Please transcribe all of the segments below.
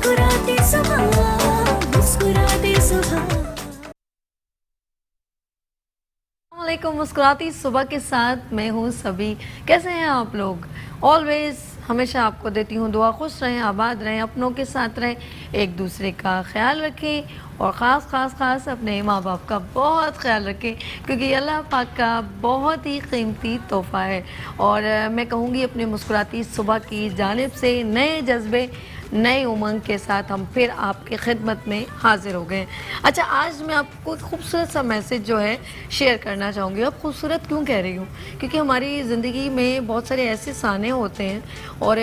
मुस्कुराते सुबह, मुस्कुराते सुबह। वालेकुम, मुस्कुराती सुबह के साथ मैं हूँ सभी। कैसे हैं आप लोग? ऑलवेज हमेशा आपको देती हूँ दुआ, खुश रहें, आबाद रहें, अपनों के साथ रहें, एक दूसरे का ख्याल रखें और ख़ास अपने माँ बाप का बहुत ख्याल रखें, क्योंकि अल्लाह पाक का बहुत ही कीमती तोहफ़ा है। और मैं कहूँगी अपने मुस्कुराती सुबह की जानिब से नए जज्बे, नए उमंग के साथ हम फिर आपकी खिदमत में हाजिर हो गए। अच्छा, आज मैं आपको एक खूबसूरत सा मैसेज जो है शेयर करना चाहूँगी। अब खूबसूरत क्यों कह रही हूँ? क्योंकि हमारी ज़िंदगी में बहुत सारे ऐसे साने होते हैं और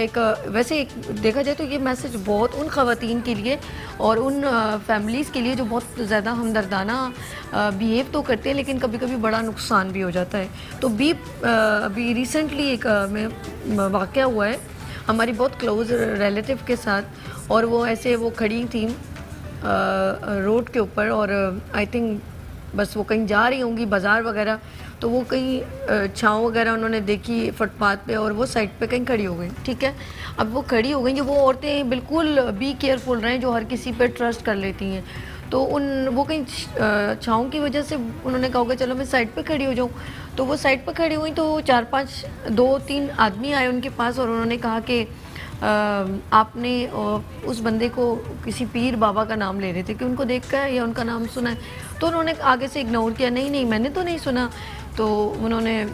वैसे एक देखा जाए तो ये मैसेज बहुत उन ख़वातीन के लिए और उन फैमिलीज़ के लिए जो बहुत ज़्यादा हमदर्दाना बिहेव तो करते हैं, लेकिन कभी कभी बड़ा नुकसान भी हो जाता है। तो अभी रिसेंटली एक में वाक़या हुआ है हमारी बहुत क्लोज़ रिलेटिव के साथ, और वो खड़ी थी रोड के ऊपर, और आई थिंक बस वो कहीं जा रही होंगी बाज़ार वगैरह, तो वो कहीं छाँव वगैरह उन्होंने देखी फुटपाथ पे और वो साइड पे कहीं खड़ी हो गई। ठीक है, अब वो खड़ी हो गई, जो वो औरतें बिल्कुल बी केयरफुल रहें जो हर किसी पे ट्रस्ट कर लेती हैं, तो वो कहीं छाँव की वजह से उन्होंने कहा होगा चलो मैं साइड पे खड़ी हो जाऊँ। तो वो साइड पे खड़ी हुई तो 2-3 आदमी आए उनके पास और उन्होंने कहा कि आपने उस बंदे को किसी पीर बाबा का नाम ले रहे थे कि उनको देखा है या उनका नाम सुना है? तो उन्होंने आगे से इग्नोर किया, नहीं मैंने तो नहीं सुना। तो उन्होंने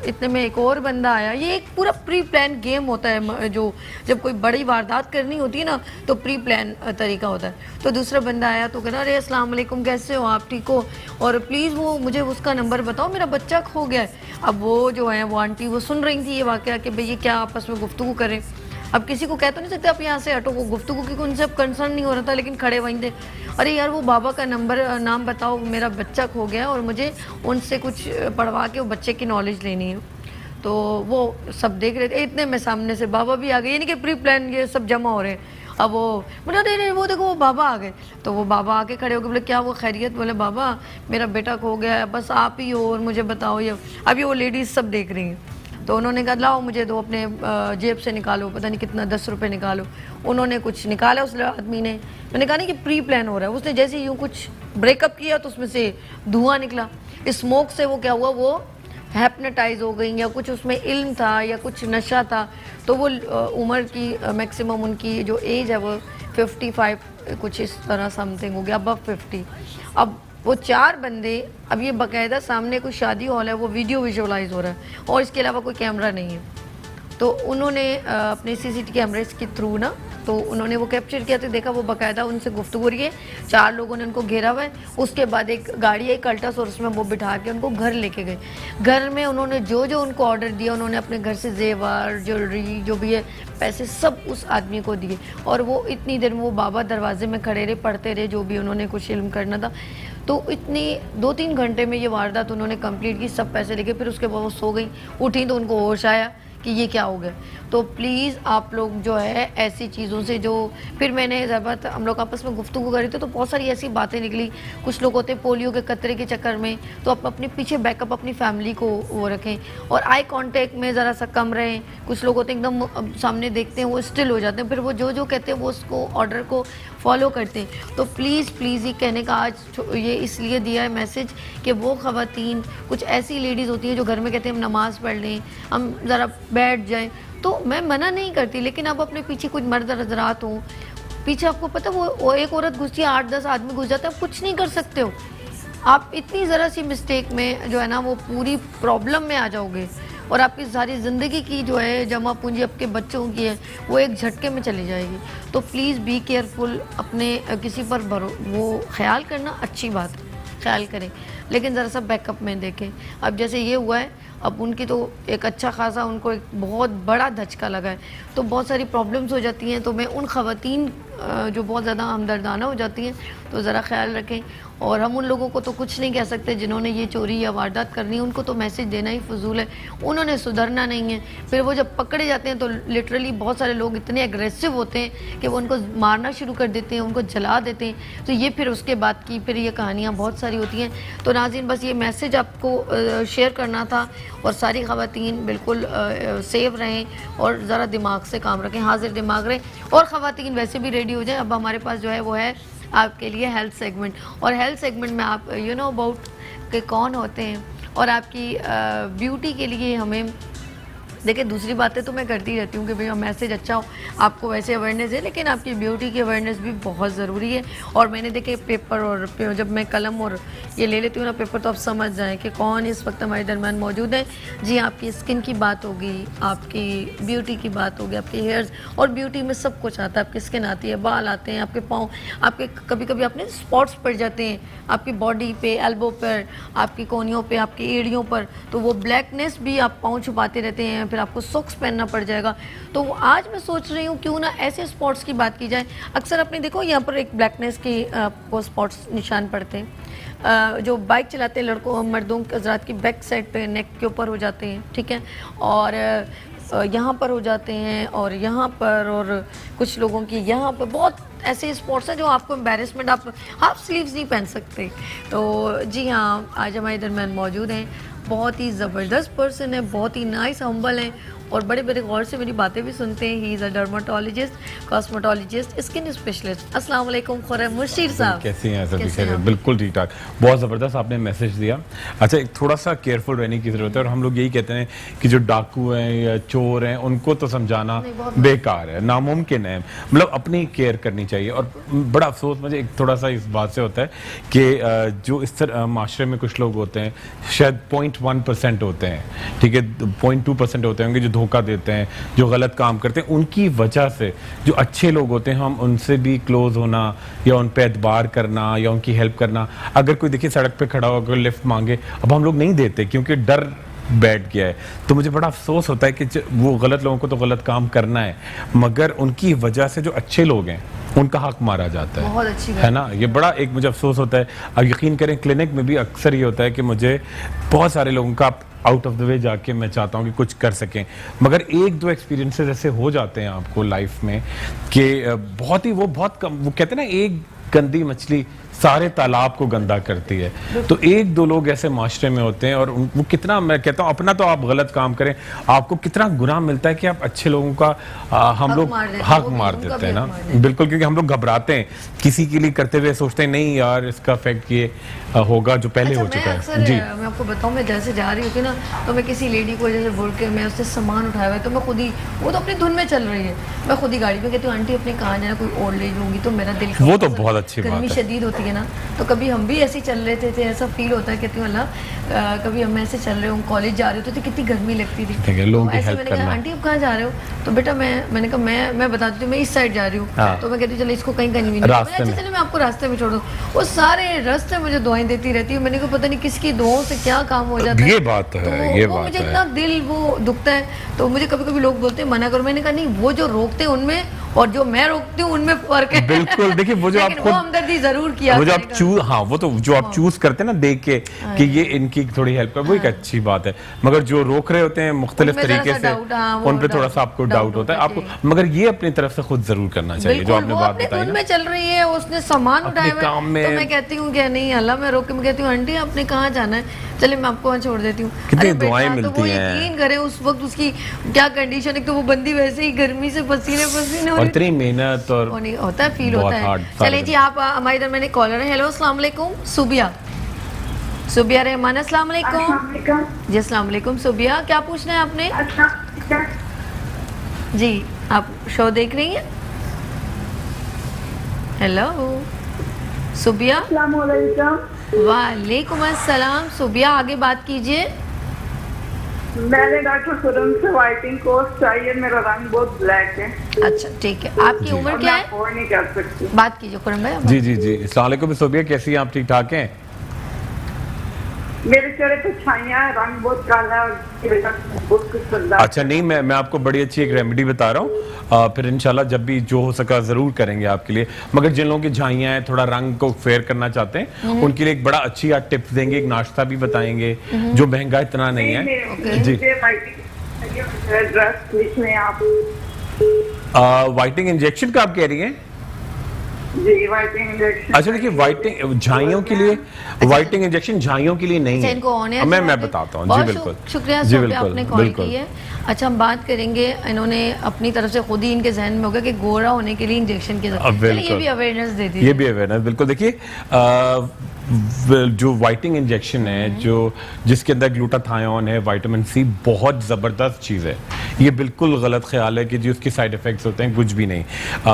इतने में एक और बंदा आया। ये एक पूरा प्री प्लान गेम होता है, जो जब कोई बड़ी वारदात करनी होती है ना तो प्री प्लान तरीका होता है। तो दूसरा बंदा आया तो कहना, अरे अस्सलाम वालेकुम, कैसे हो आप, ठीक हो, और प्लीज़ वो मुझे उसका नंबर बताओ, मेरा बच्चा खो गया है। अब वो जो है वो आंटी वो सुन रही थी ये वाक़या कि भाई ये क्या आपस में गुफ्तगू करें। अब किसी को कह तो नहीं सकते आप यहाँ से हटो, वो गुफ्तगू की उनसे अब कंसर्न नहीं हो रहा था, लेकिन खड़े वहीं थे। अरे यार वो बाबा का नाम बताओ, मेरा बच्चा खो गया और मुझे उनसे कुछ पढ़वा के वो बच्चे की नॉलेज लेनी है। तो वो सब देख रहे थे, इतने में सामने से बाबा भी आ गए, यानी कि प्री प्लान ये सब जमा हो रहे हैं। अब वो बोला नहीं वो देखो वो बाबा आ गए। तो वो बाबा आके खड़े हो गए, बोले क्या वो खैरियत? बोले बाबा मेरा बेटा खो गया है, बस आप ही हो और मुझे बताओ। ये अभी वो लेडीज़ सब देख रही हैं। तो उन्होंने कहा लाओ मुझे दो, अपने जेब से निकालो, पता नहीं कितना 10 रुपये निकालो। उन्होंने कुछ निकाला उस आदमी ने। मैंने कहा नहीं कि प्री प्लान हो रहा है। उसने जैसे यूँ कुछ ब्रेकअप किया तो उसमें से धुआं निकला। स्मोक से वो क्या हुआ, वो हैप्नोटाइज हो गई, या कुछ उसमें इल्म था या कुछ नशा था। तो वो उम्र की मैक्सिमम उनकी जो एज है वो 55 कुछ इस तरह समथिंग हो गया, अबव 50। अब वो 4 बंदे, अब ये बाकायदा सामने कोई शादी हॉल है, वो वीडियो विजुअलाइज हो रहा है और इसके अलावा कोई कैमरा नहीं है। तो उन्होंने अपने सीसीटीवी कैमरेज के थ्रू ना, तो उन्होंने वो कैप्चर किया, तो देखा वो बाकायदा उनसे गुफ्तगू हो रही है। 4 लोगों ने उनको घेरा हुआ है। उसके बाद एक गाड़ी आई कल्टस और उसमें वो बिठा के उनको घर लेके गए। घर में उन्होंने जो उनको ऑर्डर दिया, उन्होंने अपने घर से जेवर, ज्वेलरी, जो भी है पैसे सब उस आदमी को दिए। और वो इतनी देर में वो बाबा दरवाजे में खड़े रहे, पढ़ते रहे, जो भी उन्होंने कुछ इल्म करना था। तो इतनी 2-3 घंटे में ये वारदात उन्होंने कंप्लीट की, सब पैसे लेके। फिर उसके बाद वो सो गई, उठी तो उनको होश आया कि ये क्या हो गया। तो प्लीज़ आप लोग जो है ऐसी चीज़ों से जो, फिर मैंने ज़बत हम लोग आपस में गुफ्तगू कर रहे थे तो बहुत सारी ऐसी बातें निकली। कुछ लोग होते पोलियो के कतरे के चक्कर में, तो आप अपने पीछे बैकअप अपनी फैमिली को वो रखें और आई कांटेक्ट में ज़रा सा कम रहें। कुछ लोग होते हैं एकदम सामने देखते हैं वो स्टिल हो जाते हैं, फिर वो जो कहते हैं वो उसको ऑर्डर को फॉलो करते हैं। तो प्लीज़ ये कहने का आज ये इसलिए दिया है मैसेज कि वो ख़वातीन, कुछ ऐसी लेडीज़ होती हैं जो घर में कहते हैं हम नमाज़ पढ़ लें, हम ज़रा बैठ जाएं। तो मैं मना नहीं करती, लेकिन आप अपने पीछे कुछ मर्द हज़रात हों, पीछे आपको पता वो एक औरत घुसती है, 8-10 आदमी घुस जाते हैं, आप कुछ नहीं कर सकते हो। आप इतनी ज़रा सी मिस्टेक में जो है ना वो पूरी प्रॉब्लम में आ जाओगे और आपकी सारी ज़िंदगी की जो है जमा पूंजी आपके बच्चों की है वो एक झटके में चली जाएगी। तो प्लीज़ बी केयरफुल, अपने किसी पर वो ख्याल करना अच्छी बात है, ख्याल करें, लेकिन ज़रा सा बैकअप में देखें। अब जैसे ये हुआ है, अब उनकी तो एक अच्छा खासा उनको एक बहुत बड़ा धचका लगा है, तो बहुत सारी प्रॉब्लम्स हो जाती हैं। तो मैं उन ख़वातीन जो बहुत ज़्यादा हमदर्दाना हो जाती हैं तो ज़रा ख्याल रखें। और हम उन लोगों को तो कुछ नहीं कह सकते जिन्होंने ये चोरी या वारदात करनी है, उनको तो मैसेज देना ही फजूल है, उन्होंने सुधरना नहीं है। फिर वो जब पकड़े जाते हैं तो लिटरली बहुत सारे लोग इतने एग्रेसिव होते हैं कि वो उनको मारना शुरू कर देते हैं, उनको जला देते हैं। तो ये फिर उसके बाद की फिर ये कहानियाँ बहुत सारी होती हैं। तो नाज़रीन बस ये मैसेज आपको शेयर करना था, और सारी ख़वातीन बिल्कुल सेफ रहें और ज़रा दिमाग से काम रखें, हाजिर दिमाग रहें, और ख़वातीन वैसे भी रेडी हो जाएं। अब हमारे पास जो है वो है आपके लिए हेल्थ सेगमेंट, और हेल्थ सेगमेंट में आप यू नो अबाउट के कौन होते हैं, और आपकी ब्यूटी के लिए हमें देखिए, दूसरी बातें तो मैं करती रहती हूँ कि भैया मैसेज अच्छा हो, आपको वैसे अवेयरनेस है, लेकिन आपकी ब्यूटी की अवेयरनेस भी बहुत ज़रूरी है। और मैंने देखे पेपर और जब मैं कलम और ये ले लेती हूँ ना पेपर, तो आप समझ जाएं कि कौन इस वक्त हमारे दरमियान मौजूद है। जी, आपकी स्किन की बात होगी, आपकी ब्यूटी की बात होगी, आपके हेयर्स, और ब्यूटी में सब कुछ आता है। आपकी स्किन आती है, बाल आते हैं, आपके पाँव, आपके कभी कभी अपने स्पॉट्स पड़ जाते हैं आपकी बॉडी पे, एल्बो पर, आपकी कोहनियों पे, आपकी एड़ियों पर, तो वो ब्लैकनेस भी आप पाँव छुपाते रहते हैं, फिर आपको सॉक्स पहनना पड़ जाएगा। तो आज मैं सोच रही हूँ क्यों ना ऐसे स्पॉट्स की बात की जाए। अक्सर आपने देखो यहाँ पर एक ब्लैकनेस की आपको स्पॉट्स निशान पड़ते हैं, जो बाइक चलाते हैं लड़कों मर्दों हज़रात की बैक साइड पे नेक के ऊपर हो जाते हैं, ठीक है, और यहाँ पर हो जाते हैं, और यहाँ पर, और कुछ लोगों की यहाँ पर बहुत ऐसे स्पॉट्स हैं जो आपको एम्बेरसमेंट, आप हाफ स्लीव्स नहीं पहन सकते। तो जी हाँ, आज हमारे दरमियान मौजूद हैं, बहुत ही ज़बरदस्त पर्सन है, बहुत ही नाइस हम्बल है, और बड़े बड़े गौर से मेरी बातें भी सुनते हैं। He is a dermatologist, cosmetologist, skin specialist. अस्सलाम वालेकुम खुर्रम मुर्शीद साहब, कैसी हैं? सब खैर? बिल्कुल ठीक ठाक, बहुत ज़बरदस्त आपने मैसेज दिया। अच्छा, एक थोड़ा सा केयरफुल रहने की ज़रूरत है, और हम लोग यही कहते हैं कि जो डाकू हैं या चोर हैं उनको तो समझाना बेकार है, नामुमकिन है, मतलब अपनी केयर करनी चाहिए। और बड़ा अफसोस मुझे एक थोड़ा सा इस बात से होता है कि जो इस तरह माशरे में कुछ लोग होते हैं, शायद 0.1% होते हैं, ठीक है, 0.2% होते होंगे जो धोखा देते हैं, जो गलत काम करते हैं, उनकी वजह से जो अच्छे लोग होते हैं हम उनसे भी क्लोज होना, या उन पे एतबार करना, या उनकी हेल्प करना। अगर कोई देखिए सड़क पे खड़ा होकर लिफ्ट मांगे, अब हम लोग नहीं देते क्योंकि डर बैठ गया है। तो मुझे बड़ा अफसोस होता है कि वो गलत लोगों को तो गलत काम करना है, मगर उनकी वजह से जो अच्छे लोग हैं उनका हक मारा जाता है। बहुत अच्छी बात है ना, ये बड़ा एक मुझे अफसोस होता है। अब यकीन करें क्लिनिक में भी अक्सर ये होता है कि मुझे बहुत सारे लोगों का आउट ऑफ द वे जाके मैं चाहता हूँ कि कुछ कर सकें, मगर एक दो एक्सपीरियंसेस ऐसे हो जाते हैं आपको लाइफ में कि बहुत ही बहुत कम, वो कहते हैं ना एक गंदी मछली सारे तालाब को गंदा करती है। तो एक दो लोग ऐसे माशरे में होते हैं, और वो कितना, मैं कहता हूँ अपना तो आप गलत काम करें, आपको कितना गुनाह मिलता है कि आप अच्छे लोगों का हम लोग हक मार देते हैं ना। बिल्कुल, क्योंकि हम लोग घबराते हैं किसी के लिए करते हुए, सोचते हैं नहीं यार इसका इफेक्ट ये होगा जो पहले हो चुका है। जी, मैं आपको बताऊं, मैं जैसे जा रही होती ना, तो मैं किसी लेडी को जैसे बोल के मैं उससे सामान उठाया हुआ है, तो मैं खुद ही, वो तो अपनी धुन में चल रही है, मैं खुद ही गाड़ी में कहती हूँ आंटी अपने कहाँ जाना, कोई ओल्ड एज होंगी तो मेरा दिल, वो तो बहुत अच्छी बात है। गर्मी शदीद होती है ना, तो कभी हम भी ऐसे ही चल रहे थे, ऐसा फील होता है, कहती हूँ अल्लाह कभी हम ऐसे चल रहे हो, कॉलेज जा रहे होते थे, कितनी गर्मी लगती थी, लोगों की ऐसे हेल्प मैंने करना। कहा आंटी आप कहाँ जा रहे हो, तो बेटा मैंने कहा मैं बताती हूँ मैं इस साइड जा रही हूँ। तो मैं कहती हूँ चलो इसको कहीं कहीं नहीं, अच्छा चलो मैं आपको रास्ते में छोड़ दूँ। वो सारे रास्ते मुझे दुआएं देती रहती है, मैंने को पता नहीं किसकी दुआओं से क्या काम हो जाता है। ये बात है, ये बात मुझे इतना दिल वो दुखता है, तो मुझे कभी कभी लोग बोलते हैं मना करो, मैंने कहा नहीं, वो जो रोकते हैं उनमें और जो मैं रोकती हूँ उनमें फर्क है। बिल्कुल, देखिए वो जो आप खुद हमदर्दी जरूर किया, वो जो आप चूज, हाँ वो तो जो आप चूज करते हैं ना देख के कि ये इनकी थोड़ी हेल्प कर, वो एक अच्छी बात है, मगर जो रोक रहे होते हैं मुख्तलिफ तरीके से, उन पे थोड़ा सा आपको डाउट होता है आपको, मगर ये अपनी तरफ से खुद जरूर करना चाहिए जो आपने बात बताई ना। में चल रही है, उसने सामान उठाया हुआ है, तो मैं कहती हूँ कि नहीं अल्लाह, मैं रोक के मैं कहती हूँ आंटी आपने कहाँ जाना है, चले मैं आपको वहाँ छोड़ देती हूँ। कितनी दुआएं मिलती हैं। यकीन करें उस वक्त उसकी क्या कंडीशन, एक तो वो बंदी वैसे ही गर्मी से पसीने और इतनी मेहनत और होता है, फील होता है। चलिए जी, आप हमारे इधर मैंने कॉलर है। हेलो अस्सलाम वालेकुम सुबिया, सुबिया रहमान, अस्सलाम वालेकुम जी। अस्सलाम वालेकुम सुबिया, क्या पूछना है आपने? जी, आप शो देख रही हैं? हेलो सुबिया। वालेकुम अस्सलाम सुबिया, आगे बात कीजिए। मैंने डॉक्टर खुरम से वाइटिंग कोर्स चाहिए, मेरा रंग बहुत ब्लैक है। अच्छा ठीक है, आपकी उम्र क्या है? मैं नहीं कर सकती। बात कीजिए खुरम भाई। जी जी जी, अस्सलाम वालेकुम सोबिया, कैसी हैं आप? ठीक ठाक हैं? मेरे चेहरे पे छाइयां है, रंग बहुत काला है और बहुत कुछ बदला। अच्छा नहीं, मैं आपको बड़ी अच्छी एक रेमेडी बता रहा हूँ, फिर इंशाल्लाह जब भी जो हो सका जरूर करेंगे आपके लिए। मगर जिन लोगों की झाइयाँ हैं, थोड़ा रंग को फेयर करना चाहते हैं, उनके लिए एक बड़ा अच्छी आप टिप्स देंगे, एक नाश्ता भी बताएंगे जो महंगा इतना नहीं है। जी, ड्रेस आप वाइटनिंग इंजेक्शन का आप कह रही हैं? जी वाइटिंग इंजेक्शन। अच्छा देखिए, वाइटिंग झाइयों के लिए, वाइटिंग इंजेक्शन झाइयों के लिए नहीं अच्छा, है। इनको ऑन है। मैं बताता हूँ जी, बहुत बिल्कुल शुक्रिया जी, सर, बिल्कुल आपने कॉल बिल्कुल। की है। अच्छा, हम बात करेंगे, इन्होंने अपनी तरफ से खुद ही इनके जहन में होगा कि गोरा होने के लिए इंजेक्शन की जरूरत, चलिए ये भी अवेयरनेस दे दीजिए। ये भी अवेयरनेस बिल्कुल। देखिए जो वाइटिंग इंजेक्शन है, जो जिसके अंदर ग्लूटाथायोन है, विटामिन सी, बहुत ज़बरदस्त चीज़ है। ये बिल्कुल गलत ख्याल है कि जी उसके साइड इफेक्ट्स होते हैं, कुछ भी नहीं।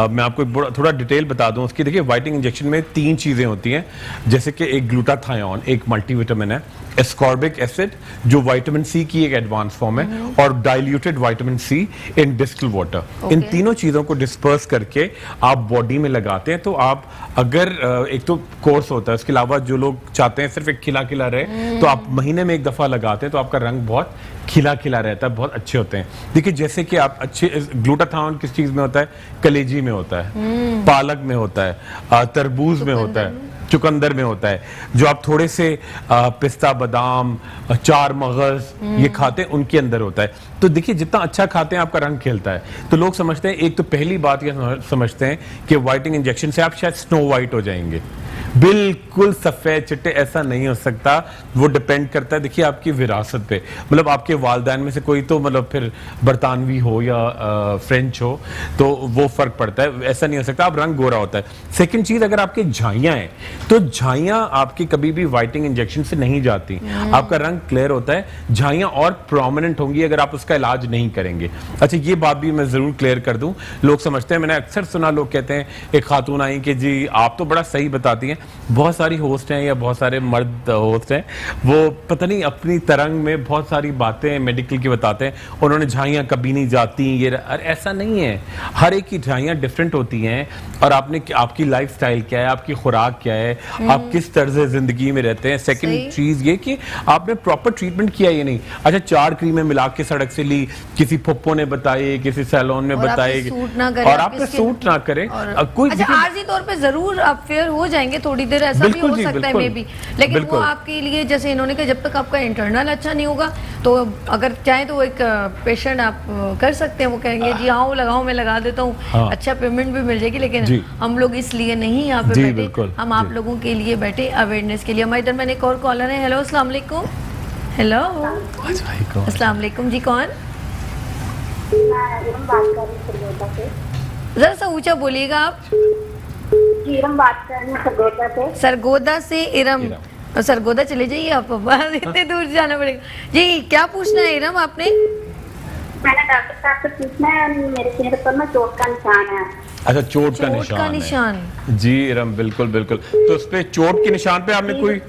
मैं आपको थोड़ा डिटेल बता दूं उसकी। देखिए वाइटिंग इंजेक्शन में 3 चीज़ें होती हैं, जैसे कि एक ग्लूटाथायोन, एक मल्टीविटामिन है, एस्कॉर्बिक एसिड जो विटामिन सी की एक एडवांस फॉर्म है, और डाइल्यूटेड विटामिन सी इन डिस्टिल वाटर। इन तीनों चीज़ों को डिस्पर्स करके आप बॉडी में लगाते हैं। तो आप अगर एक तो कोर्स होता है, उसके अलावा जो लोग चाहते हैं सिर्फ एक खिला खिला रहे, तो आप महीने में एक दफ़ा लगाते हैं तो आपका रंग बहुत खिला खिला रहता है, बहुत अच्छे होते हैं। देखिए जैसे कि आप अच्छे, ग्लूटाथायोन किस चीज़ में होता है? कलेजी में होता है, पालक में होता है, तरबूज में होता है, चुकंदर में होता है। जो आप थोड़े से पिस्ता, बादाम, चार मगज ये खाते हैं, उनके अंदर होता है। तो देखिए जितना अच्छा खाते हैं आपका रंग खिलता है। तो लोग समझते हैं, एक तो पहली बात ये समझते हैं कि वाइटिंग इंजेक्शन से आप शायद स्नो वाइट हो जाएंगे। बिल्कुल सफेद चिट्टे ऐसा नहीं हो सकता। वो डिपेंड करता है देखिए आपकी विरासत पे, मतलब आपके वालिदैन में से कोई तो मतलब फिर बरतानवी हो या फ्रेंच हो, तो वो फर्क पड़ता है। ऐसा नहीं हो सकता आप रंग गोरा होता है। सेकंड चीज, अगर आपके झाइयां हैं तो झाइयां आपकी कभी भी वाइटिंग इंजेक्शन से नहीं जाती, आपका रंग क्लियर होता है। झाइयां और प्रोमिनेंट होंगी अगर आप उसका इलाज नहीं करेंगे। अच्छा ये बात भी मैं जरूर क्लियर कर दूं, लोग समझते हैं, मैंने अक्सर सुना लोग कहते हैं, एक खातून आई कि जी आप तो बड़ा सही बताती हैं, बहुत सारी होस्ट हैं या बहुत सारे मर्द होस्ट हैं, वो पता नहीं अपनी तरंग में बहुत सारी बातें मेडिकल की बताते हैं, उन्होंने झाइयाँ कभी नहीं जाती, ये ऐसा नहीं है। हर एक की झाइयाँ डिफरेंट होती हैं, और आपने आपकी लाइफस्टाइल क्या है, आपकी खुराक क्या है, आप किस तर्ज जिंदगी में रहते हैं। सेकंड चीज ये कि आपने प्रॉपर ट्रीटमेंट किया ये नहीं, अच्छा 4 क्रीमें मिला के सड़क से ली, किसी फुप्पो ने बताई, किसी सैलून में बताई, और आपने सूट ना करे। कोई आर्जी तौर पे जरूर आप फेयर हो जाएंगे थोड़ी देर, ऐसा भी हो सकता है मे बी, लेकिन वो आपके लिए, जैसे इन्होंने कहा, जब तक आपका इंटरनल अच्छा नहीं होगा, तो अगर चाहे तो एक पेशेंट आप कर सकते हैं, वो कहेंगे जी आओ लगाओ, मैं लगा देता हूँ, अच्छा पेमेंट भी मिल जाएगी। लेकिन हम लोग इसलिए नहीं यहाँ पे बैठे, हम आप लोगों के लिए बैठे, अवेयरनेस के लिए। हमारे इधर मैंने एक और कॉलर है। हेलो, अस्सलाम वालेकुम। हेलो, अस्सलाम वालेकुम जी, कौन? जरा सा ऊंचा बोलिएगा आप। इरम बात कर रही हूँ सरगोदा से। सरगोदा से इरम, सरगोदा चले जाइए आप, इतने दूर जाना पड़ेगा जी। क्या पूछना है इरम आपने? मैंने डॉक्टर साहब से पूछना है, मेरे चेहरे पर ना चोट का निशान है। अच्छा चोट का निशान है जी इरम, बिल्कुल बिल्कुल। तो उस पे चोट के निशान पे आपने कोई,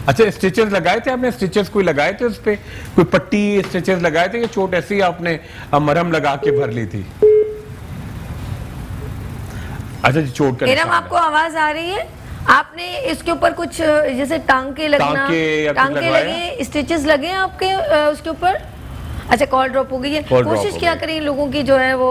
अच्छा स्टिचेस लगाए थे आपने? स्टिचेस कोई लगाए थे उस पे, कोई पट्टी स्टिचेस लगाए थे, या चोट ऐसी आपने मरहम लगा के भर ली थी? अच्छा जी, चोट का निशान। आपको आवाज आ रही है? आपने इसके ऊपर कुछ जैसे टांके लगना, टांके लगे, स्टिचेस लगे आपके उसके ऊपर? अच्छा, कॉल ड्रॉप हो गई है। कोशिश क्या करें, लोगों की जो है वो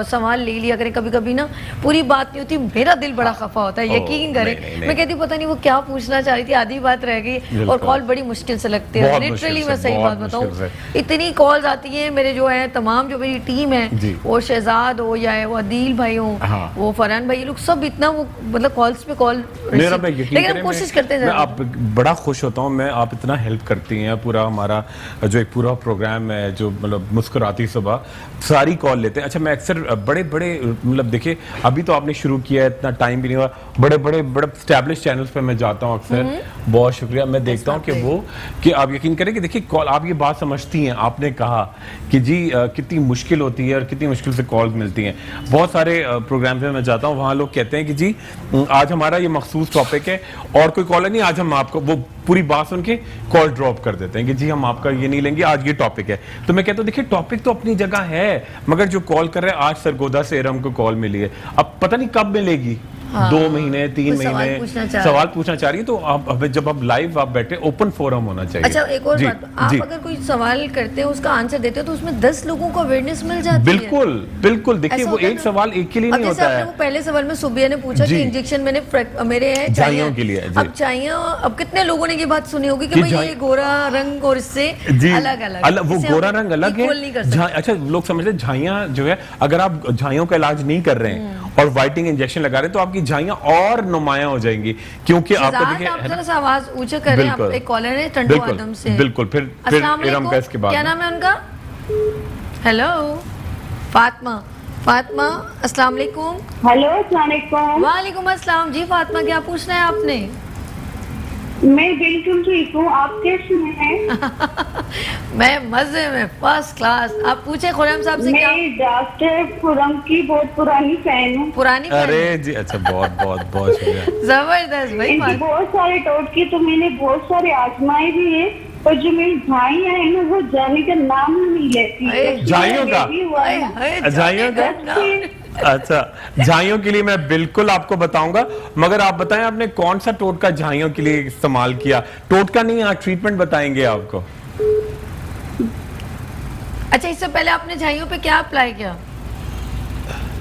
सवाल ले लिया करें। कभी कभी ना पूरी बात नहीं होती, मेरा दिल बड़ा खफा होता है, यकीन करें। मैं कहती पता नहीं वो क्या पूछना चाह रही थी, आधी बात रह गई, और कॉल बड़ी मुश्किल से लगती है। लिटरली मैं सही बात बताऊं, इतनी कॉल्स आती है मेरे जो है तमाम, जो मेरी टीम है, वो शहजाद हो या वो अदील भाई हो, वो फरहान भाई, लोग सब इतना वो मतलब कॉल्स पे कॉल, लेकिन हम कोशिश करते हैं। आप बड़ा खुश होता हूँ मैं, आप इतना हेल्प करती हैं। पूरा हमारा जो एक पूरा प्रोग्राम है, जो मतलब मुस्कुराती सुबह, सारी कॉल लेते हैं। अच्छा मैं अक्सर बड़े बड़े मतलब देखिए अभी तो आपने शुरू किया है, इतना टाइम भी नहीं हुआ, बड़े स्टैब्लिश चैनल्स पे मैं जाता हूँ अक्सर, बहुत शुक्रिया। मैं देखता हूँ कि वो, कि आप यकीन करें कि देखिए कॉल, आप ये बात समझती हैं, आपने कहा कि जी कितनी मुश्किल होती है और कितनी मुश्किल से कॉल मिलती हैं। बहुत सारे प्रोग्राम पे मैं जाता हूँ, वहाँ लोग कहते हैं कि जी आज हमारा ये मखसूस टॉपिक है, और कोई कॉलर नहीं, आज हम आपको, वो पूरी बात सुन के कॉल ड्रॉप कर देते हैं कि जी हम आपका ये नहीं लेंगे, आज ये टॉपिक है। तो मैं कहता हूँ देखिए टॉपिक तो अपनी जगह है, मगर जो कॉल कर रहे हैं, आज सरगोदा से इरम को कॉल मिली है, अब पता नहीं कब मिलेगी, हाँ। 2 महीने 3 कोई सवाल पूछना महीने चाह सवाल पूछना चाह रही है तो आप हमें जब आप लाइव आप बैठे ओपन फोरम होना चाहिए। अच्छा एक और जी, बात, आप जी। अगर कोई सवाल करते हो उसका आंसर देते हो तो उसमें 10 लोगों को अवेयरनेस मिल जाती है। बिल्कुल बिल्कुल, देखिए ऐसा वो होता है एक ना? सवाल एक के लिए अब नहीं जैसे होता आपने है। वो पहले सवाल में सुबिया ने पूछा जी। कि इंजेक्शन मेरे है झाइयों के लिए, जी। अब झाइयाँ, अब कितने लोगों ने ये बात सुनी होगी कि कि भाई ये झाई- गोरा रंग और इससे जी अलग अलग वो गोरा रंग अलग है। नहीं कर सकते। अच्छा लोग समझते हैं झाइयाँ जो है, अगर आप झाइयों का इलाज नहीं कर रहे हैं और व्हाइटनिंग इंजेक्शन लगा रहे हैं तो आपकी झाइयाँ और नुमाया हो जाएंगी, क्योंकि आपको शहजाद, देखिए आप थोड़ा सा आवाज ऊंचा करें। आप बिल्कुल। एक कॉलर है टंडो बिल्कुल, आदम से। बिल्कुल, फिर अस्सलाम इरम वालेकुम। का इसके बाद क्या में। नाम है उनका? हेलो फातिमा अस्सलाम वालेकुम। हेलो अस्सलाम वालेकुम। वालेकुम अस्सलाम जी। फातिमा क्या पूछना है आपने? मैं बिल्कुल ठीक हूँ, आप कैसे हैं? मैं मजे में, फर्स्ट क्लास। आप पूछे खुरम साहब से क्या? मैं डॉक्टर खुरम की बहुत पुरानी फैन हूँ। पुरानी अरे जी, अच्छा बहुत शुक्रिया। जबरदस्त भाई। इनके बहुत सारे टोटके तो मैंने बहुत सारे आजमाए भी है, पर जो मेरी झाइयाँ है ना वो जाने का नाम ही नहीं लेती। झाइयों का? झाइयों का? का? अच्छा झाइयों के लिए मैं बिल्कुल आपको बताऊंगा, मगर आप बताएं आपने कौन सा टोटका झाइयों के लिए इस्तेमाल किया? टोटका नहीं, यहाँ ट्रीटमेंट बताएंगे आपको। अच्छा इससे पहले आपने झाइयों पे क्या अप्लाई किया?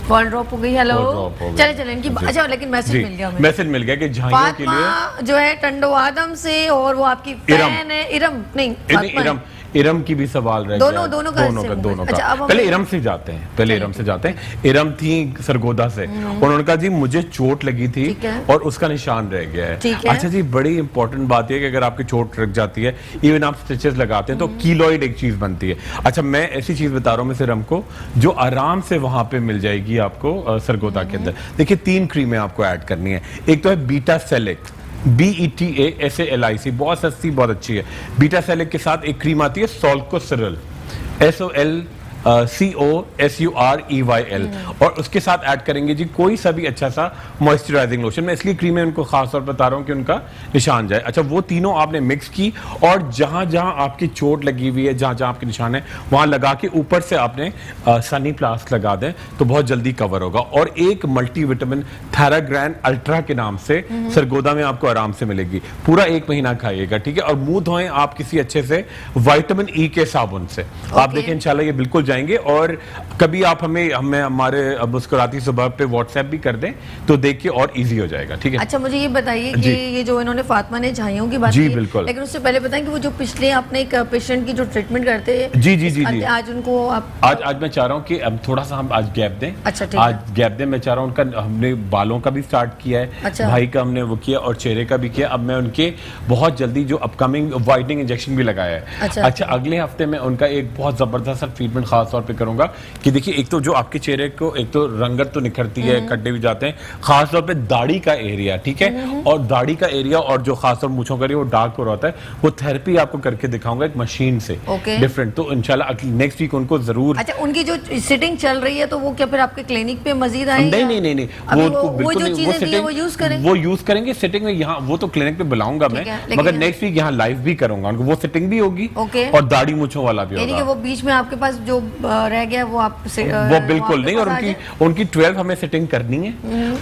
कॉल ड्रॉप हो गई। हेलो Call drop हो गई। चले इनकी जी। अच्छा लेकिन मैसेज जी, मिल गया मुझे। मैसेज मिल गया कि झाइयों के लिए फातिमा जो है टंडो आदम से, और वो आपकी फैन है। इरम नहीं, फातिमा है। इरम की भी सवाल रह दोनों- गया। दोनों का दोनों ऐसे का हो दोनों गया। अच्छा, का अब हम- पहले इरम से जाते हैं, पहले इरम से जाते हैं। इरम थी सरगोदा से, उन्होंने कहा जी मुझे चोट लगी थी ठीक है। और उसका निशान रह गया ठीक है। है। अच्छा जी, बड़ी इंपॉर्टेंट बात है कि अगर आपकी चोट लग जाती है, इवन आप स्टिचेस लगाते हैं तो कीलॉइड एक चीज बनती है। अच्छा मैं ऐसी चीज बता रहा हूँ मैं इरम को, जो आराम से वहां पे मिल जाएगी आपको सरगोदा के अंदर। देखिए 3 क्रीमें आपको ऐड करनी है। एक तो है बीटा सेलिक, BETASALIC, बहुत सस्ती बहुत अच्छी है। बीटा सेलिक के साथ एक क्रीम आती है सोल्कोसिरल, SOLCOSUREYL, और उसके साथ ऐड करेंगे जी कोई सा भी अच्छा सा मॉइस्चराइजिंग लोशन। मैं इसलिए क्रीमें उनको खास तौर पर बता रहा हूँ कि उनका निशान जाए। अच्छा वो तीनों आपने मिक्स की और जहां जहां आपकी चोट लगी हुई है, जहां जहां आपके निशान है, वहां लगा के ऊपर से आपने सनी प्लास्ट लगा दें तो बहुत जल्दी कवर होगा। और एक मल्टीविटामिन थैराग्रैंड अल्ट्रा के नाम से सरगोदा में आपको आराम से मिलेगी। पूरा 1 महीना खाइएगा, ठीक है। और मुंह धोएं आप किसी अच्छे से विटामिन E के साबुन से। आप देखें इंशाल्लाह ये बिल्कुल जाएंगे। और कभी आप हमें हमारे मुस्कुराती सुबह पे व्हाट्सएप भी कर दें तो देखिए और इजी हो जाएगा, ठीक है। अच्छा मुझे ये बताइए कि जी। ये जो इन्होंने फातिमा ने झाइयों की बात जी, की, बिल्कुल। लेकिन उससे पहले बताएं कि वो जो पिछले आपने एक पेशेंट की जो ट्रीटमेंट करते हैं, जी। आज उनको आप आज मैं चाह रहा हूँ कि अब थोड़ा सा हम आज गैप दें। अच्छा, ठीक है। आज गैप दें। मैं चाह रहा हूँ उनका, हमने बालों का भी स्टार्ट किया है, अच्छा। भाई का हमने वो किया और चेहरे का भी किया। अब मैं उनके बहुत जल्दी जो अपकमिंग वाइटनिंग इंजेक्शन भी लगाया है। अच्छा अगले हफ्ते में उनका एक बहुत जबरदस्त ट्रीटमेंट खास तौर पे करूंगा कि देखिए एक तो जो आपके चेहरे को एक तो रंगत तो निखरती है, कड्डे भी जाते हैं, खास तौर पे दाढ़ी का एरिया, ठीक है। और दाढ़ी का एरिया और जो खास तौर मूंछों का एरिया वो डार्क हो रहा होता है, वो थेरेपी आपको करके दिखाऊंगा एक मशीन से डिफरेंट। तो इंशाल्लाह नेक्स्ट वीक उनको जरूर। अच्छा उनकी जो सिटिंग चल रही है तो वो क्या फिर आपके क्लिनिक पे मजीद आएंगे? नहीं वो जो चीजें दी है वो यूज करें, वो यूज करेंगे सिटिंग में। यहाँ वो तो क्लिनिक पे बुलाऊंगा मैं, मगर नेक्स्ट वीक यहाँ लाइव भी करूंगा उनको। वो सिटिंग भी होगी और दाढ़ी मूंछों वाला भी होगा। वो बीच में आपके पास जो रह गया वो आप वो बिल्कुल नहीं। और उनकी 12 हमें सेटिंग करनी है,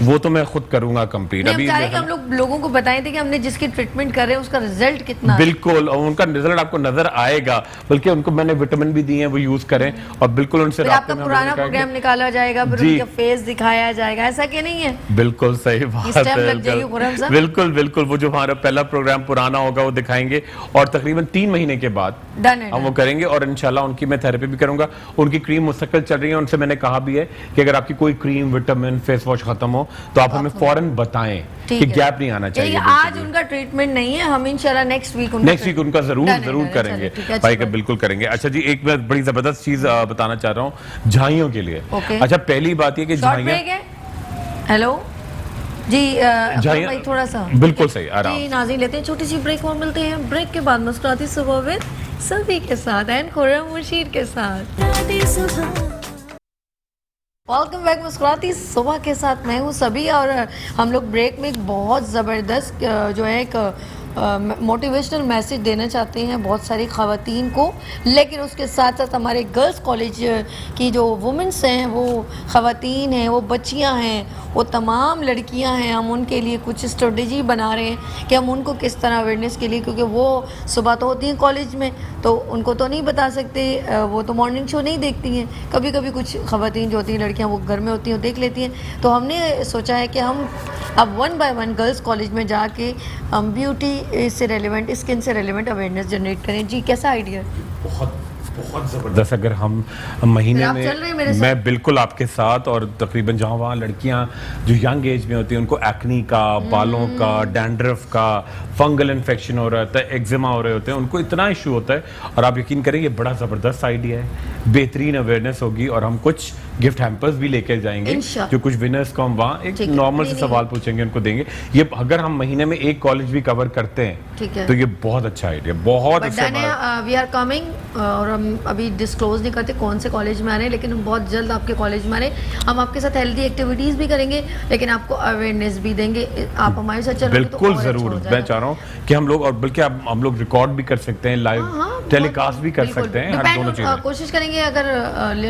वो तो मैं खुद करूंगा कंप्लीट। अभी हम लोग लोगों को बताए थे कि हमने जिसकी ट्रीटमेंट कर रहे हैं उसका रिजल्ट कितना। बिल्कुल, और उनका रिजल्ट आपको नजर आएगा। बल्कि उनको मैंने विटामिन भी दिए हैं, वो यूज करें। और बिल्कुल उनसे आपका पुराना प्रोग्राम निकाला जाएगा, फिर उनका फेस दिखाया जाएगा, ऐसा कि नहीं है? बिल्कुल सही बात है। बिल्कुल वो जो हमारा पहला प्रोग्राम पुराना होगा वो दिखाएंगे और तकरीबन 3 महीने के बाद हम वो करेंगे। और इंशाल्लाह उनकी मैं थेरेपी भी करूंगा। उनकी क्रीम मुस्तकिल चल रही है, उनसे मैंने कहा भी है कि अगर आपकी कोई क्रीम विटामिन फेस वॉश खत्म हो तो आप हमें फौरन बताएं कि गैप नहीं आना चाहिए। आज उनका ट्रीटमेंट नहीं है, हम इंशाल्लाह नेक्स्ट वीक उनका जरूर करेंगे भाई का, बिल्कुल करेंगे। अच्छा जी एक मैं बड़ी जबरदस्त चीज बताना चाह रहा हूँ झाइयों के लिए। अच्छा पहली बात ये कि झाइयाँ, हेलो जी भाई थोड़ा सा बिल्कुल सही आराम जी नाज़रीन लेते हैं छोटी सी ब्रेक और मिलते हैं ब्रेक के बाद मुस्कुराती सुबह विद सभी के साथ एंड खुर्रम मुर्शीद के साथ। वेलकम बैक मुस्कुराती सुबह के साथ, मैं हूँ सभी। और हम लोग ब्रेक में एक बहुत ज़बरदस्त जो है एक मोटिवेशनल मैसेज देना चाहते हैं बहुत सारी ख़वातीन को, लेकिन उसके साथ साथ हमारे गर्ल्स कॉलेज की जो वुमेंस हैं, वो ख़वातीन हैं, वो बच्चियां हैं, वो तमाम लड़कियां हैं, हम उनके लिए कुछ स्ट्रेटजी बना रहे हैं कि हम उनको किस तरह अवेयरनेस के लिए, क्योंकि वो सुबह तो होती हैं कॉलेज में तो उनको तो नहीं बता सकते, वो तो मॉर्निंग शो नहीं देखती हैं, कभी कभी कुछ ख़वातीन जो होती हैं लड़कियां वो घर में होती हैं, वो देख लेती हैं। तो हमने सोचा है कि हम अब 1 बाय 1 गर्ल्स कॉलेज में जाके हम ब्यूटी से रेलिवेंट, स्किन से रेलिवेंट अवेयरनेस जनरेट करें। जी कैसा आइडिया? बहुत ज़बरदस्त। अगर हम महीने आप चल रहे हैं मेरे में, साथ? मैं बिल्कुल आपके साथ, और तकरीबन जहाँ वहाँ लड़कियाँ जो यंग एज में होती हैं उनको एक्नी का, बालों का, डैंड्रफ का, फंगल इन्फेक्शन हो रहा होता है, एक्जिमा हो रहे होते हैं, उनको इतना इशू होता है। और आप यकीन करें ये बड़ा ज़बरदस्त आइडिया है, बेहतरीन अवेयरनेस होगी। और हम कुछ गिफ्ट हैम्पर्स भी लेकर जाएंगे इंशाल्लाह। जो कुछ विनर्स को हम वहाँ एक ठीक है। नॉर्मल से नहीं, सवाल पूछेंगे उनको देंगे। ये अगर हम महीने में एक कॉलेज भी कवर करते ठीक हैं है। तो ये बहुत अच्छा आइडिया, बहुत बट अच्छा हमारा- वी आर कमिंग, और हम अभी डिस्क्लोज नहीं करते कौन से कॉलेज में आ रहे हैं, लेकिन हम बहुत जल्द आपके कॉलेज में आ रहे हैं। हम आपके साथ हेल्दी एक्टिविटीज़ भी करेंगे, लेकिन आपको अवेयरनेस भी देंगे। आप हमारे साथ चलोगे तो बिल्कुल और अच्छा जरूर। हो मैं जाएगा। चाह रहा हूँ कि हम लोग, और बल्कि हम लोग रिकॉर्ड भी कर सकते हैं, लाइव टेलीकास्ट भी कर सकते हैं, हर दोनों चीजें। कोशिश करेंगे अगर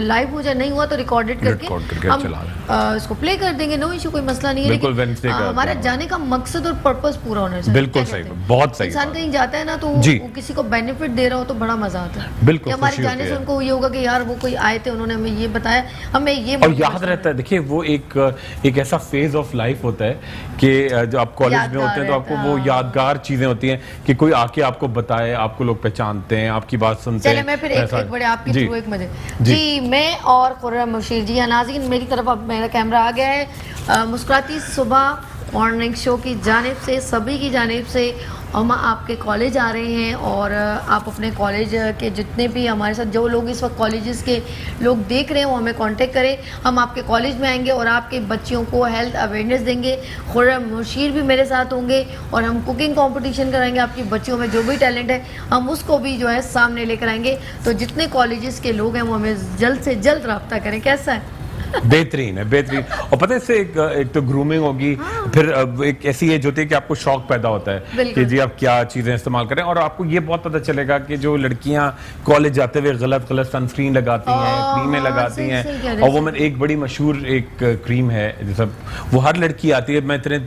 लाइव हो जाए, नहीं हुआ तो रिकॉर्डेड करके चला रहे हम इसको प्ले कर देंगे, नो इशू, कोई मसला नहीं है। बिल्कुल, लेकिन Wednesday का हमारा क्या जाने का मकसद और पर्पस पूरा होना चाहिए। बिल्कुल क्या सही, कहते हैं? बहुत सही इंसान बात। कहीं जाता है ना तो जी। वो किसी को बेनिफिट दे रहा हो तो बड़ा मजा आता है। बिल्कुल, कि हमारे खुशी जाने होती से है। उनको ये होगा कि यार वो कोई आए थे, उन्होंने हमें ये बताया, हमें ये और याद रहता है। देखिए वो एक ऐसा फेज ऑफ लाइफ होता है कि जो आप कॉलेज में होते हैं तो आपको वो यादगार चीजें होती हैं कि कोई आके आपको बताए, आपको लोग पहचानते हैं, आपकी बात सुनते चले हैं। मैं फिर एक बड़े आपके जी। थ्रू एक मजे जी। जी, मैं और खुर्रम मुशीर जी, नाज़रीन मेरी तरफ अब मेरा कैमरा आ गया है। मुस्कुराती सुबह मॉर्निंग शो की जानिब से, सभी की जानिब से हम आपके कॉलेज आ रहे हैं, और आप अपने कॉलेज के जितने भी हमारे साथ जो लोग इस वक्त कॉलेजेस के लोग देख रहे हैं वो हमें कांटेक्ट करें। हम आपके कॉलेज में आएंगे और आपके बच्चियों को हेल्थ अवेयरनेस देंगे। खुर्रम मुशीर भी मेरे साथ होंगे और हम कुकिंग कंपटीशन कराएंगे। आपकी बच्चियों में जो भी टैलेंट है हम उसको भी जो है सामने लेकर आएंगे। तो जितने कॉलेजेस के लोग हैं वो हमें जल्द से जल्द रब्ता करें। कैसा है? बेहतरीन है, बेहतरीन। और पता है इससे एक तो ग्रूमिंग होगी, फिर एक ऐसी एज होती है कि आपको शौक पैदा होता है कि जी आप क्या चीजें इस्तेमाल करें, और आपको ये बहुत पता चलेगा कि जो लड़कियां कॉलेज जाते हुए गलत सनस्क्रीन लगाती हैं, क्रीमें लगाती हैं। और वो मैं एक बड़ी मशहूर एक क्रीम है जैसा वो हर लड़की आती है, मैं इतने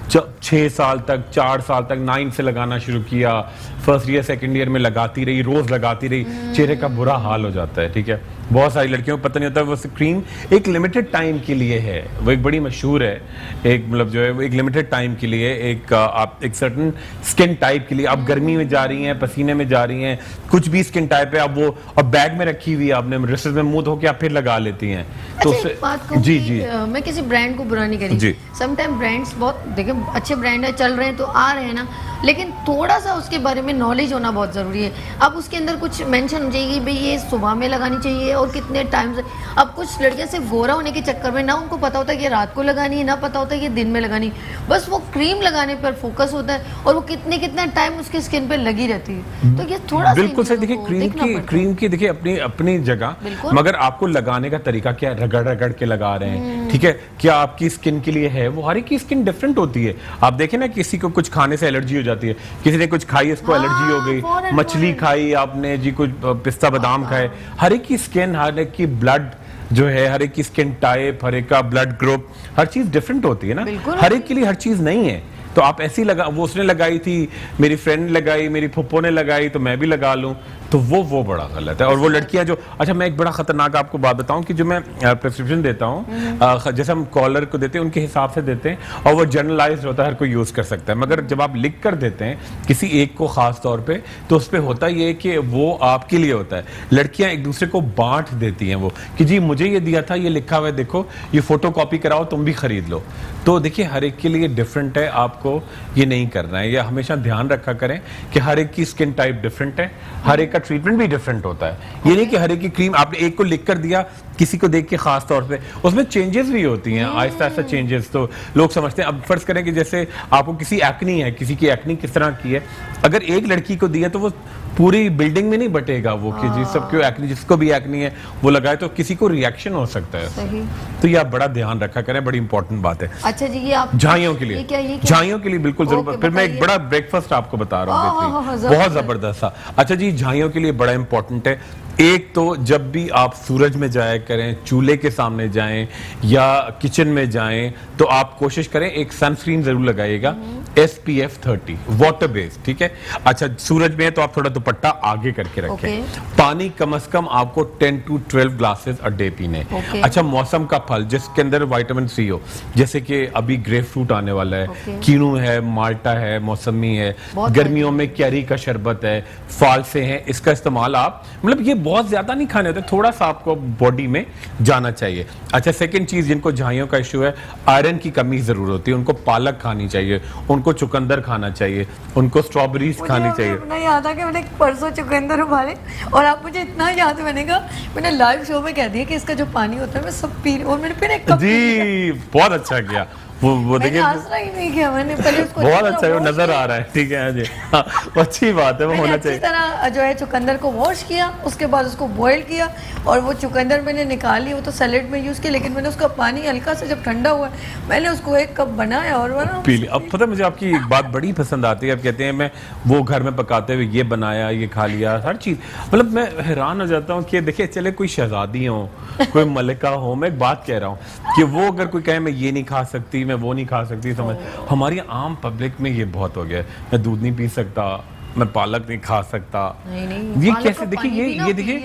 6 साल तक 4 साल तक 9 से लगाना शुरू किया, फर्स्ट ईयर सेकंड ईयर में लगाती रही, रोज लगाती रही, चेहरे का बुरा हाल हो जाता है। ठीक है, बहुत सारी लड़कियों को पता नहीं होता वो क्रीम एक लिमिटेड टाइम के लिए है, वो एक बड़ी मशहूर है, एक मतलब जो है वो एक लिमिटेड टाइम के लिए, एक आप एक सर्टन स्किन टाइप के लिए, आप गर्मी में जा रही हैं, पसीने में जा रही हैं, कुछ भी स्किन टाइप है, आप वो और बैग में रखी हुई है आपने, रिसेस में मुंह धो के आप फिर लगा लेती हैं। तो अच्छा, एक बात कहूं जी कि, जी मैं किसी ब्रांड को बुरा नहीं जी। करी, समटाइम ब्रांड्स बहुत देखिए अच्छे ब्रांड है, चल रहे हैं तो आ रहे हैं ना, लेकिन थोड़ा सा उसके बारे में नॉलेज होना बहुत ज़रूरी है। अब उसके अंदर कुछ मेंशन हो जाएगी भाई ये सुबह में लगानी चाहिए और कितने टाइम से। अब कुछ लड़कियां सिर्फ गोरा होने के चक्कर में ना उनको पता होता है कि रात को लगानी है, ना पता होता है कि दिन में लगानी, बस वो क्रीम लगाने पर फोकस होता है और वो कितना टाइम उसकी स्किन पे लगी रहती है। तो ये थोड़ा बिल्कुल सही। देखिए क्रीम की देखिए अपनी जगह, मगर आपको लगाने का तरीका क्या है, रगड़ रगड़ के लगा रहे हैं, ठीक है, क्या आपकी स्किन के लिए है, वो हर एक की स्किन डिफरेंट होती है। आप देखें ना, किसी को कुछ खाने से एलर्जी हो जाती है, किसी ने कुछ खाई इसको एलर्जी हो गई, मछली खाई आपने जी, कुछ पिस्ता बादाम खाए, हर एक की स्किन, हर एक की ब्लड जो है, हर एक की स्किन टाइप, हर एक का ब्लड ग्रुप, हर चीज डिफरेंट होती है ना, हर एक के लिए हर चीज नहीं है। तो आप ऐसी लगा, वो उसने लगाई थी, मेरी फ्रेंड लगाई, मेरी फुप्पो ने लगाई, तो मैं भी लगा लूं, तो वो बड़ा गलत है। और वो लड़कियां जो, अच्छा मैं एक बड़ा खतरनाक आपको बात बताऊं कि जो मैं प्रिस्क्रिप्शन देता हूं, जैसे हम कॉलर को देते हैं उनके हिसाब से देते हैं और वो जनरलाइज्ड होता है, हर कोई यूज कर सकता है, मगर जब आप लिख कर देते हैं किसी एक को खास तौर पे, तो उस पर होता ये है कि वो आपके लिए होता है। लड़कियां एक दूसरे को बांट देती हैं वो कि जी मुझे ये दिया था, ये लिखा हुआ है, देखो ये फोटो कॉपी कराओ, तुम भी खरीद लो। तो देखिए हर एक के लिए डिफरेंट है, आपको ये नहीं करना है, ये हमेशा ध्यान रखा करें कि हर एक की स्किन टाइप डिफरेंट है, हर एक का ट्रीटमेंट भी डिफरेंट होता है। ये नहीं कि हर एक की क्रीम आपने एक को लिख कर दिया, किसी को देख के खास तौर पे, उसमें चेंजेस भी होती हैं, आहिस्ता आहिस्ता चेंजेस, तो लोग समझते हैं। अब फर्ज करें कि जैसे आपको किसी एक्नी है, किसी की एक्नी किस तरह की है, अगर एक लड़की को दिया तो वो पूरी बिल्डिंग में नहीं बटेगा वो कि जी सबको एक्नी, जिसको भी एक्नी है वो लगाए, तो किसी को रिएक्शन हो सकता है। सही। तो ये आप बड़ा ध्यान रखा करें, बड़ी इंपॉर्टेंट बात है। अच्छा जी, ये आप झाइयों के लिए, ये क्या? झाइयों के लिए बिल्कुल जरूर। फिर मैं एक बड़ा ब्रेकफास्ट आपको बता रहा हूँ, बहुत जबरदस्त था। अच्छा जी, झाइयों के लिए बड़ा इंपॉर्टेंट है, एक तो जब भी आप सूरज में जाया करें, चूल्हे के सामने जाएं या किचन में जाएं, तो आप कोशिश करें एक सनस्क्रीन जरूर लगाइएगा, SPF 30 वाटर बेस्ड, ठीक है। अच्छा, सूरज में है तो आप थोड़ा दुपट्टा आगे करके रखें। पानी कम से कम आपको 10 to 12 ग्लासेस अ डे पीने। अच्छा, मौसम का फल जिसके अंदर विटामिन सी हो, जैसे कि अभी ग्रेप फ्रूट आने वाला है, कीनू है, माल्टा है, मौसमी है, गर्मियों में कैरी का शरबत है, फालसे हैं, इसका इस्तेमाल आप, मतलब ये बहुत ज्यादा नहीं खाने होते, थोड़ा सा आपको बॉडी में जाना चाहिए। अच्छा, सेकंड चीज, जिनको झाइयों का इश्यू है, आयरन की कमी जरूर होती है, उनको पालक खानी चाहिए, उनको चुकंदर खाना चाहिए, उनको स्ट्रॉबेरीज खानी चाहिए। मुझे याद आ कि मैंने परसों चुकंदर उबाले और आप मुझे इतना याद, मैंने लाइव शो में कह दिया कि इसका जो पानी होता है मैं सब पी, और मैंने फिर एक कप जी बहुत अच्छा किया वो देखिए, नहीं किया मैंने, पहले उसको बहुत अच्छा है, वो नजर आ रहा है, ठीक है जी, हाँ, अच्छी बात है, वो होना चाहिए। अच्छी तरह जो है चुकंदर को वॉश किया, उसके बाद उसको बॉईल किया, और वो चुकंदर मैंने निकाली, वो तो सैलेड में यूज किया, लेकिन मैंने उसका पानी हल्का सा जब ठंडा हुआ मैंने उसको एक कप बनाया और पी लिया। अब पता है मुझे आपकी एक बात बड़ी पसंद आती है, आप कहते हैं मैं वो घर में पकाते हुए ये बनाया, ये खा लिया, हर चीज, मतलब मैं हैरान हो जाता हूँ कि देखिए, चले कोई शहजादी हो, कोई मलिका हो, मैं एक बात कह रहा हूँ कि वो अगर कोई कहे मैं ये नहीं खा सकती, मैं वो नहीं खा सकती, समझ, हमारी आम पब्लिक में ये बहुत हो गया है, मैं दूध नहीं पी सकता, मैं पालक नहीं खा सकता। नहीं, ये कैसे, देखिए ये देखिए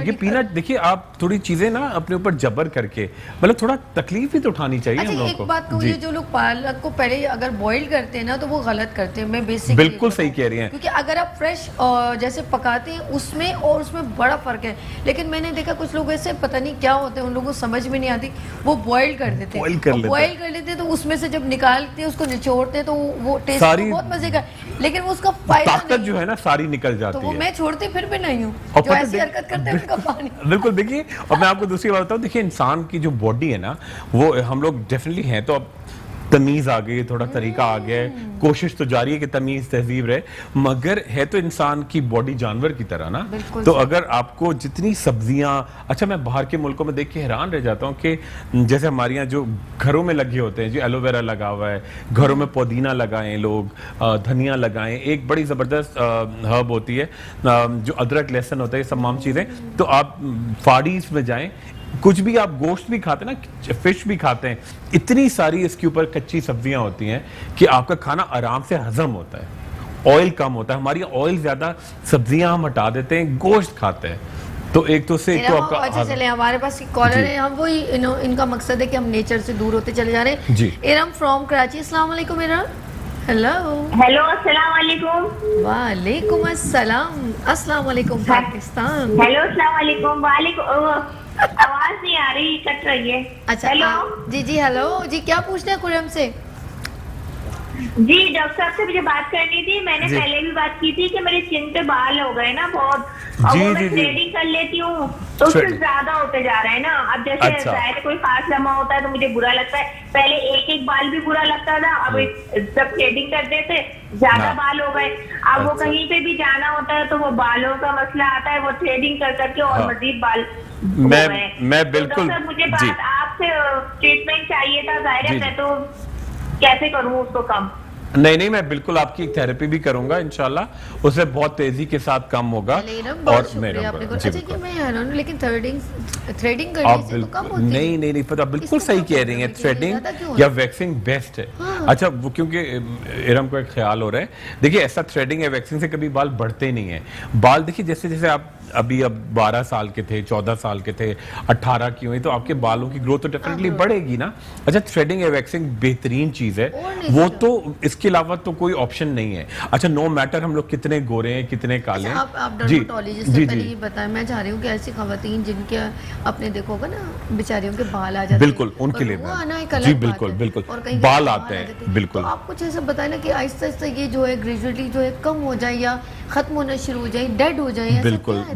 ये पीना, देखिए आप थोड़ी चीजें ना अपने ऊपर जबर करके, मतलब थोड़ा तकलीफ भी तो उठानी चाहिए हम लोगों को। एक बात को, ये जो लोग पालक को पहले अगर बॉईल करते हैं ना तो वो गलत करते हैं, मैं बेसिक बिल्कुल सही कह रही हैं, क्योंकि अगर आप फ्रेश जैसे पकाते हैं उसमें और उसमें बड़ा फर्क है। लेकिन मैंने देखा कुछ लोग ऐसे, पता नहीं क्या होते हैं, उन लोगों को समझ में नहीं आती, वो बॉईल कर देते हैं, बॉईल कर लेते हैं, तो उसमें से जब निकालते हैं उसको निचोड़ते हैं तो वो टेस्ट बहुत मजे का, लेकिन वो उसका ताकत जो है ना सारी निकल जाती है। तो वो मैं छोड़ती फिर भी नहीं हूँ, जो ऐसी हरकत करते हैं उनका पानी। बिल्कुल, देखिए, और मैं आपको दूसरी बात बताऊँ, देखिए इंसान की जो बॉडी है ना, वो हम लोग डेफिनेटली हैं, तो अब तमीज आ गई, थोड़ा तरीका आ गया है, कोशिश तो जारी है कि तमीज तहजीब रहे, मगर है तो इंसान की बॉडी जानवर की तरह ना, तो अगर आपको जितनी सब्जियां, अच्छा मैं बाहर के मुल्कों में देख के हैरान रह जाता हूँ कि जैसे हमारे यहाँ जो घरों में लगे होते हैं, जो एलोवेरा लगा हुआ है, घरों में पुदीना लगाएं लोग, धनिया लगाएं, एक बड़ी ज़बरदस्त हर्ब होती है जो अदरक लहसुन होता है, ये तमाम चीज़ें, तो आप फाड़ीज में जाएं, कुछ भी आप गोश्त भी खाते हैं ना, फिश भी खाते हैं, इतनी सारी इसके ऊपर कच्ची सब्जियां होती हैं कि आपका खाना आराम से हजम होता है, ऑयल कम होता है। हमारी ऑयल ज्यादा, सब्जियां हम हटा देते हैं, गोश्त खाते हैं, तो एक तो से तो आपका। अच्छा चले, हमारे पास कॉलर है, हम वही इनका मकसद है कि हम नेचर से दूर होते चले जा रहे हैं जी। इरम फ्रॉम कराची, अस्सलाम वालेकुम इरम। हेलो हेलो, अस्सलाम वालेकुम। वालेकुम अस्सलाम, अस्सलाम वालेकुम पाकिस्तान। हेलो, अस्सलाम वालेकुम। वालेकुम, आवाज नहीं आ रही, कट रही है। अच्छा, हेलो जी जी, हेलो जी, क्या पूछना है कुरम से? जी, डॉक्टर साहब से मुझे बात करनी थी, मैंने पहले भी बात की थी कि मेरे चिन पे बाल हो गए ना बहुत, और वो मैं थ्रेडिंग कर लेती हूँ तो उससे ज्यादा होते जा रहे हैं ना। अब जैसे जाहिर कोई खास लम्हा होता है तो मुझे बुरा लगता है, पहले एक एक बाल भी बुरा लगता था, अब जब थ्रेडिंग कर देते ज्यादा बाल हो गए। अब वो कहीं पे भी जाना होता है तो वो बालों का मसला आता है, वो थ्रेडिंग कर करके और मजीद बाल मैं बिल्कुल, तो मुझे बात आपसे ट्रीटमेंट चाहिए था, जाहिर है मैं तो कैसे करूँ उसको कम? नहीं, मैं बिल्कुल आपकी थेरेपी भी करूंगा इंशाल्लाह, उससे बहुत तेजी के साथ कम होगा। और लेकिन थ्रेडिंग करने से तो कम होती है। नहीं, पता, बिल्कुल सही कह रही हैं, थ्रेडिंग या वैक्सिंग बेस्ट है। अच्छा, वो क्योंकि इरम को एक ख्याल हो रहा है, देखिए ऐसा थ्रेडिंग या वैक्सिंग से कभी बाल बढ़ते नहीं है। बाल देखिए जैसे जैसे आप अभी अब 12 साल के थे, 14 साल के थे, 18 की हुई, तो आपके बालों की ग्रोथ तो डेफिनेटली बढ़ेगी ना। अच्छा, थ्रेडिंग या वैक्सिंग बेहतरीन चीज है, वो तो इसके अलावा तो कोई ऑप्शन नहीं है। अच्छा, नो मैटर हम लोग कितने गोरे हैं, कितने काले हैं। आप डर्मेटोलॉजिस्ट से पहले ही बताएं, मैं चाह रही हूँ कि ऐसी खवातीन जिनके आपने देखोगा ना बेचारियों के बाल आ जाते हैं, बिल्कुल उनके लिए जी, बिल्कुल बाल आते हैं, बिल्कुल। आप कुछ ऐसा बताएं ना कि आहिस्ता आहिस्ता ये जो है ग्रेजुअली जो है कम हो जाए या खत्म होना शुरू हो जाए, डेड हो जाए।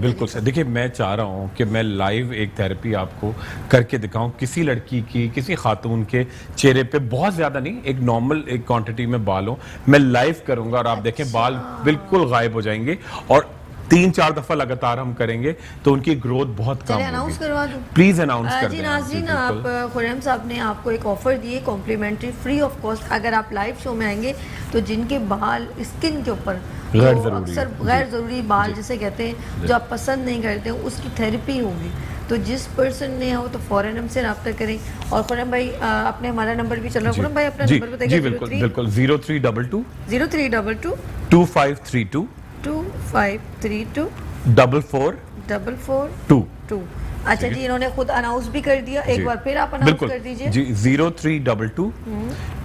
बिल्कुल सर, देखिए मैं चाह रहा हूँ कि मैं लाइव एक थेरेपी आपको करके दिखाऊं, किसी लड़की की, किसी खातून के चेहरे पे बहुत ज्यादा नहीं, एक नॉर्मल एक क्वांटिटी में बाल हो, मैं लाइव करूंगा और आप देखें बाल बिल्कुल गायब हो जाएंगे और 3-4 दफा लगातार हम करेंगे तो उनकी ग्रोथ बहुत कम चलिए अनाउंस होगी। करवा दूं। प्लीज अनाउंस कर जी दें। नाज़रीन, आप खुर्रम साहब ने आपको एक ऑफर दी है कॉम्प्लीमेंट्री फ्री ऑफ कॉस्ट। अगर आप लाइव शो में आएंगे तो जिनके बाल स्किन के ऊपर गैर तो ज़रूरी, अक्सर जी। गैर ज़रूरी बाल जी। जिसे कहते हैं जो आप पसंद नहीं करते उसकी थेरेपी होगी। तो जिस पर्सन ने हो तो फ़ौरन हमसे रब्ता करें। और खुर्रम भाई आपने हमारा नंबर भी चल रहा है, खुर्रम भाई अपना जी नंबर बताइए। जी बिल्कुल बिल्कुल 0322 0322 2532 2532 4442। 442। अच्छा जी, इन्होंने खुद अनाउंस भी कर दिया, एक जी। बार फिर आप अनाउंस बिल्कुल कर दीजिए। जी 0322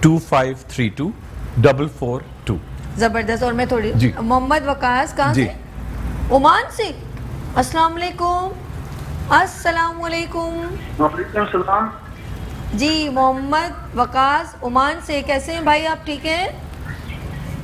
2532 442। जबरदस्त। और मैं थोड़ी जी। मोहम्मद वकास कहाँ जी। से? ओमान से। अस्सलाम वालेकुम। अस्सलाम वालेकुम। वालेकुम सलाम। जी मोहम्मद वकास ओमान से, कैसे हैं भाई आप? ठीक हैं?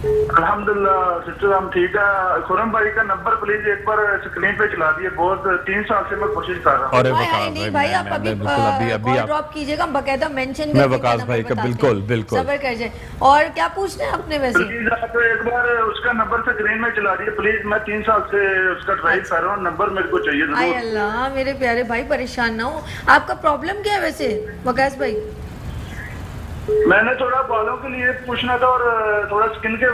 अल्हम्दुलिल्लाह सिस्टर हम ठीक है। खुरम भाई का नंबर प्लीज एक बार स्क्रीन पे चला दिए, बहुत 3 साल से मैं कोशिश कर रहा हूँ। अरे हाय, हाय, वकास नहीं भाई भाई, आप अभी बिल्कुल अभी कॉल आप ड्रॉप कीजिएगा, बकायदा मेंशन मैं वकास भाई का बिल्कुल बिल्कुल सबर कर जाए। और क्या पूछना है आपने वैसे? प्लीज आप एक बार उसका नंबर स्क्रीन में चला दिए प्लीज। मैं 3 साल से उसका ट्राई कर रहा हूँ, नंबर मेरे को चाहिए हाय जरूर। अल्लाह, मेरे प्यारे भाई परेशान ना हो। आपका प्रॉब्लम क्या है वैसे वकास भाई? मैंने थोड़ा बालों के लिए पूछना था और थोड़ा स्किन के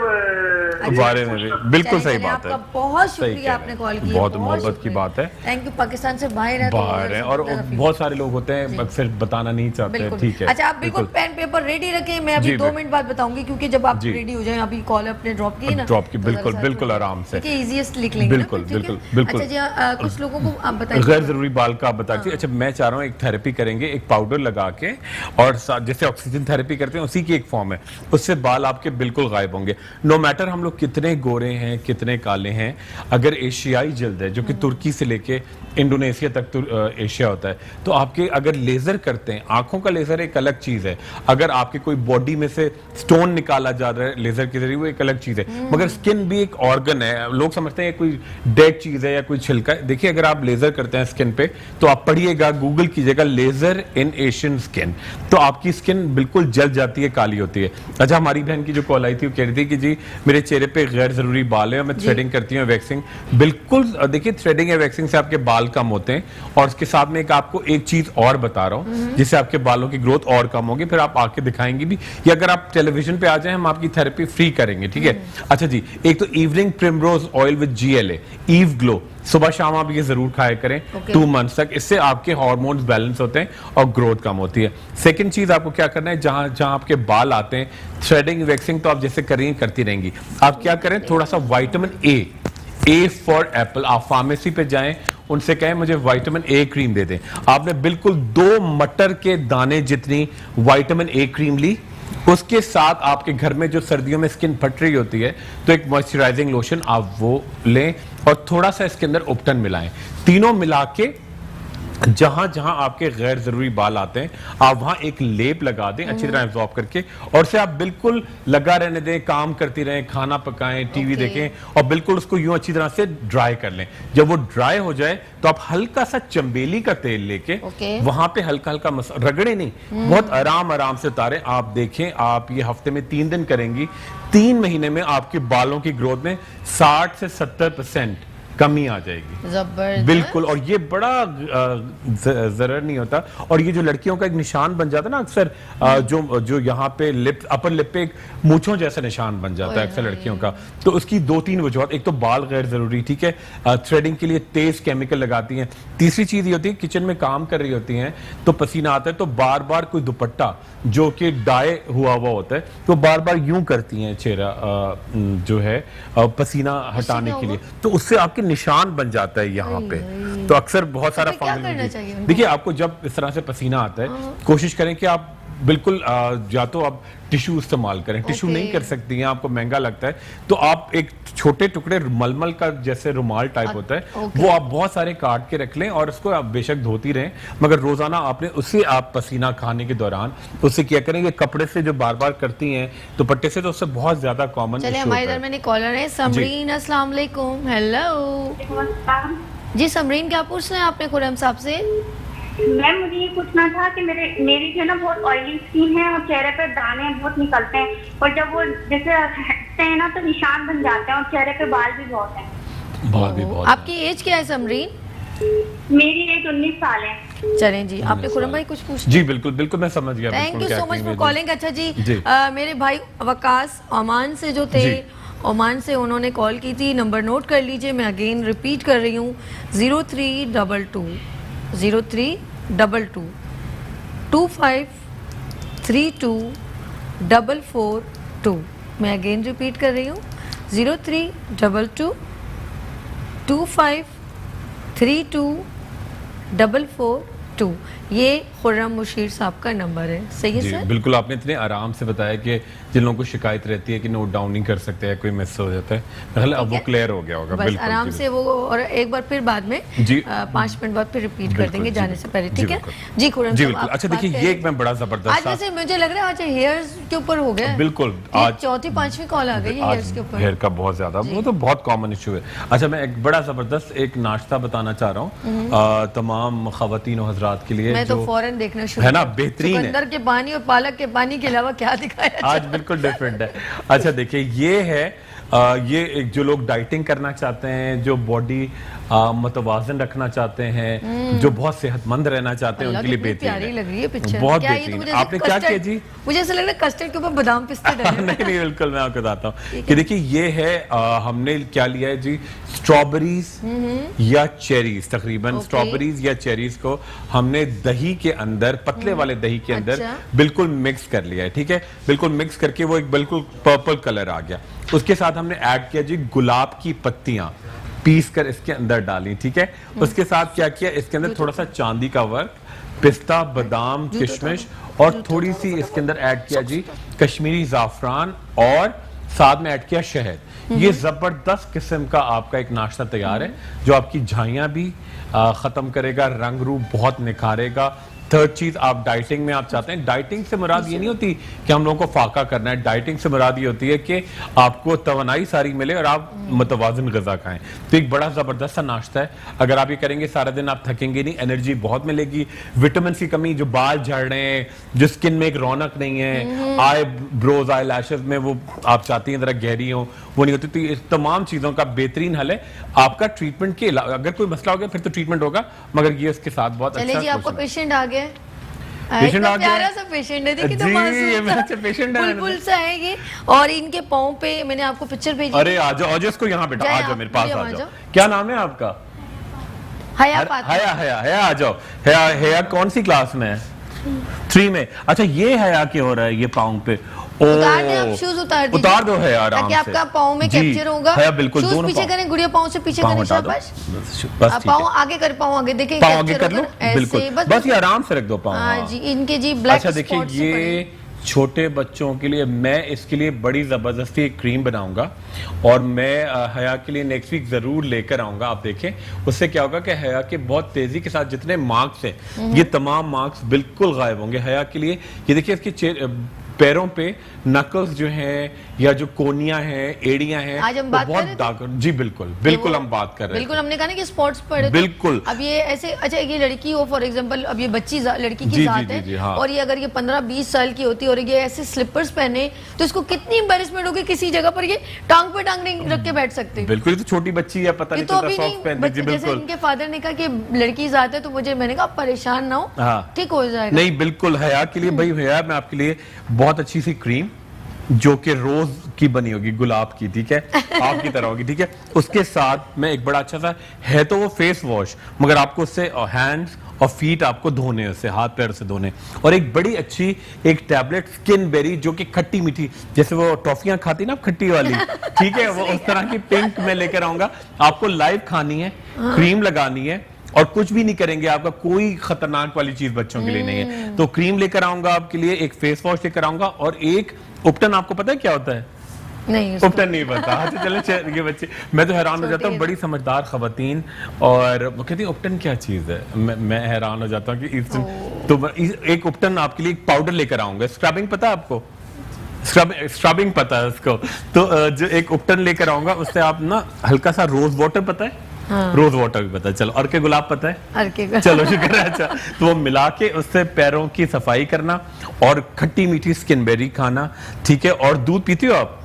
बारे में भी बिल्कुल सही चलिए, बात है। आपका बहुत सही शुक्रिया, कह आपने रहे कॉल हैं। की, बहुत मोहब्बत की बात है। Thank you. पाकिस्तान से बाहर है तो बाहर है और बहुत सारे लोग होते हैं अक्सर बताना नहीं चाहते। बिल्कुल। ठीक है, अच्छा, आप बिल्कुल पेन पेपर रेडी रखें, मैं अभी जी, 2 मिनट बाद बताऊंगी, क्योंकि जब आप जी। रेडी हो जाएं, अभी कॉल अपने ड्रॉप की ना, ड्रॉप की तो बिल्कुल जरा बिल्कुल साथ आराम से। ठीक है, इजीएस्ट लिख लेंगे ना, बिल्कुल, ठीक है? बिल्कुल, बिल्कुल। अच्छा जी, कुछ लोगों को आप बताइए गैर जरूरी बाल का आप बताइए। अच्छा, मैं चाह रहा हूँ एक थेरेपी करेंगे, एक पाउडर लगा के और जैसे ऑक्सीजन थेरेपी करते हैं उसी की एक फॉर्म है, उससे बाल आपके बिल्कुल गायब होंगे। नो मैटर हम लोग कितने गोरे हैं कितने काले हैं, अगर एशियाई जल्द है जो कि तुर्की से लेके इंडोनेशिया तक एशिया होता है, तो आपके अगर लेजर करते हैं, आंखों का लेजर एक अलग चीज है, अगर आपके कोई बॉडी में से स्टोन निकाला जा रहा है लेजर के जरिए वो एक अलग चीज है, मगर स्किन भी एक ऑर्गन है। लोग समझते हैं कोई डेड चीज है या कोई छिलका है। देखिए, अगर आप लेजर करते हैं स्किन पे तो आप पढ़िएगा, गूगल कीजिएगा लेजर इन एशियन स्किन, तो आपकी स्किन बिल्कुल जल जाती है, काली होती है। अच्छा, हमारी बहन की जो कॉल आई थी वो कह रही थी कि जी मेरे चेहरे पे गैर जरूरी बाल है और मैं थ्रेडिंग करती हूँ, वैक्सिंग। बिल्कुल देखिए, थ्रेडिंग या वैक्सिंग से आपके बाल कम होते हैं। और उसके साथ में आपको एक चीज और बता रहा हूँ जिससे आपके बालों की ग्रोथ और कम होगी, फिर आप आके दिखाएंगे भी, या अगर आप टेलीविजन पे आ जाए हम आपकी थेरेपी फ्री करेंगे। ठीक है? अच्छा जी, एक तो evening primrose oil with GLA Eve glow, सुबह शाम आप ये जरूर खाया करें 2 मंथ्स तक, इससे आपके हार्मोन्स बैलेंस होते हैं और ग्रोथ कम होती है। सेकंड चीज आपको क्या करना है, जहां जहां आपके बाल आते हैं, थ्रेडिंग वैक्सिंग तो आप जैसे करेंगे करती रहेंगी, आप क्या करें, थोड़ा सा विटामिन ए फॉर एप्पल, आप फार्मेसी पे जाएं, उनसे कहें मुझे विटामिन ए क्रीम दे दें। आपने बिल्कुल 2 मटर के दाने जितनी विटामिन ए क्रीम ली, उसके साथ आपके घर में जो सर्दियों में स्किन फट रही होती है तो एक मॉइस्चराइजिंग लोशन आप वो लें और थोड़ा सा इसके अंदर उपटन मिलाएं। तीनों मिला के जहां जहां आपके गैर जरूरी बाल आते हैं आप वहां एक लेप लगा दें अच्छी तरह एब्जॉर्ब करके, और से आप बिल्कुल लगा रहने दें, काम करती रहें, खाना पकाएं, टीवी देखें, और बिल्कुल उसको यूं अच्छी तरह से ड्राई कर लें। जब वो ड्राई हो जाए तो आप हल्का सा चंबेली का तेल लेके वहां पे हल्का हल्का रगड़े नहीं, बहुत आराम आराम से उतारें। आप देखें, आप ये हफ्ते में 3 दिन करेंगी, 3 महीने में आपके बालों की ग्रोथ में 60 से 70% कमी आ जाएगी। जबरदस्त। बिल्कुल, और ये बड़ा जरूर नहीं होता। और ये जो लड़कियों का एक निशान बन जाता है ना अक्सर, जो यहाँ पे लिप, अपर लिप पे एक मूंछों जैसा निशान बन जाता है अक्सर लड़कियों का, तो उसकी 2-3 वजूहत, एक तो बाल गैर जरूरी, ठीक है, थ्रेडिंग के लिए तेज केमिकल लगाती हैं। तीसरी चीज ये होती है किचन में काम कर रही होती हैं तो पसीना आता है, तो बार बार कोई दुपट्टा जो कि डाई हुआ होता है तो बार बार यूं करती हैं चेहरा जो है पसीना हटाने के लिए, तो उससे आपके निशान बन जाता है यहाँ पे। तो अक्सर बहुत सारा फंगल, देखिए आपको जब इस तरह से पसीना आता है कोशिश करें कि आप बिल्कुल या तो आप टिश्यू इस्तेमाल करें, टिश्यू नहीं कर सकती हैं, आपको महंगा लगता है, तो आप एक छोटे टुकड़े मलमल का जैसे रुमाल टाइप होता है वो आप बहुत सारे काट के रख लें और उसको आप बेशक धोती रहें, मगर रोजाना आपने उससे आप पसीना खाने के दौरान उससे क्या करेंगे, कपड़े से जो बार बार करती हैं दुपट्टे से, तो उससे बहुत ज्यादा कॉमन। चलिए, हमारे इधर में कॉलर है समरीन, अस्सलाम वालेकुम। हेलो जी समरीन, क्या पूछना है आपने खुर्रम साहब से? मैम मुझे ये पूछना था कि मेरी जो ना बहुत ऑयली स्किन है और चेहरे पे दाने बहुत निकलते हैं, और जब वो जैसे हटते हैं ना तो निशान बन जाते हैं और चेहरे पे बाल भी बहुत हैं। बहुत भी बहुत आपकी एज क्या है समरीन? मेरी एज 19 साल है। चलें जी, आपने खुरम भाई कुछ पूछना? जी बिल्कुल बिल्कुल, मैं समझ गया। Thank you so much for calling. अच्छा जी, जी। मेरे भाई वकास ओमान से जो थे, जी। ओमान से उन्होंने कॉल की थी, नंबर नोट कर लीजिए, मैं अगेन रिपीट कर रही हूँ 0322 0322 2532 मैं अगेन रिपीट कर रही हूँ 0322 2532 ये खुर्रम मुशीर साहब का नंबर है, सही है जी सर? बिल्कुल, आपने इतने आराम से बताया कि जिन लोगों को शिकायत रहती है कि नोट डाउन नहीं कर सकते हैं, कोई मिस हो जाता है, मतलब अब वो क्लियर हो गया होगा। बस बिल्कुल आराम जी, से वो, और एक बार फिर बाद में जी। 5 मिनट बाद फिर रिपीट कर बिल्कुल, देंगे जी, जाने से पहले, ठीक है बिल्कुल। जी? खुर्रम जी साहब, बिल्कुल। आप अच्छा बात देखिए, करें। ये एक मैं बड़ा आज जबरदस्त जैसे मुझे लग रहा है आज हेयर्स के ऊपर हो गया है। बिल्कुल, ये आज चौथी पांचवी कॉल आ गई है आज हेयर्स के ऊपर। हेयर का बहुत ज्यादा, वो तो बहुत कॉमन इशू है। अच्छा, मैं एक बड़ा जबरदस्त एक नाश्ता बताना चाह रहा हूँ तमाम खवातीन और हजरात के लिए, मैं तो जो फौरन देखना शुरू है ना, कर- बेहतरीन है। चुकंदर के पानी और पालक के पानी के अलावा क्या दिखाया आज बिल्कुल डिफरेंट है। अच्छा देखिए, ये है ये एक जो लोग डाइटिंग करना चाहते हैं, जो बॉडी मतवाजन रखना चाहते हैं, जो बहुत सेहतमंद रहना चाहते हैं, अल्लाह, उनके लिए कितनी बेहतरीन प्यारी है। लग रही है पिक्चर। बहुत क्या ये तो बेहतरीन। मुझे आपने क्या किया जी? मुझे ऐसा लग रहा है कस्टर्ड के ऊपर बादाम पिस्ते डले हैं। नहीं बिल्कुल, मैं आपको बताता हूँ कि देखिए ये है हमने क्या लिया है जी, स्ट्रॉबेरीज या चेरीज, तकरीबन ओके। स्ट्रॉबेरीज या चेरीज को हमने दही के अंदर, पतले वाले दही के अंदर अच्छा। बिल्कुल मिक्स कर लिया है, ठीक है? बिल्कुल मिक्स करके वो एक बिल्कुल पर्पल कलर आ गया। उसके साथ हमने ऐड किया जी गुलाब की पत्तियां पीस कर इसके अंदर डाली, ठीक है? उसके साथ क्या किया, इसके अंदर थोड़ा सा चांदी का वर्क, पिस्ता, बादाम, किशमिश और थोड़ी सी इसके अंदर ऐड किया जी कश्मीरी जाफरान और साथ में ऐड किया शहद। ये जबरदस्त किस्म का आपका एक नाश्ता तैयार है जो आपकी झाइयां भी खत्म करेगा, रंग रूप बहुत निखारेगा। थर्ड चीज, आप डाइटिंग में आप चाहते हैं, डाइटिंग से मुराद ये नहीं होती कि हम लोगों को फाका करना है, डाइटिंग से मुराद ये होती है कि आपको तवानाई सारी मिले और आप मुतवाज़िन ग़िज़ा खाएं। तो एक बड़ा ज़बरदस्त सा नाश्ता है, अगर आप ये करेंगे सारा दिन आप थकेंगे नहीं, एनर्जी बहुत मिलेगी। विटामिन की कमी, जो बाल झड़ रहे हैं, जो स्किन में एक रौनक नहीं है, आई ब्रोज आई लैशेज में वो आप चाहती हैं ज़रा गहरी हो, वो नहीं होती। तो ये तमाम चीज़ों का बेहतरीन हल है। आपका ट्रीटमेंट के अगर कोई मसला हो गया फिर तो ट्रीटमेंट होगा, मगर ये उसके साथ बहुत चलिए जी, आपको अच्छा पेशेंट आ गया। पेशेंट आ गया, प्यारा सा पेशेंट है, देखिए तो जी, मासूम ये सा, मेरा अच्छा पेशेंट है। बुलबुल सा है ये, और इनके पाँव पे मैंने आपको पिक्चर भेजी। अरे आ जाओ इसको यहाँ बेटा, जाए आ जाओ आप, मेरे पास मरियम, आ आ जाओ। जाओ। क्या नाम है आपका? हया हया फातिमा। हया हया आ जाओ। हया कौन सी क्लास में है? 3 में। अच्छा, ये हया के हो रहा है ये पाँव पे? उतार दे, आप शूज उतार दीजिए। उतार दो है आराम ताकि से, आपका पाँव में जी, कैप्चर होगा। हया बिल्कुल, शूज दोनों पीछे पाँव। करें, गुड़िया पाँव से पीछे पाँव करें, हटा दो, शाबाश। बस ठीक पाँव है। आगे कर, पाँव आगे, देखिए पाँव आगे कर लो, ऐसे, बिल्कुल, बस ये आराम से रख दो पाँव। हाँ जी, इनके जी ब्लैक अच्छा देखिए, स्पॉट्स से ये छोटे बच्चों के लिए मैं इसके लिए बड़ी ज़बरदस्ती एक क्रीम बनाऊंगा और मैं हया के लिए नेक्स्ट वीक ज़रूर लेकर आऊंगा। आप देखें उससे क्या होगा कि हया के बहुत तेज़ी के साथ जितने मार्क्स हैं ये तमाम मार्क्स बिल्कुल गायब होंगे हया के लिए। ये देखिए इसके पैरों पे नकल्स जो हैं या जो कोनियां हैं, एड़ियां हैं, आज हम बात कर बहुत रहे थे? दाग। जी बिल्कुल बिल्कुल, हम बात कर रहे हैं। बिल्कुल, हमने कहा ना कि स्पॉट्स पड़े तो बिल्कुल। अब ये ऐसे, अच्छा ये लड़की हो फॉर एग्जांपल, अब ये बच्ची लड़की की जी, जात जी, है, जी, हाँ। और ये अगर ये 15-20 साल की होती और ये ऐसे स्लीपर्स पहने तो इसको कितनी एम्बैरेसमेंट होगी, किसी जगह पर ये टांग पे टांग नहीं रख के बैठ सकते। बिल्कुल, ये तो छोटी बच्ची है, पता ये नहीं तो चलता अभी सॉक्स नहीं, पहनती। जी जैसे बिल्कुल, इनके फादर ने कहा कि लड़की जात है, तो मैंने कहा परेशान ना हो, हाँ। ठीक हो जाएगा। नहीं बिल्कुल, हया के लिए भाई, हया मैं आपके लिए बहुत अच्छी सी क्रीम जो कि रोज की बनी होगी, गुलाब की, ठीक है, आपकी तरह होगी, ठीक है। उसके साथ मैं एक बड़ा अच्छा सा है तो वो फेस वॉश, मगर आपको उससे हैंड्स और फीट आपको धोने, उससे हाथ पैर से धोने, और एक बड़ी अच्छी एक टैबलेट स्किन बेरी जो कि खट्टी मीठी, जैसे वो टॉफियां खाती ना खट्टी वाली, ठीक है, वो उस तरह की पिंक में लेकर आऊंगा। आपको लाइव खानी है, क्रीम लगानी है और कुछ भी नहीं करेंगे, आपका कोई खतरनाक वाली चीज बच्चों के लिए नहीं है। तो क्रीम लेकर आऊंगा आपके लिए, एक फेस वॉश लेकर आऊंगा और एक उपटन। आपको पता है क्या होता है? नहीं, उसको- उपटन नहीं पता? अच्छा चले, ये बच्चे, मैं तो हैरान हो जाता हूँ, बड़ी समझदार खवातीन, और वो कहती है उपटन क्या चीज है। मैं हैरान हो जाता हूँ कि तो एक उपटन आपके लिए एक पाउडर लेकर आऊंगा। स्क्रबिंग पता है आपको? स्क्रबिंग पता है उसको? तो जो एक उपटन लेकर आऊंगा उससे आप ना हल्का सा रोज वाटर, पता है? हाँ। रोज वाटर भी पता है, चलो, और के गुलाब पता है? अर्के का। चलो शुक्र है। अच्छा, तो वो मिला के उससे पैरों की सफाई करना और खट्टी मीठी स्किन बेरी खाना, ठीक है। और दूध पीती हो आप?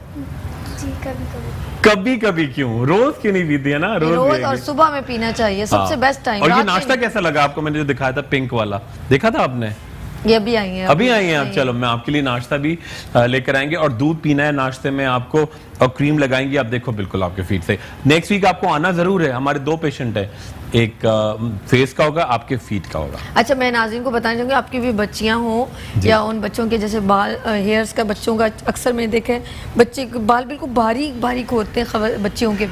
कभी कभी क्यों, रोज क्यों नहीं पीती है ना? रोज और पिएंगे। सुबह में पीना चाहिए, सबसे हाँ। Best time. और ये नाश्ता कैसा लगा आपको? मैंने जो दिखाया था पिंक वाला, देखा था आपने? ये अभी आई है, अभी आई हैं आप? चलो मैं आपके लिए नाश्ता भी लेकर आएंगे। और दूध पीना है नाश्ते में आपको, और क्रीम लगाएंगे आप, देखो बिल्कुल आपके फीट से। नेक्स्ट वीक आपको आना जरूर है। हमारे 2 पेशेंट है, एक फेस का होगा, आपके फीट का होगा। अच्छा, मैं नाज़रीन को बताना चाहूँगी, आपकी भी बच्चियाँ हों या उन बच्चों के जैसे बाल हेयर्स का बच्चों का अक्सर मैंने देखा है, बच्चे के बाल बिल्कुल बारीक बारीक होते हैं, बच्चियों के,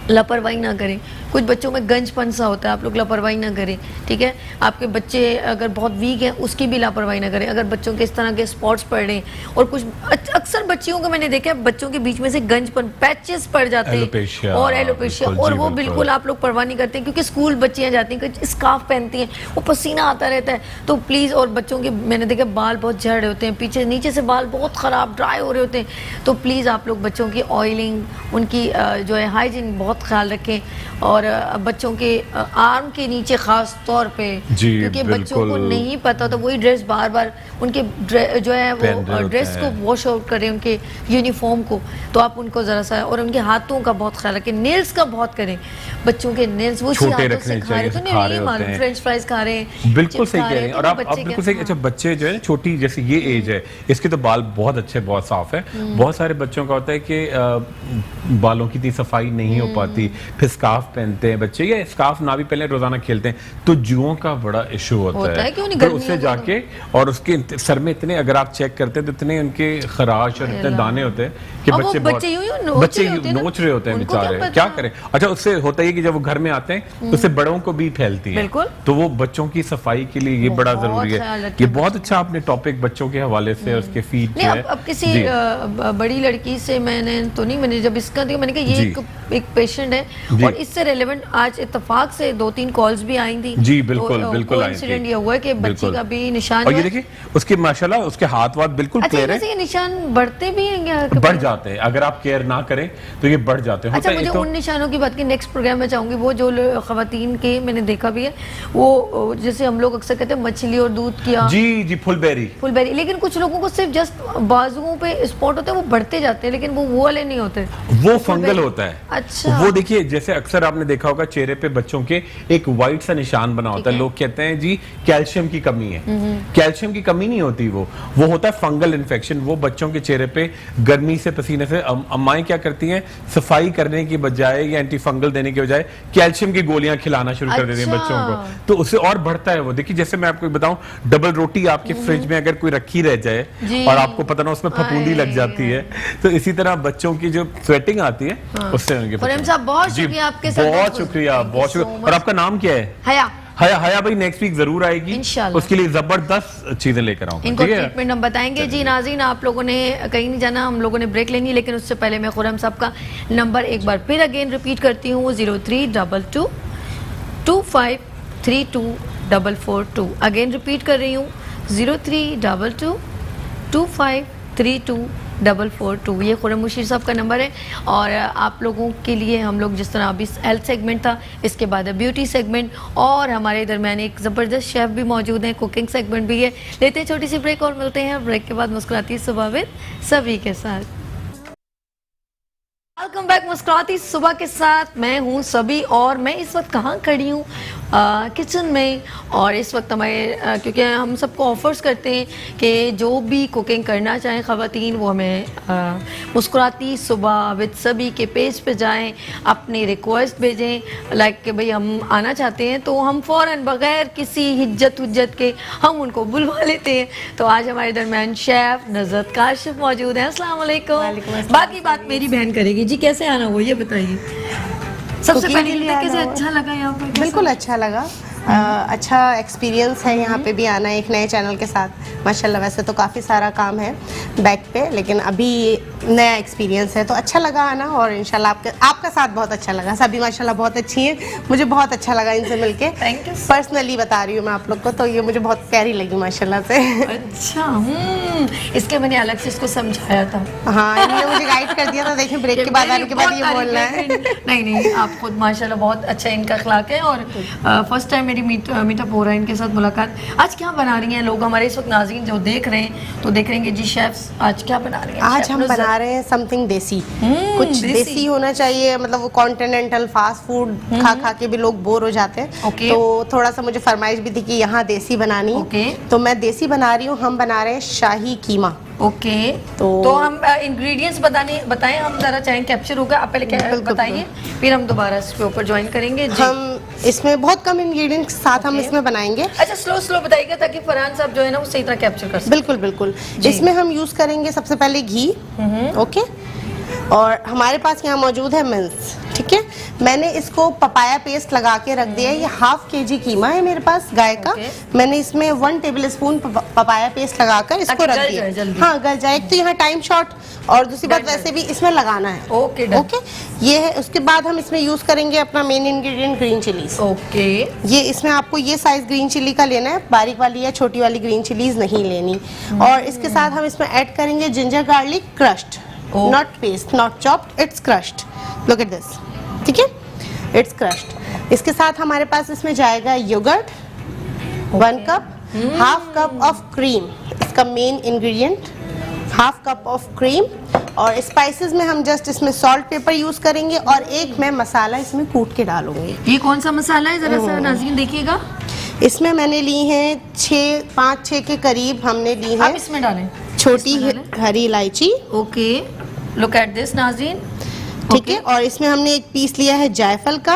लापरवाही ना करें। कुछ बच्चों में गंजपन सा होता है, आप लोग लापरवाही ना करें, ठीक है? आपके बच्चे अगर बहुत वीक हैं उसकी भी लापरवाही ना करें। अगर बच्चों के इस तरह के स्पॉट्स पड़ रहे हैं, और कुछ अक्सर बच्चियों को मैंने देखा है, बच्चों के बीच में से गंजपन, पैचेस पड़ जाते हैं और एलोपेशिया, और वो बिल्कुल आप लोग परवाह नहीं करते, क्योंकि स्कूल बच्चियाँ जाती हैं, स्कार्फ पहनती हैं, वो पसीना आता रहता है, तो प्लीज़। और बच्चों के मैंने देखा बाल बहुत झड़ रहे होते हैं, पीछे नीचे से बाल बहुत ख़राब ड्राई हो रहे होते हैं, तो प्लीज़ आप लोग बच्चों की ऑयलिंग, उनकी जो है हाइजीन बहुत ख्याल रखें। और बच्चों के आर्म के नीचे खास तौर पे, क्योंकि बच्चों को नहीं पता, तो वही ड्रेस बार बार उनके जो है वो ड्रेस को वॉश आउट करें, उनके यूनिफॉर्म को, तो आप उनको ज़रा सा, और उनके हाथों का बहुत ख्याल रखें। नेल्स का बहुत करें, बच्चों के नेल्स वो छोटे रखने चाहिए, तो नहीं मालूम फ्रेंच फ्राइज खा रहे हैं, बिल्कुल सही कह रहे हैं। और आप बिल्कुल सही। अच्छा, बच्चे जो है छोटी, जैसे ये एज है, इसके तो बाल बहुत अच्छे, बहुत साफ है। बहुत सारे बच्चों का होता है कि बालों की इतनी सफाई नहीं हो पाती, फिर स्कार्फ पहनते हैं बच्चे, या स्कार्फ ना भी पहले रोजाना खेलते हैं, तो जुओं का बड़ा इशू होता है। तो उससे जाके, और उसके सर में इतने, अगर आप चेक करते हैं तो इतने उनके खराश और इतने दाने होते हैं कि बच्चे नोच रहे होते हैं बेचारे, क्या करें। अच्छा, उससे होता है कि जब वो घर में आते हैं तो उससे बड़ों को भी फैलती है, तो वो बच्चों की सफाई के लिए ये बड़ा जरूरी है। ये बहुत अच्छा आपने टॉपिक बच्चों के हवाले से, उसके फीट जो है। अब किसी बड़ी लड़की से मैंने जब इसका देखा, मैंने कहा ये एक पेशेंट है, और इससे रेलेवेंट आज इत्तेफाक से 2-3 कॉल्स भी आई थी। जी बिल्कुल बिल्कुल। इंसिडेंट ये हुआ है कि बच्ची का भी निशान, और ये देखिए उसके माशाल्लाह उसके हाथ वाथ बिल्कुल क्लियर है। ये निशान बढ़ते भी हैं क्या? बढ़ जाते हैं, अगर आप केयर ना करें तो ये बढ़ जाते हैं। अच्छा, मुझे उन निशानों की बात की नेक्स्ट प्रोग्राम में चाहूंगी। वो जो खवातीन के मैंने देखा भी है, वो जैसे हम लोग अक्सर कहते हैं मछली और दूध किया, जी फुलबेरी, लेकिन कुछ लोगों को सिर्फ जस्ट बाजुओं पे स्पॉट होते हैं, वो बढ़ते जाते हैं, लेकिन वो वाले नहीं होते, वो फंगल होता है। अच्छा, वो देखिए, जैसे अक्सर आपने देखा होगा चेहरे पे बच्चों के एक व्हाइट सा निशान बना होता है, लोग कहते हैं जी कैल्शियम की कमी है। कैल्शियम की कमी नहीं होती, वो होता है फंगल इन्फेक्शन। वो बच्चों के चेहरे पे गर्मी से, पसीने से, अम्माएं क्या करती हैं, सफाई करने की बजाय या एंटी फंगल देने के बजाय कैल्शियम की गोलियां खिलाना शुरू कर देती हैं बच्चों को, तो उससे और बढ़ता है वो। देखिए, जैसे मैं आपको बताऊं, डबल रोटी आपके फ्रिज में अगर कोई रखी रह जाए और आपको पता ना उसमें फफूंदी लग जाती है, तो इसी तरह बच्चों की जो स्वेटिंग आती है उससे उनके बहुत शुक्रिया आपके साथ, बहुत शुक्रिया। और आपका नाम क्या है? हया भाई नेक्स्ट वीक जरूर आएगी, उसके लिए जबरदस्त चीजें लेकर आऊंगा, इनको ट्रीटमेंट हम बताएंगे। जी नाज़रीन, आप लोगों ने कहीं नहीं जाना, हम लोगों ने ब्रेक लेनी है, लेकिन उससे पहले मैं खुरम साहब का नंबर एक बार फिर अगेन रिपीट करती हूँ, 0322 25324442। अगेन रिपीट कर रही हूँ, 0322 25324442। ये खुरम मुशीर साहब का नंबर है। और आप लोगों के लिए हम लोग जिस तरह अभी हेल्थ सेगमेंट था, इसके बाद ब्यूटी सेगमेंट, और हमारे दरमियान एक ज़बरदस्त शेफ़ भी मौजूद हैं, कुकिंग सेगमेंट भी है। लेते हैं छोटी सी ब्रेक और मिलते हैं ब्रेक के बाद मुस्कुराती सुबह विद सभी के साथ। वेलकम बैक मुस्कुराती सुबह के साथ, मैं हूँ सभी, और मैं इस वक्त कहाँ खड़ी हूँ, किचन में। और इस वक्त हमारे क्योंकि हम सबको ऑफर्स करते हैं कि जो भी कुकिंग करना चाहें ख़वातीन, वो हमें मुस्कुराती सुबह विद सभी के पेज पे जाएं, अपनी रिक्वेस्ट भेजें, लाइक कि भाई हम आना चाहते हैं, तो हम फ़ौरन बग़ैर किसी हिज्जत के हम उनको बुलवा लेते हैं। तो आज हमारे दरमियान शेफ़ नज़रत काशिफ मौजूद हैं। अस्सलाम वालेकुम। बाकी बात मेरी बहन करेगी। जी कैसे आना हुआ ये बताइए। सबसे पहले कैसे अच्छा लगा यहाँ पर? बिल्कुल अच्छा लगा, अच्छा एक्सपीरियंस है यहाँ पे भी आना एक नए चैनल के साथ। माशाल्लाह, वैसे तो काफ़ी सारा काम है बैक पे, लेकिन अभी नया एक्सपीरियंस है तो अच्छा लगा आना। और इंशाल्लाह आपका साथ बहुत अच्छा लगा। सभी माशाल्लाह बहुत अच्छी हैं, मुझे बहुत अच्छा लगा इनसे मिलके। Thank you. पर्सनली बता रही हूँ मैं आप लोग को, तो ये मुझे बहुत प्यारी लगी माशाल्लाह से। अच्छा, इसके मैंने अलग से इसको समझाया था। हाँ, इन्होंने मुझे गाइड कर दिया था। देखिए, ब्रेक के बाद आने के बाद ये बोलना है। नहीं, आप खुद माशाल्लाह बहुत अच्छा इनका अखलाक है। और फर्स्ट टाइम मेरी मीटअप हो रहा है इनके साथ मुलाकात। आज क्या बना रही हैं लोग हमारे इस वक्त नाज़रीन जो देख रहे हैं, तो देख रहे हैं जी शेफ़ आज क्या बना रहे हैं? आज शेफ हम नुसरत? बना रहे हैं समथिंग देसी। कुछ देसी। देसी होना चाहिए, मतलब वो कॉन्टिनेंटल फास्ट फूड खा खा के भी लोग बोर हो जाते हैं। ओके। तो थोड़ा सा मुझे फरमाइश भी थी कि यहाँ देसी बनानी है। ओके। तो मैं देसी बना रही हूँ। हम बना रहे हैं शाही कीमा। ओके, तो हम इंग्रेडिएंट्स बताएं, हम जरा चाहे कैप्चर होगा, आप पहले क्या बिल्कुल, बताइए, फिर हम दोबारा इसके ऊपर ज्वाइन करेंगे जी। हम इसमें बहुत कम इंग्रेडिएंट्स के साथ हम ओके। इसमें बनाएंगे। अच्छा, स्लो बताइएगा ताकि फरहान साहब जो है ना वो सही तरह कैप्चर कर सकें। बिल्कुल बिल्कुल। जी। इसमें हम यूज करेंगे सबसे पहले घी। ओके। और हमारे पास यहाँ मौजूद है मिल्स। ठीक है, मैंने इसको पपाया पेस्ट लगा के रख दिया है। ये ½ kg कीमा है मेरे पास गाय का। ओके। मैंने इसमें 1 टेबलस्पून पपाया पेस्ट लगाकर इसको ताकि रख गल दिया। जाए जल्दी। हाँ, गल जाए। एक तो यहाँ टाइम शॉर्ट, और दूसरी बात डन, वैसे भी इसमें लगाना है। Okay, done. ओके, ये है। उसके बाद हम इसमें यूज करेंगे अपना main ingredient green chillies. Okay, ये इसमें आपको ये साइज ग्रीन चिली का लेना है, बारीक वाली या छोटी वाली ग्रीन चिलीज नहीं लेनी। और इसके साथ हम इसमें ऐड करेंगे ginger garlic crushed, Oh. Not paste, not chopped, it's crushed. Look at this. ठीक है, इट्स क्रश्ड। इसके साथ हमारे पास इसमें जाएगा yogurt 1 cup, ½ cup of cream, इसका main ingredient, ½ cup of cream. और स्पाइसेस में हम जस्ट इसमें सॉल्ट पेपर यूज करेंगे, और एक मैं मसाला इसमें कूट के डालूंगी। ये कौन सा मसाला है, जरा सा नाज़रीन देखिएगा। इसमें मैंने ली हैं 5-6 के करीब हमने ली आप है इसमें डालें। छोटी इसमें डालें। हरी इलायची। ओके, लुक एट दिस नाज़रीन। ठीक है, और इसमें हमने एक पीस लिया है जायफल का,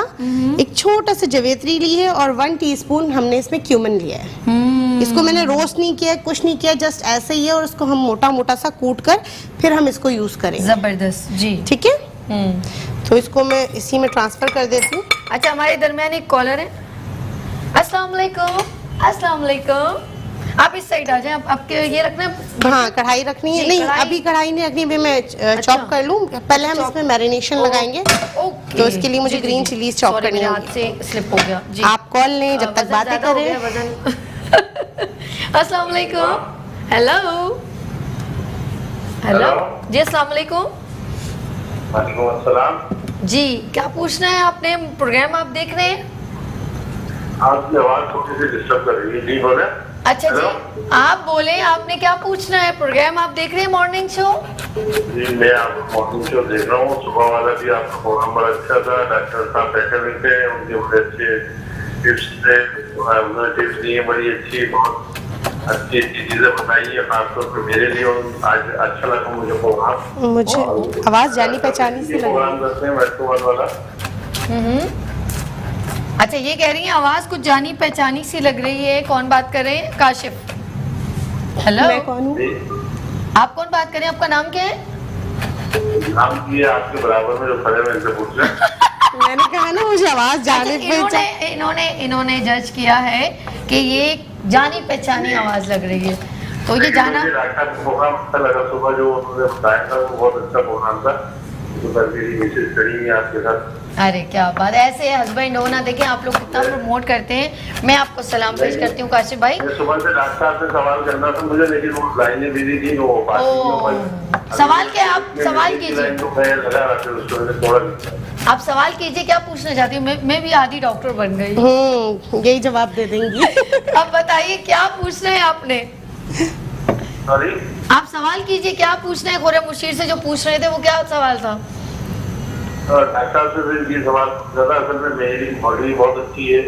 एक छोटा सा जवेत्री ली है, और 1 टीस्पून हमने इसमें क्यूमिन लिया है। इसको मैंने रोस्ट नहीं किया, कुछ नहीं किया, जस्ट ऐसे ही है। और इसको हम मोटा मोटा सा कूट कर फिर हम इसको यूज करेंगे। जबरदस्त जी। ठीक है, तो इसको मैं इसी में ट्रांसफर कर देती हूँ। अच्छा, हमारे दरमियान एक कॉलर है। अस्सलाम वालेकुम। अस्सलाम वालेकुम। आप इस साइड आ जाएं। आपके ये रखना है। हाँ, कढ़ाई रखनी है। जी, नहीं, कढ़ाई। अभी कढ़ाई नहीं रखनी, अभी मैं चॉप कर लूँ। पहले हम इसमें मैरिनेशन लगाएंगे, ओके। तो इसके लिए मुझे जी, जी, ग्रीन जी। चिलीज चॉप Sorry, करनी मेरे होगी। हाथ से स्लिप हो गया जी। आप कॉल लें जब तक वज़न बातें ज़्यादा हो करें। गया, वज़न। अस्सलाम वालेकुम। हेलो हेलो जी, अस्सलाम वालेकुम। वालेकुम अस्सलाम। जी, क्या पूछना है आपने? प्रोग्राम आप देख रहे हैं? आपकी आवाज थोड़ी सी डिस्टर्ब कर रही है। जी बोले। अच्छा हेलो? जी, आप बोले, आपने क्या पूछना है? प्रोग्राम आप देख रहे हैं मॉर्निंग शो? जी, मैं आपको मॉर्निंग शो देख रहा हूँ। सुबह वाला भी आपका प्रोग्राम बड़ा अच्छा था। डॉक्टर साहब बैठे हुए थे, उनके बड़े अच्छे टिप्स थे, उन्होंने टिप्स दिए बड़ी अच्छी, बहुत अच्छी चीजें बताई है, खासतौर पर मेरे लिए। आज अच्छा लगा मुझे प्रोग्राम। मुझे आवाज जानी पहचानी सी लगी। प्रोग्राम करते हैं मेट्रो वाला। अच्छा, ये कह रही हैं आवाज कुछ जानी पहचानी सी लग रही है। कौन बात कर रहे हैं? काशिफ। हेलो, मैं कौन हूँ? जी, आप कौन बात कर रहे हैं? आपका नाम क्या है? नाम की है आपके बराबर में जो खड़े हैं इनसे पूछ रहे हैं। मैंने कहा ना, मुझे आवाज जाने अच्छा, इन्होंने जज किया है कि ये जानी पहचानी आवाज लग रही है, तो ये जाना। मुझे डॉक्टर का प्रोग्राम अच्छा लगा। सुबह जो उन्होंने बताया था वो बहुत अच्छा प्रोग्राम था। तो कल मेरी मिसेज करी है आपके साथ। अरे क्या बात है, ऐसे हस्बैंड हो ना। देखिए आप लोग कितना प्रमोट करते हैं। मैं आपको सलाम पेश करती हूँ काशिफ भाई। मैं सुबह से डॉक्टर साहब से सवाल करना था मुझे, लेकिन वो लाइनें बिजी थी, वो बात नहीं हो पाई। सवाल क्या? आप सवाल कीजिए। लाइन तो मैं लगा रहा था, उसको मैंने थोड़ा। आप सवाल कीजिए, क्या पूछना चाहती हूँ? मैं भी आधी डॉक्टर बन गई। यही जवाब दे देंगी। अब बताइए क्या पूछना है आपने? सॉरी, आप सवाल कीजिए, क्या पूछना है? खुर्रम मुशीर से जो पूछ रहे थे वो क्या सवाल था? डॉक्टर साहब से भी ये सवाल ज्यादा, असल में मेरी बॉडी बहुत अच्छी है,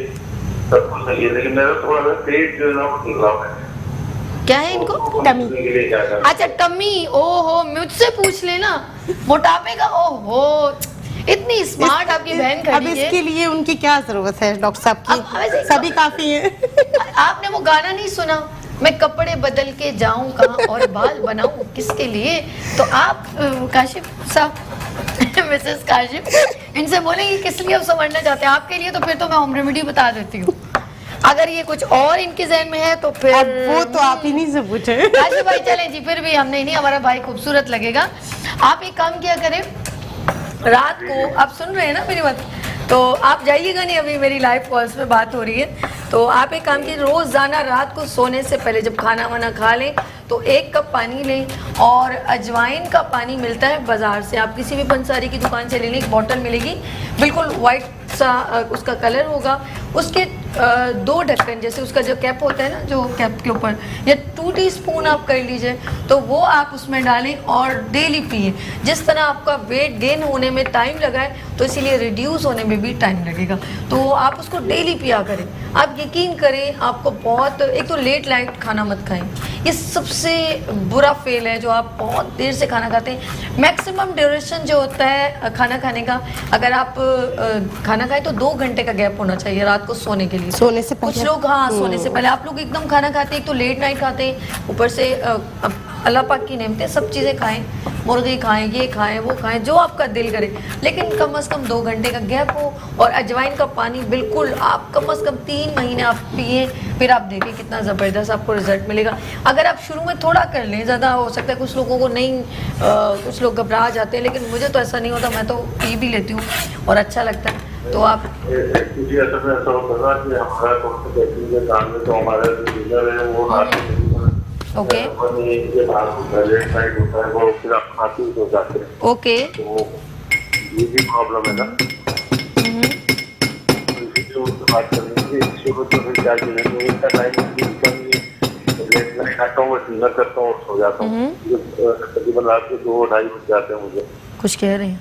सब कुछ सही है, लेकिन मेरा थोड़ा सा पेट जो है ना वो निकला हुआ है। क्या है इनको? टमी। उसके लिए क्या करना? अच्छा, टमी। ओहो, मुझसे पूछ लेना मोटापे का। ओहो, इतनी स्मार्ट आपकी बहन अब खड़ी इसके है। लिए उनकी क्या जरूरत है डॉक्टर साहब अब वैसे की? सभी काफी है। आपने वो गाना नहीं सुना, मैं कपड़े बदल के जाऊं कहाँ और बाल बनाऊं किसके लिए? तो आप काशिफ साहब, मिसेस काशिफ, इनसे बोलेंगे किस लिए आप समझना चाहते हैं? आपके लिए तो फिर तो मैं होम रेमेडी बता देती हूँ। अगर ये कुछ और इनके जहन में है तो फिर अब वो तो आप ही नहीं से पूछे। काशिफ भाई चलें जी, फिर भी हम नहीं, हमारा भाई खूबसूरत लगेगा। आप एक काम किया करें, रात को आप सुन रहे हैं ना मेरी बात, तो आप जाइएगा नहीं, अभी मेरी लाइव कॉल्स पे बात हो रही है। तो आप एक काम कीजिए, रोज़ाना रात को सोने से पहले जब खाना वाना खा लें तो 1 कप पानी लें, और अजवाइन का पानी मिलता है बाज़ार से, आप किसी भी पंसारी की दुकान से ले लें, एक बॉटल मिलेगी, बिल्कुल वाइट सा उसका कलर होगा, उसके 2 ढक्कन, जैसे उसका जो कैप होता है ना, जो कैप के ऊपर, या 2 टीस्पून आप कर लीजिए, तो वो आप उसमें डालें और डेली पिए। जिस तरह आपका वेट गेन होने में टाइम लगा है, तो इसीलिए रिड्यूस होने में भी टाइम लगेगा, तो आप उसको डेली पिया करें। आप यकीन करें, आपको बहुत, एक तो लेट नाइट खाना मत खाएं, ये सबसे बुरा फेल है, जो आप बहुत देर से खाना खाते हैं। मैक्सिमम ड्यूरेशन जो होता है खाना खाने का, अगर आप खाना खाएं तो 2 घंटे का गैप होना चाहिए रात को सोने के लिए, सोने से पहले। कुछ लोग हाँ सोने से पहले, आप लोग एकदम खाना खाते हैं, एक तो लेट नाइट खाते हैं, ऊपर से अल्लाह पाक की नेमतें, सब चीज़ें खाएं, मुर्गी खाएं, ये खाएं, वो खाएं, जो आपका दिल करे, लेकिन कम से कम 2 घंटे का गैप हो। और अजवाइन का पानी बिल्कुल आप कम से कम 3 महीने आप पिए, फिर आप देखिए कितना ज़बरदस्त आपको रिजल्ट मिलेगा। अगर आप शुरू में थोड़ा कर लें, ज़्यादा हो सकता है कुछ लोगों को नहीं, कुछ लोग घबरा जाते हैं, लेकिन मुझे तो ऐसा नहीं होता, मैं तो पी भी लेती हूँ और अच्छा लगता है। तो आप ऐसा होता है कि हमारा काम में तो हमारा जो डिनर है वो ओके ये भाग होता है, लेट नाइट होता है, वो फिर आप खाते ही हो जाते हैं। ओके, तो ये भी प्रॉब्लम है ना, तो इसीलिए उससे बात करेंगे। शुरू तो फिर क्या करेंगे, इसका टाइम लेट नाइट आता हूँ, मैं डिनर करता हूँ और सो जाता हूँ, तकरीबन रात के 2-2:30 बज जाते हैं मुझे। कुछ कह रहे हैं?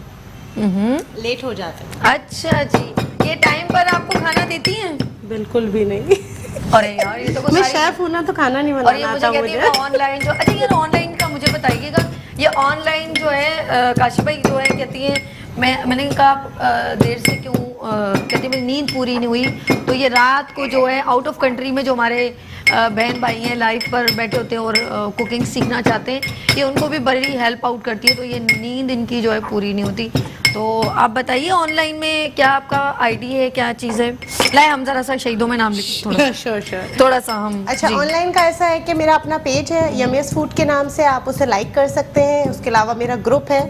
लेट हो जाते हैं। अच्छा जी, ये टाइम पर आपको खाना देती हैं? बिल्कुल भी नहीं। अरे यार, ये तो कुछ मैं सारी- शेफ हूँ ना, तो खाना नहीं और ये बनाना मुझे आता कहती है ऑनलाइन जो, अच्छा यार ऑनलाइन का मुझे बताइएगा, ये ऑनलाइन जो है काशी भाई जो है कहती है, मैंने कहा देर से क्यों, कहती है मेरी नींद पूरी नहीं हुई, तो ये रात को जो है आउट ऑफ कंट्री में जो हमारे बहन भाई हैं लाइव पर बैठे होते हैं और कुकिंग सीखना चाहते हैं, ये उनको भी बड़ी हेल्प आउट करती है, तो ये नींद इनकी जो है पूरी नहीं होती। तो आप बताइए ऑनलाइन में क्या आपका आईडी है, क्या चीज़ है? लाए हम जरा सा शहीदों में नाम लिख थोड़ा श्योर। थोड़ा सा हम। अच्छा, जी। ऑनलाइन का ऐसा है कि मेरा अपना पेज है यमीज फूड के नाम से, आप उसे लाइक कर सकते हैं। उसके अलावा मेरा ग्रुप है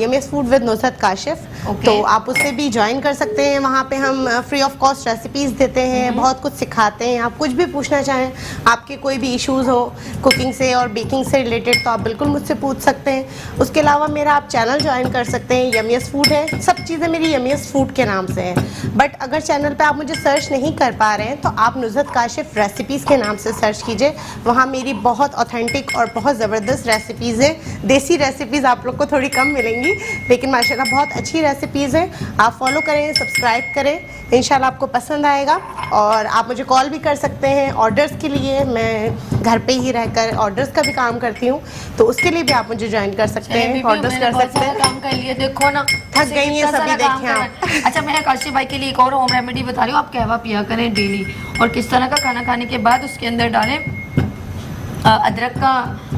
Yummies food with Nusrat Kashif, तो आप उसे भी ज्वाइन कर सकते हैं। वहाँ पे हम फ्री ऑफ कॉस्ट रेसिपीज देते हैं, बहुत कुछ सिखाते हैं। आप कुछ भी पूछना चाहें, आपके कोई भी इश्यूज हो कुकिंग से और बेकिंग से रिलेटेड, तो आप बिल्कुल मुझसे पूछ सकते हैं। उसके अलावा मेरा आप चैनल ज्वाइन कर सकते हैं, यमीज फूड है, सब चीज़ें मेरी यमीज फूड के नाम से है। बट अगर चैनल पे आप मुझे सर्च नहीं कर पा रहे हैं, तो आप नुसरत काशिफ रेसिपीज़ के नाम से सर्च कीजिए। वहाँ मेरी बहुत ऑथेंटिक और बहुत ज़बरदस्त रेसिपीज़ हैं। देसी रेसिपीज़ आप लोग को थोड़ी कम मिलेंगी, लेकिन माशाल्लाह बहुत अच्छी रेसिपीज़ हैं। आप फॉलो करें, सब्सक्राइब करें, इंशाल्लाह आपको पसंद आएगा। और आप मुझे कॉल भी कर सकते हैं ऑर्डर्स के लिए, मैं घर पे ही रहकर ऑर्डर्स का भी काम करती हूँ, तो उसके लिए भी आप मुझे ज्वाइन कर सकते हैं, ऑर्डर्स कर सकते हैं। काम कर लिए, देखो ना, थक गई हैं सभी, देखें आप। अच्छा, मैं काशी भाई के लिए एक और होम रेमेडी बता रही हूँ, आप कहवा पिया करें डेली। और किस तरह का, खाना खाने के बाद उसके अंदर डालें अदरक का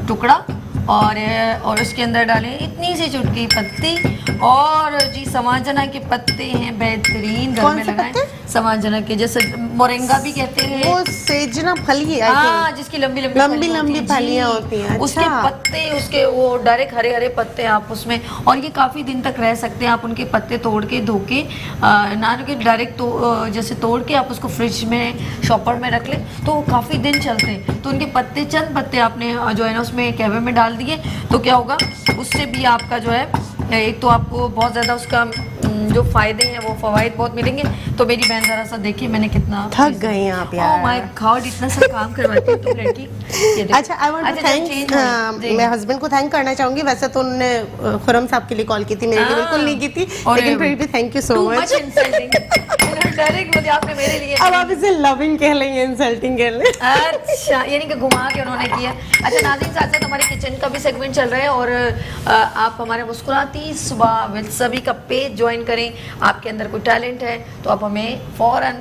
टुकड़ा, और उसके अंदर डालें इतनी सी चुटकी पत्ती, और जी समाजना के पत्ते हैं बेहतरीन, घर में लगाएं। समाजना के, जैसे मोरिंगा भी कहते हैं, वो सेजना फली है, हाँ, जिसकी लंबी लंबी फलियां होती हैं। उसके अच्छा। पत्ते, उसके वो डायरेक्ट हरे हरे पत्ते आप उसमें, और ये काफ़ी दिन तक रह सकते हैं। आप उनके पत्ते तोड़ के धो के, ना कि डायरेक्ट जैसे तोड़ के आप उसको फ्रिज में शॉपर में रख लें, तो वो काफ़ी दिन चलते हैं। तो उनके पत्ते, चंद पत्ते आपने जो है ना उसमें कैवे में डाल दिए, तो क्या होगा, उससे भी आपका जो है, एक तो आपको बहुत ज़्यादा उसका जो फ़ायदे हैं, वो फ़वाइद बहुत मिलेंगे। तो मेरी बहन ज़रा सा देखिए, मैंने कितना थक गई आप यार। ओह माय गॉड, इतना सा काम करवाती है तुम लड़की। ये देखो। अच्छा, आई वांट टू थैंक, मैं हस्बैंड को थैंक करना चाहूंगी। वैसे तो उन्होंने खुरम साहब के लिए कॉल की थी, मेरे लिए बिल्कुल नहीं की थी, लेकिन फिर भी thank you so much. Direct मुझे आपने मेरे लिए, अब आप इसे लविंग कह लेंगे, इंसल्टिंग कह लें। अच्छा, यानी कि घुमा के उन्होंने किया। अच्छा नाज़रीन, साथ साथ हमारे किचन का भी सेगमेंट चल रहा है, और आप हमारे मुस्कुराती सुबह विद सभी का पेज ज्वाइन करें। आपके अंदर कोई टैलेंट है तो आप हमें फौरन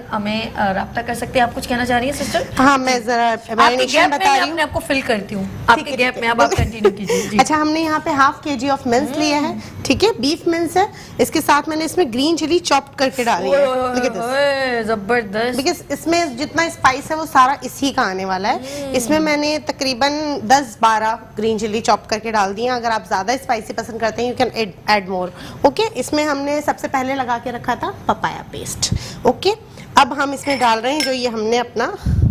रब्ता कर सकते हैं। आप कुछ कहना चाह रही हैं सिस्टर? हाँ, मैं जरा मैरिनेशन बता रही हूँ, अपने आपको फिल करती हूँ आपके गैप में। अब आप कंटिन्यू कीजिए। अच्छा, हमने यहाँ पे ½ kg ऑफ मिन्स लिया है, ठीक है, बीफ मिन्स है। इसके साथ मैंने इसमें ग्रीन चिली चॉप करके डाली है, जबरदस्त, बिकॉज इसमें जितना स्पाइस है वो सारा इसी का आने वाला है। इसमें मैंने तकरीबन 10-12 ग्रीन चिली चॉप करके डाल दी हैं। अगर आप ज़्यादा स्पाइसी पसंद करते हैं, you can add more. Okay, इसमें हमने सबसे पहले लगा के रखा था पपाया पेस्ट। ओके, अब हम इसमें डाल रहे हैं जो ये हमने अपना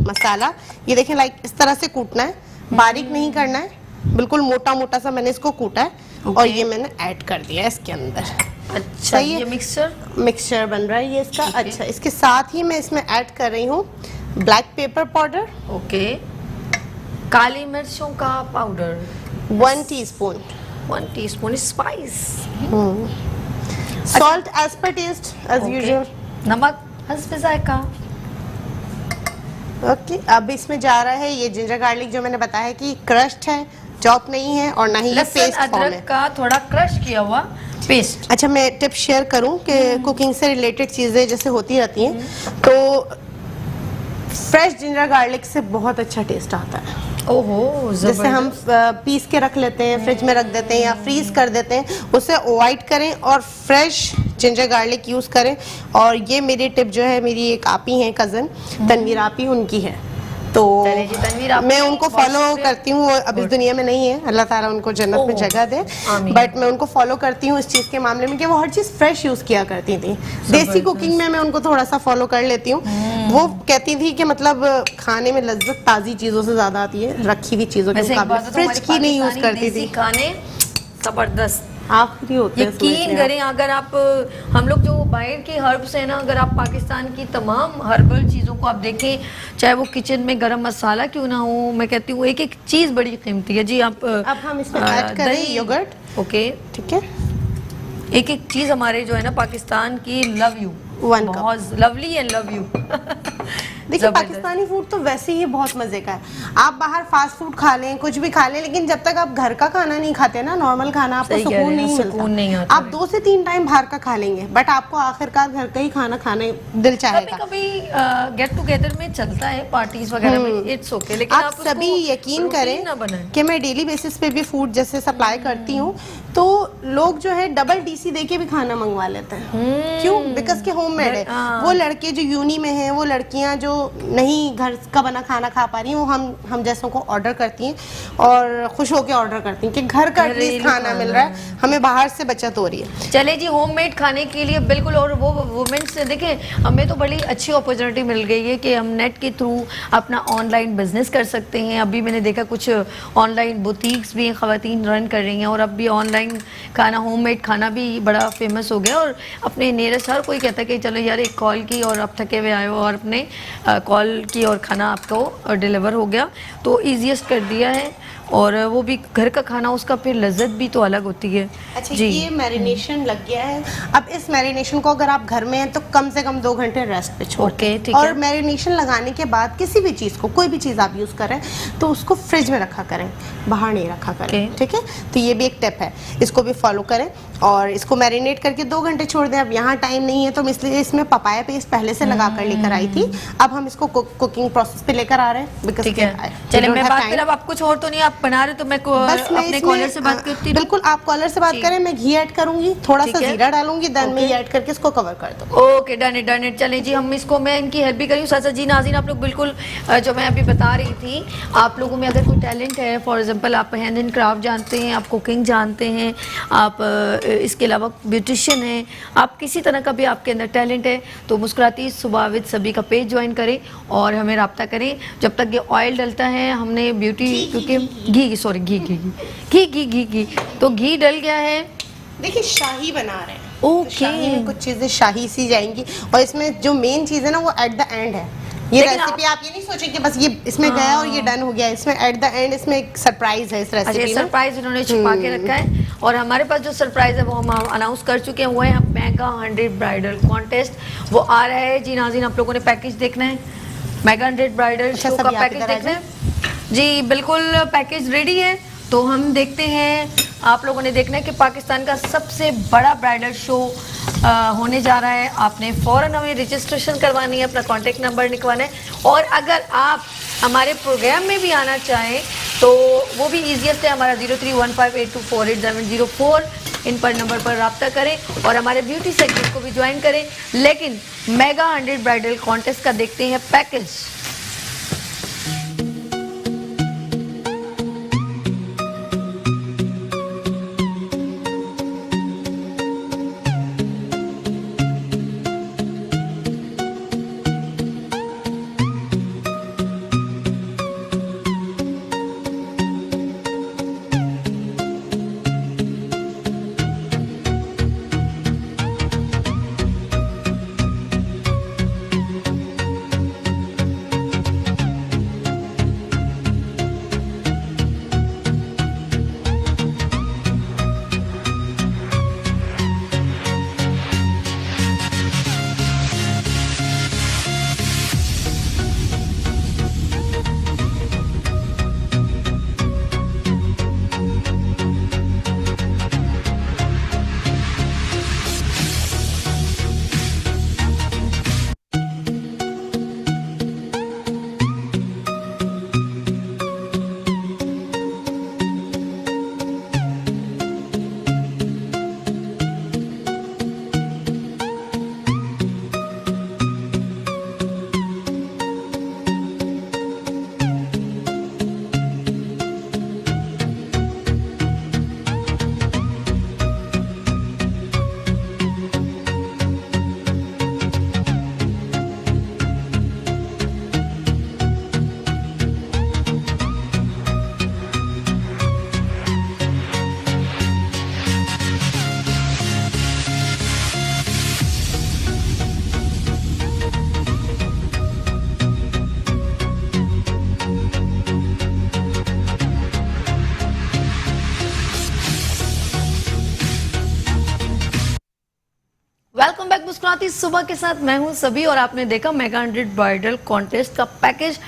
मसाला, ये देखें, लाइक इस तरह से कूटना है, बारीक नहीं करना है, बिल्कुल मोटा मोटा सा मैंने इसको कूटा है। और ये मैंने ऐड कर दिया है इसके अंदर। अच्छा, सही ये है। मिक्सचर मिक्सचर बन रहा है ये इसका। ठीक है। अच्छा, इसके साथ ही मैं इसमें ऐड कर रही हूँ ब्लैक पेपर पाउडर, ओके, काली मिर्चों का powder 1 teaspoon, 1 teaspoon, spice, salt as per taste as usual. नमक हस्ब जायका। ओके, अब इसमें जा रहा है ये जिंजर गार्लिक, जो मैंने बताया है कि क्रश्ड है, चॉप नहीं है और ना ही ये लहसुन पेस्ट फॉर्म अदरक है। का थोड़ा क्रश किया हुआ पेस्ट। अच्छा, मैं टिप शेयर करूं कि कुकिंग से रिलेटेड चीज़ें जैसे होती रहती हैं, तो फ्रेश जिंजर गार्लिक से बहुत अच्छा टेस्ट आता है। ओहो, जैसे हम पीस के रख लेते हैं, फ्रिज में रख देते हैं या फ्रीज कर देते हैं, उसे अवॉइड करें और फ्रेश जिंजर गार्लिक यूज़ करें। और ये मेरी टिप जो है, मेरी एक आपी हैं कज़न तनवीर आपी, उनकी है, तो चलिए जी, तनवीर आपी मैं उनको बहुत फॉलो शुक्रिया। करती हूँ। वो अब इस दुनिया में नहीं है, अल्लाह ताला उनको जन्नत में ओह, जगह दे, आमीन। बट मैं उनको फॉलो करती हूँ इस चीज़ के मामले में कि वो हर चीज़ फ्रेश यूज़ किया करती थी। देसी कुकिंग में मैं उनको थोड़ा सा फॉलो कर लेती हूँ। वो कहती थी कि मतलब खाने में लज्जत ताज़ी चीज़ों से ज़्यादा आती है रखी हुई चीज़ों के वैसे एक बात मुकाबले। तो फ्रिज हमारे की नहीं यूज़ पाकिस्तानी करती देसी थी। खाने जबरदस्त, आखिरी होते हैं, समझ यकीन लें करें। अगर आप हम लोग जो बाहर की हर्ब्स है ना, अगर आप पाकिस्तान की तमाम हर्बल चीज़ों को आप देखें, चाहे वो किचन में गरम मसाला क्यों ना हो, मैं कहती हूँ एक एक चीज़ बड़ी कीमती है जी। आप अब हम इसमें ऐड करें दही, योगर्ट। ओके, ठीक है, एक एक चीज़ हमारे जो है ना पाकिस्तान की, लव यू, 1 कप। बहुत लवली एंड लव यू। देखिए, पाकिस्तानी फूड तो वैसे ही बहुत मजे का है। आप बाहर फास्ट फूड खा लें, कुछ भी खा लें, लेकिन जब तक आप घर का खाना नहीं खाते ना, नॉर्मल खाना, आपको सही कह सुकून रहे हैं, नहीं सुकून नहीं मिलता। आता आप 2 से 3 टाइम बाहर का खा लेंगे, बट आपको आखिरकार घर का ही खाना खाने दिल कभी चाहेगा। कभी गेट टुगेदर में चलता है, पार्टीज वगैरह में, इट्स ओके, लेकिन आप उसको सभी यकीन routine करें ना बनाएं। कि मैं डेली बेसिस पे भी फूड जैसे सप्लाई करती हूँ, तो लोग जो है डबल डीसी दे के भी खाना मंगवा लेते हैं। क्यों? बिकॉज के होममेड है। वो लड़के जो यूनी में हैं, वो लड़कियां जो नहीं घर का बना खाना खा पा रही हैं, वो हम जैसों को ऑर्डर करती हैं और खुश होकर ऑर्डर करती हैं कि घर का एटलीस्ट खाना मिल रहा है, हमें बाहर से बचत हो रही है। चले जी, होममेड खाने के लिए बिल्कुल। और वो वुमेन से देखें, हमें तो बड़ी अच्छी अपॉर्चुनिटी मिल गई है कि हम नेट के थ्रू अपना ऑनलाइन बिजनेस कर सकते हैं। अभी मैंने देखा कुछ ऑनलाइन बुटीक्स भी खवातीन रन कर रही हैं, और अब भी ऑनलाइन खाना, होममेड खाना भी बड़ा फेमस हो गया। और अपने नियरेस्ट हर कोई कहता है कि चलो यार, एक कॉल की और आप थके हुए आए हो और अपने कॉल की और खाना आपको डिलीवर हो गया, तो ईजीएस्ट कर दिया है। और वो भी घर का खाना, उसका फिर लज्जत भी तो अलग होती है। अच्छा, ये मैरिनेशन लग गया है। अब इस मैरिनेशन को अगर आप घर में हैं तो कम से कम 2 घंटे रेस्ट पे छोड़ ओके, दें। ठीक और है। मैरिनेशन लगाने के बाद किसी भी चीज़ को, कोई भी चीज़ आप यूज़ करें तो उसको फ्रिज में रखा करें, बाहर नहीं रखा करें। ओके। ठीक है, तो ये भी एक टिप है, इसको भी फॉलो करें। और इसको मैरिनेट करके 2 घंटे छोड़ दें। अब यहाँ टाइम नहीं है तो इसलिए इसमें पपाया पेस्ट पहले से लगा कर लेकर आई थी। अब हम इसको कुकिंग प्रोसेस पे लेकर आ रहे हैं, बिकॉज ठीक है, चले मैं बात कर, अब आप कुछ और तो नहीं आप बना रहे, तो मैं बस मैं अपने इसमें, कॉलर से बात करती हूँ। बिल्कुल, आप कॉलर से बात जी। करें, मैं घी ऐड करूंगी, थोड़ा ठीक सा है। जीरा डालूंगी, देन मैं ओके। ये ऐड करके इसको कवर कर दूँ। Okay, done it, done it. चले जी, हम इसको, मैं इनकी हेल्प भी करी हूँ साथ साथ। जी नाज़रीन, आप लोग बिल्कुल जो मैं अभी बता रही थी, आप लोगों में अगर कोई टैलेंट है, फॉर एग्जांपल आप हैंड एंड क्राफ्ट जानते हैं, आप कुकिंग जानते हैं, आप इसके अलावा ब्यूटिशियन हैं, आप किसी तरह का भी आपके अंदर टैलेंट है, तो मुस्कुराती सुबह विद सभी का पेज ज्वाइन करें और हमें रब्ता करें। जब तक ये ऑयल डलता है, हमने ब्यूटी, क्योंकि घी, सॉरी घी घी घी घी घी घी तो घी डल गया है। देखिए, शाही बना रहे हैं, ओके। तो शाही में कुछ चीजें शाही सी जाएंगी, और इसमें जो मेन चीज है ना, वो एट द एंड है। ये लेकिन रेसिपी आप ये नहीं सोचें कि बस ये इसमें गया और ये डन हो गया। इसमें एट द एंड इसमें एक सरप्राइज है इस अच्छा, रेसिपी में। सरप्राइज इन्होंने छुपा के रखा है। और हमारे पास जो सरप्राइज है वो हम अनाउंस कर चुके हैं, वो है मेगा 100 ब्राइडल कॉन्टेस्ट। वो आ रहा है जी नाज़रीन, आप लोगों ने पैकेज देखना है, मेगा 100 ब्राइडल शो का पैकेज देखना है जी। बिल्कुल, पैकेज रेडी है, तो हम देखते हैं। आप लोगों ने देखना है कि पाकिस्तान का सबसे बड़ा ब्राइडल शो होने जा रहा है। आपने फ़ौरन हमें रजिस्ट्रेशन करवानी है, अपना कॉन्टेक्ट नंबर लिखवाना है। और अगर आप हमारे प्रोग्राम में भी आना चाहें तो वो भी ईजीएस्ट है, हमारा 031582480704 इन पर नंबर पर रब्ता करें और हमारे ब्यूटी सेगमेंट को भी ज्वाइन करें। लेकिन मेगा 100 ब्राइडल कॉन्टेस्ट का देखते हैं पैकेज। वेलकम बैक मुस्कुराती सुबह के साथ मैं हूं सभी और आपने देखा मेगा 100 ब्राइडल कॉन्टेस्ट का पैकेज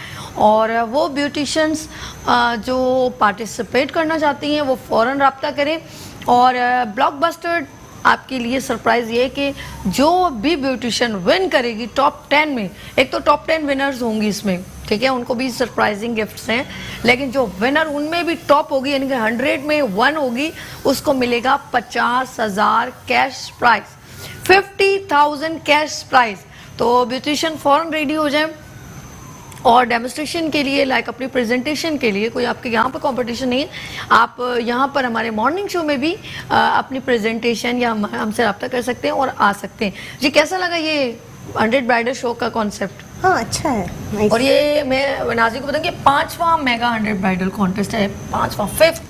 और वो ब्यूटिशियंस जो पार्टिसिपेट करना चाहती हैं वो फ़ौरन रब्ता करें और ब्लॉकबस्टर आपके लिए सरप्राइज ये कि जो भी ब्यूटिशियन विन करेगी टॉप 10 में, एक तो टॉप 10 विनर्स होंगी इसमें, ठीक है, उनको भी सरप्राइजिंग गिफ्ट्स हैं, लेकिन जो विनर उनमें भी टॉप होगी यानी कि 100 में 1 होगी उसको मिलेगा 50,000 कैश प्राइज, 50,000 कैश प्राइज। तो ब्यूटिशियन फॉरन रेडी हो जाए और डेमोस्ट्रेशन के लिए लाइक अपनी प्रेजेंटेशन के लिए, कोई आपके यहाँ पर कंपटीशन नहीं है, आप यहाँ पर हमारे मॉर्निंग शो में भी अपनी प्रेजेंटेशन या हमसे रब्ता कर सकते हैं और आ सकते हैं। जी कैसा लगा ये 100 ब्राइडल शो का कॉन्सेप्ट? हाँ अच्छा है। और ये मैं नाज़ी को बताऊँ कि 5वां मेगा 100 ब्राइडल कॉन्टेस्ट है, 5th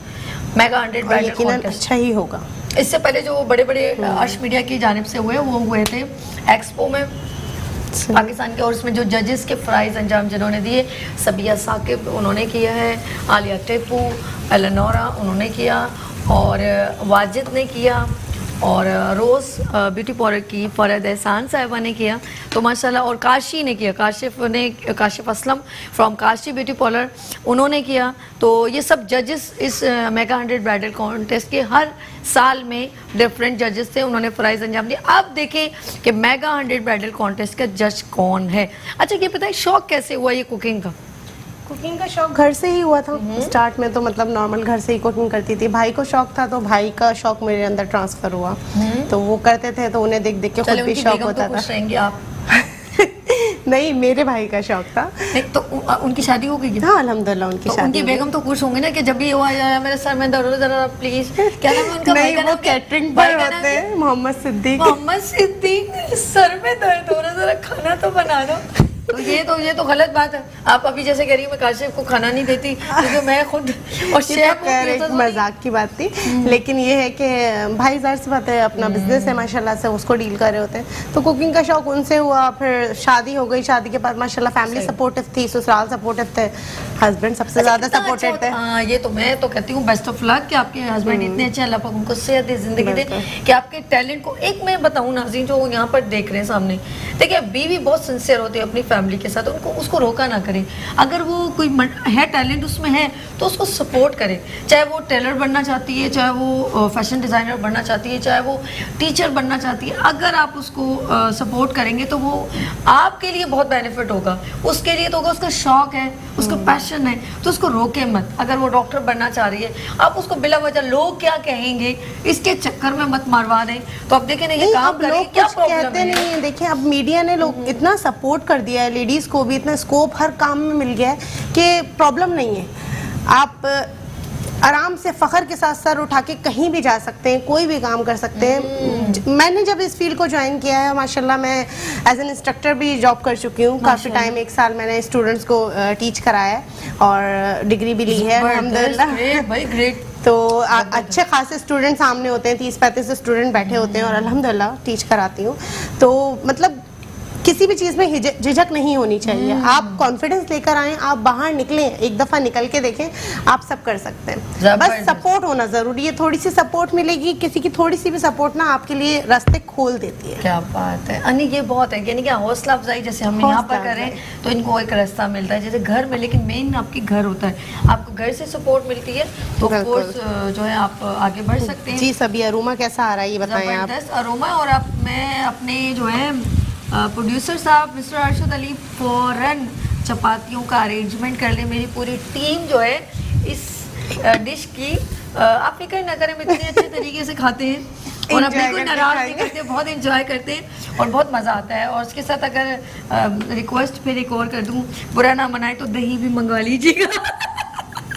मेगा 100 ब्राइडल कॉन्टेस्ट अच्छा ही होगा। इससे पहले जो बड़े बड़े अर्श मीडिया की जानिब से हुए वो हुए थे एक्सपो में पाकिस्तान के, और उसमें जो जजेस के प्राइज अंजाम जिन्होंने दिए, सबिया साकिब उन्होंने किया है, आलिया टिपू, एलेनोरा उन्होंने किया और वाजिद ने किया और रोज़ ब्यूटी पार्लर की फरहद एहसान साहिबा ने किया, तो माशाल्लाह, और काशी ने किया, Kashif Aslam from Kashi beauty parlour उन्होंने किया। तो ये सब जजेस इस मेगा 100 ब्राइडल कॉन्टेस्ट के हर साल में डिफरेंट जजेस थे, उन्होंने प्राइज अंजाम दिया। अब देखें कि मेगा 100 ब्राइडल कॉन्टेस्ट का जज कौन है। अच्छा ये पता है शौक कैसे हुआ ये कुकिंग का? कुकिंग का शौक घर से ही हुआ था। स्टार्ट में तो मतलब नॉर्मल घर से ही कुकिंग करती थी, भाई को शौक था तो भाई का शौक मेरे अंदर ट्रांसफर हुआ, तो वो करते थे तो उन्हें देख देख के खुद भी शौक होता था। आप नहीं मेरे भाई का शौक था। तो उनकी शादी हो गई? हाँ अल्हम्दुलिल्लाह उनकी शादी। उनकी बेगम तो खुश होंगे ना कि जब भी वो आया मेरे सर में दर्द जरा प्लीज, क्या नाम है उनका? नहीं वो कैटरिंग पर होते हैं, मोहम्मद सिद्दीक। मोहम्मद सिद्दीक, सर में दर्द हो रहा, जरा खाना तो बना दो। तो ये तो गलत बात है। आप अभी जैसे कह रही मैं काशिफ को खाना नहीं देती क्योंकि मैं खुद और शेफ हूं, मजाक की बात थी, लेकिन ये है कि भाई जाहिर सी बात है अपना बिजनेस है माशाल्लाह से, उसको डील कर रहे होते हैं, तो कुकिंग का शौक उनसे हुआ। फिर शादी हो गई, शादी के बाद माशाल्लाह फैमिली सपोर्टिव थी, ससुराल सपोर्टिव थे, हस्बैंड सबसे ज्यादा सपोर्टेड थे। ये तो मैं तो कहती हूँ बेस्ट ऑफ लक कि आपके हस्बैंड इतने अच्छे, अल्लाह पाक उनको सेहत दे, जिंदगी दे, कि आपके टैलेंट को, एक मैं बताऊँ नाज़रीन जो यहाँ पर देख रहे हैं सामने, देखिए बीवी बहुत सिंसियर होती है अपनी फैमिली के साथ, उनको उसको रोका ना करें। अगर वो कोई है टैलेंट उसमें है तो उसको सपोर्ट करें, चाहे वो टेलर बनना चाहती है, चाहे वो फैशन डिज़ाइनर बनना चाहती है, चाहे वो टीचर बनना चाहती है, अगर आप उसको सपोर्ट करेंगे तो वो आपके लिए बहुत बेनिफिट होगा, उसके लिए तो होगा, उसका शौक है, उसका पैशन है, तो उसको रोके मत। अगर वो डॉक्टर बनना चाह रही है, आप उसको बिला वजह लोग क्या कहेंगे इसके चक्कर में मत मारवा दें। तो अब देखें ना ये काम करें, क्या प्रॉब्लम है? नहीं देखिए अब मीडिया ने लोग इतना सपोर्ट कर दिया है, लेडीज को भी इतना स्कोप हर काम में मिल गया है कि प्रॉब्लम नहीं है, आप आराम से फख्र के साथ सर उठा के कहीं भी जा सकते हैं, कोई भी काम कर सकते हैं। मैंने जब इस फील्ड को ज्वाइन किया है माशाल्लाह मैं एज एन इंस्ट्रक्टर भी जॉब कर चुकी हूँ काफ़ी टाइम, 1 साल मैंने स्टूडेंट्स को टीच कराया है और डिग्री भी ली है अल्हम्दुलिल्लाह। तो अच्छे खासे स्टूडेंट सामने होते हैं, 30-35 स्टूडेंट बैठे होते हैं और अल्हम्दुलिल्लाह टीच कराती हूँ। तो मतलब किसी भी चीज़ में झिझक नहीं होनी चाहिए, आप कॉन्फिडेंस लेकर आएं, आप बाहर निकलें, एक दफ़ा निकल के देखें, आप सब कर सकते हैं, बस सपोर्ट होना ज़रूरी है। थोड़ी सी सपोर्ट मिलेगी, किसी की थोड़ी सी भी सपोर्ट ना आपके लिए रास्ते खोल देती है। क्या बात है अन्नी, ये बहुत है, यानी कि हौसला अफजाई जैसे हम यहाँ पर करें तो इनको एक रास्ता मिलता है जैसे घर में, लेकिन मेन आपके घर होता है, आपको घर से सपोर्ट मिलती है तो कोर्स जो है आप आगे बढ़ सकते हैं। जी सभी अरोमा कैसा आ रहा है ये बताएं आप? अरोमा, और अब मैं अपने जो है प्रोड्यूसर साहब मिस्टर अरशद अली फौरन चपातियों का अरेंजमेंट कर ले, मेरी पूरी टीम जो है इस डिश की, आप फिक्र ना करें, इतने अच्छे तरीके से खाते हैं और अपने को नाराज नहीं करते, बहुत एंजॉय करते हैं और बहुत मज़ा आता है। और उसके साथ अगर रिक्वेस्ट फिर एक और कर दूं, बुरा ना मनाए तो दही भी मंगवा लीजिएगा।